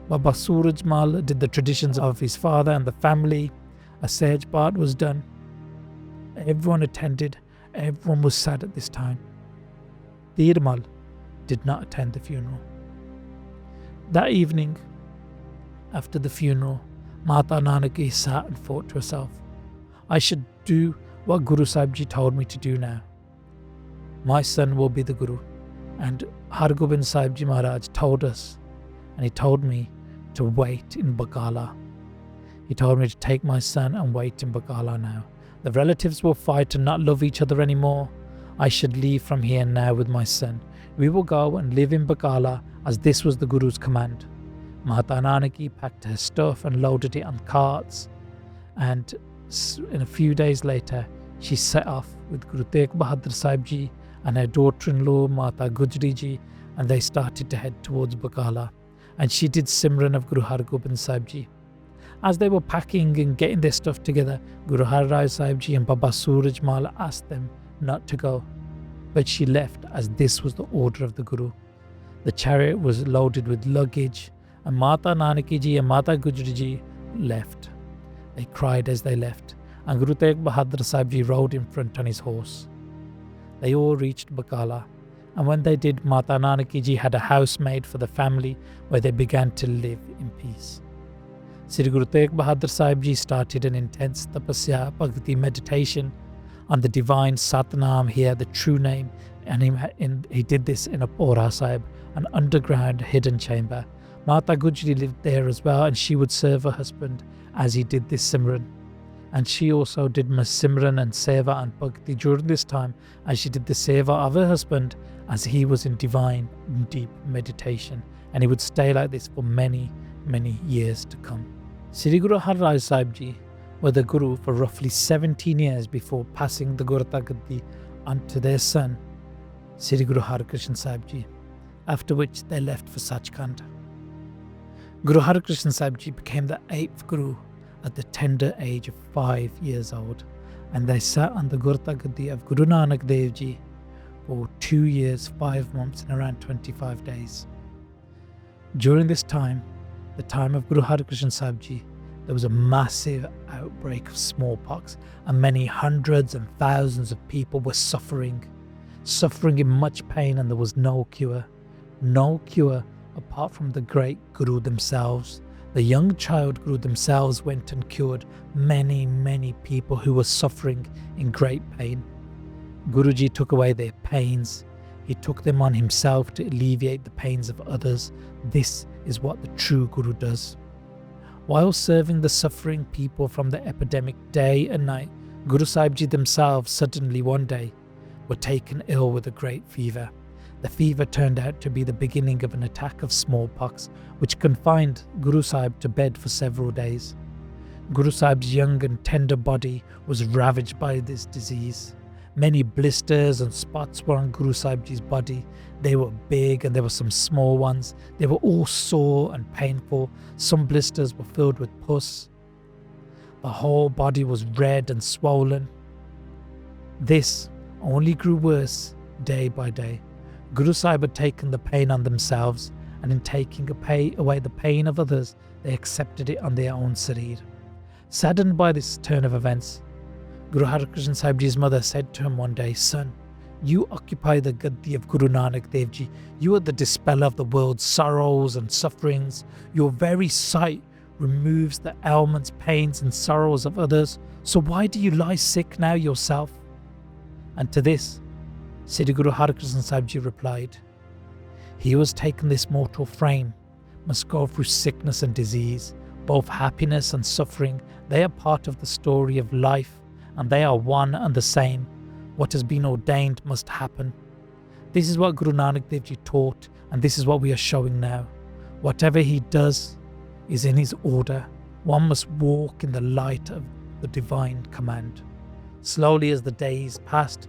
Baba Suraj Mal did the traditions of his father and the family. A Sahaj Path was done. Everyone attended. Everyone was sad at this time. Dheermal did not attend the funeral. That evening, after the funeral, Mata Nanaki sat and thought to herself, I should do what Guru Sahib Ji told me to do now. My son will be the Guru. And Hargobind Sahib Ji Maharaj told us, and he told me to wait in Bakala. He told me to take my son and wait in Bakala now. The relatives will fight and not love each other anymore. I should leave from here now with my son. We will go and live in Bakala as this was the Guru's command. Mata Nanaki packed her stuff and loaded it on carts, and in a few days later she set off with Guru Tegh Bahadur Sahib Ji and her daughter-in-law Mata Gujri Ji, and they started to head towards Bakala, and she did Simran of Guru Hargobind Sahib Ji. As they were packing and getting their stuff together, Guru Har Rai Sahib Ji and Baba Suraj Mal asked them not to go, but she left as this was the order of the Guru. The chariot was loaded with luggage, and Mata Nanaki Ji and Mata Gujri Ji left. They cried as they left, and Guru Tegh Bahadur Sahib Ji rode in front on his horse. They all reached Bakala, and when they did, Mata Nanaki Ji had a house made for the family where they began to live in peace. Sri Guru Tegh Bahadur Sahib Ji started an intense tapasya, bhakti meditation on the divine Satnam here, the true name, and he did this in a Pora Sahib, an underground hidden chamber. Mata Gujri lived there as well, and she would serve her husband as he did this Simran. And she also did Simran and Seva and Bhakti during this time, as she did the Seva of her husband as he was in divine, deep meditation. And he would stay like this for many, many years to come. Sri Guru Har Rai Sahib Ji were the Guru for roughly 17 years before passing the Gurta Gaddi onto their son, Sri Guru Har Krishan Sahib Ji, after which they left for Sachkhand. Guru Har Krishan Sahib Ji became the 8th Guru at the tender age of 5 years old, and they sat on the Gurta Gaddi of Guru Nanak Dev Ji for 2 years, 5 months and around 25 days. During this time, the time of Guru Har Krishan Sahib Ji, there was a massive outbreak of smallpox, and many hundreds and thousands of people were suffering in much pain, and there was no cure apart from the great Guru themselves. The young child Guru themselves went and cured many, many people who were suffering in great pain. Guruji took away their pains. He took them on himself to alleviate the pains of others. This is what the true Guru does. While serving the suffering people from the epidemic day and night, Guru Sahib Ji themselves suddenly one day were taken ill with a great fever. The fever turned out to be the beginning of an attack of smallpox, which confined Guru Sahib to bed for several days. Guru Sahib's young and tender body was ravaged by this disease. Many blisters and spots were on Guru Sahib Ji's body. They were big and there were some small ones. They were all sore and painful. Some blisters were filled with pus. The whole body was red and swollen. This only grew worse day by day. Guru Sahib had taken the pain on themselves, and in taking away the pain of others, they accepted it on their own sarir. Saddened by this turn of events, Guru Har Krishan Sahib Ji's mother said to him one day, "Son, You occupy the Gaddi of Guru Nanak Dev Ji. You are the dispeller of the world's sorrows and sufferings. Your very sight removes the ailments, pains and sorrows of others. So why do you lie sick now yourself? And to this, Sri Guru Harkrishan Sahib Ji replied, he who has taken this mortal frame must go through sickness and disease, both happiness and suffering. They are part of the story of life, and they are one and the same. What has been ordained must happen. This is what Guru Nanak Dev Ji taught, and this is what we are showing now. Whatever he does is in his order. One must walk in the light of the divine command. Slowly as the days passed,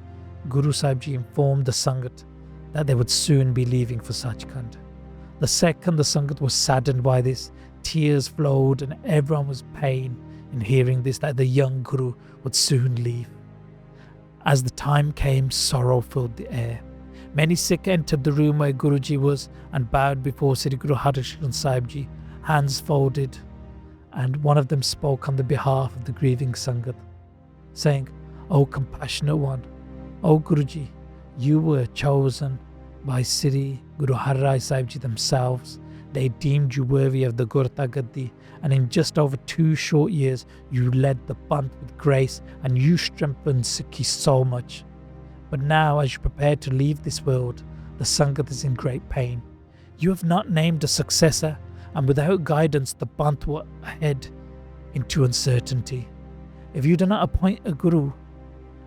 Guru Sahib Ji informed the Sangat that they would soon be leaving for Sachkhand. The Sikh and the Sangat were saddened by this. Tears flowed and everyone was pained in hearing this, that the young Guru would soon leave. As the time came, sorrow filled the air. Many Sikh entered the room where Guruji was and bowed before Sri Guru Harkrishan Sahib Ji, hands folded, and one of them spoke on the behalf of the grieving Sangat, saying, O compassionate one, O Guruji, you were chosen by Sri Guru Har Rai Sahib Ji themselves. They deemed you worthy of the Gurta Gaddi, and in just over 2 short years you led the Panth with grace and you strengthened Sikhi so much. But now as you prepare to leave this world, the Sangat is in great pain. You have not named a successor, and without guidance the Panth will head into uncertainty. If you do not appoint a Guru,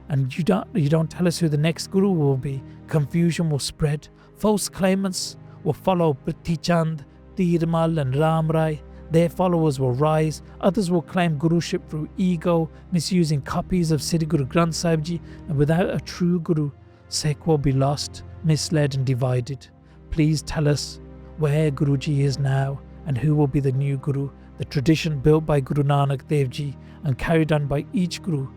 and you don't tell us who the next Guru will be, confusion will spread. False claimants will follow Prithi Chand, Tirmal and Ram Rai. Their followers will rise. Others will claim Guruship through ego, misusing copies of Sri Guru Granth Sahib Ji, and without a true Guru, Sikh will be lost, misled and divided. Please tell us where Guruji is now and who will be the new Guru. The tradition built by Guru Nanak Dev Ji and carried on by each Guru.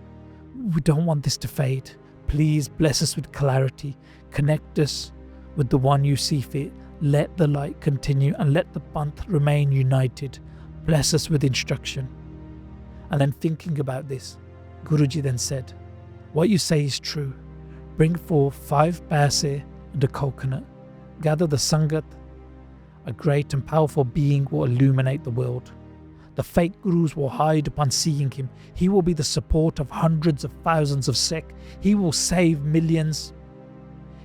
We don't want this to fade. Please bless us with clarity. Connect us with the one you see fit. Let the light continue and let the Panth remain united. Bless us with instruction. And then thinking about this, Guruji then said, what you say is true. Bring forth 5 paise and a coconut. Gather the Sangat. A great and powerful being will illuminate the world. The fake Gurus will hide upon seeing him. He will be the support of hundreds of thousands of Sikh. He will save millions.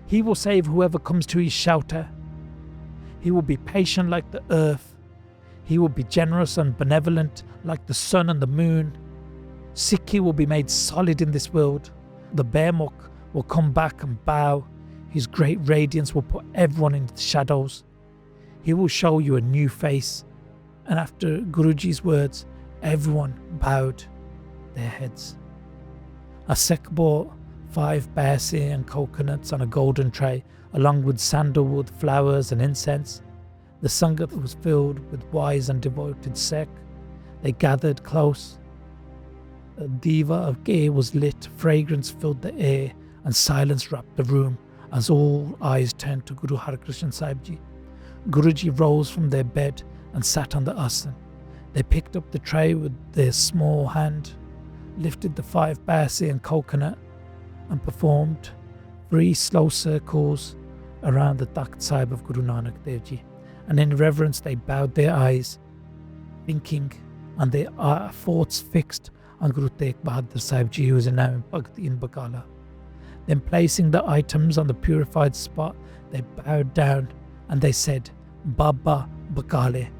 He will save whoever comes to his shelter. He will be patient like the earth. He will be generous and benevolent like the sun and the moon. Sikhi will be made solid in this world. The Bearmuk will come back and bow. His great radiance will put everyone in the shadows. He will show you a new face. And after Guruji's words, everyone bowed their heads. A Sikh brought 5 paise and coconuts on a golden tray, along with sandalwood, flowers and incense. The Sangat was filled with wise and devoted Sikh. They gathered close. A diva of ghee was lit, fragrance filled the air, and silence wrapped the room as all eyes turned to Guru Harkrishan Sahib Ji. Guruji rose from their bed and sat on the asan. They picked up the tray with their small hand, lifted the 5 paise and coconut, and performed 3 slow circles around the Takht Sahib of Guru Nanak Dev Ji. And in reverence they bowed their eyes, thinking, and their thoughts fixed on Guru Tegh Bahadur Sahib Ji, who is now in Bhakti in Bakala. Then placing the items on the purified spot, they bowed down and they said, Baba Bakale.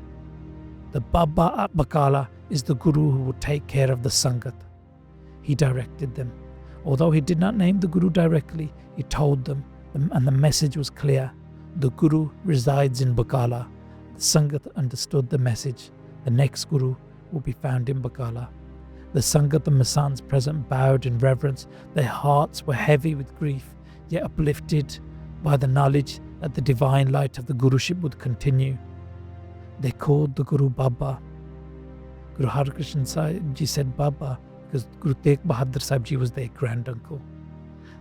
The Baba at Bakala is the Guru who will take care of the Sangat. He directed them. Although he did not name the Guru directly, he told them, and the message was clear. The Guru resides in Bakala. The Sangat understood the message. The next Guru will be found in Bakala. The Sangat and Masans present bowed in reverence. Their hearts were heavy with grief, yet uplifted by the knowledge that the divine light of the Guruship would continue. They called the Guru Baba. Guru Harkrishan Sahib Ji said Baba because Guru Tegh Bahadur Sahib Ji was their granduncle.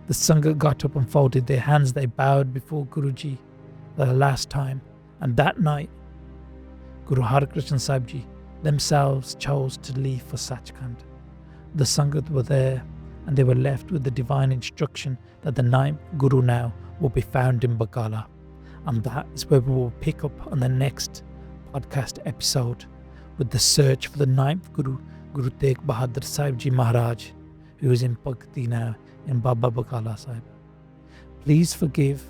The Sangat got up and folded their hands. They bowed before Guruji for the last time. And that night, Guru Harkrishan Sahib Ji themselves chose to leave for Sachkhand. The Sangat were there and they were left with the divine instruction that the ninth Guru now will be found in Bakala. And that is where we will pick up on the next podcast episode with the search for the ninth Guru, Guru Tegh Bahadur Sahib Ji Maharaj, who is in Bhakti now in Baba Bakala Sahib. Please forgive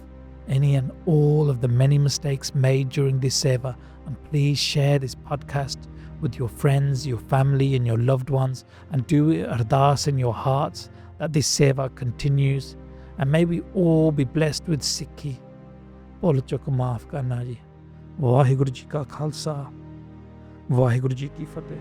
any and all of the many mistakes made during this seva, and please share this podcast with your friends, your family and your loved ones, and do ardas in your hearts that this seva continues, and may we all be blessed with Sikhi. Bol chuk maaf karna ji. Vaheguru ji ka khalsa, Vaheguru ji ki fateh.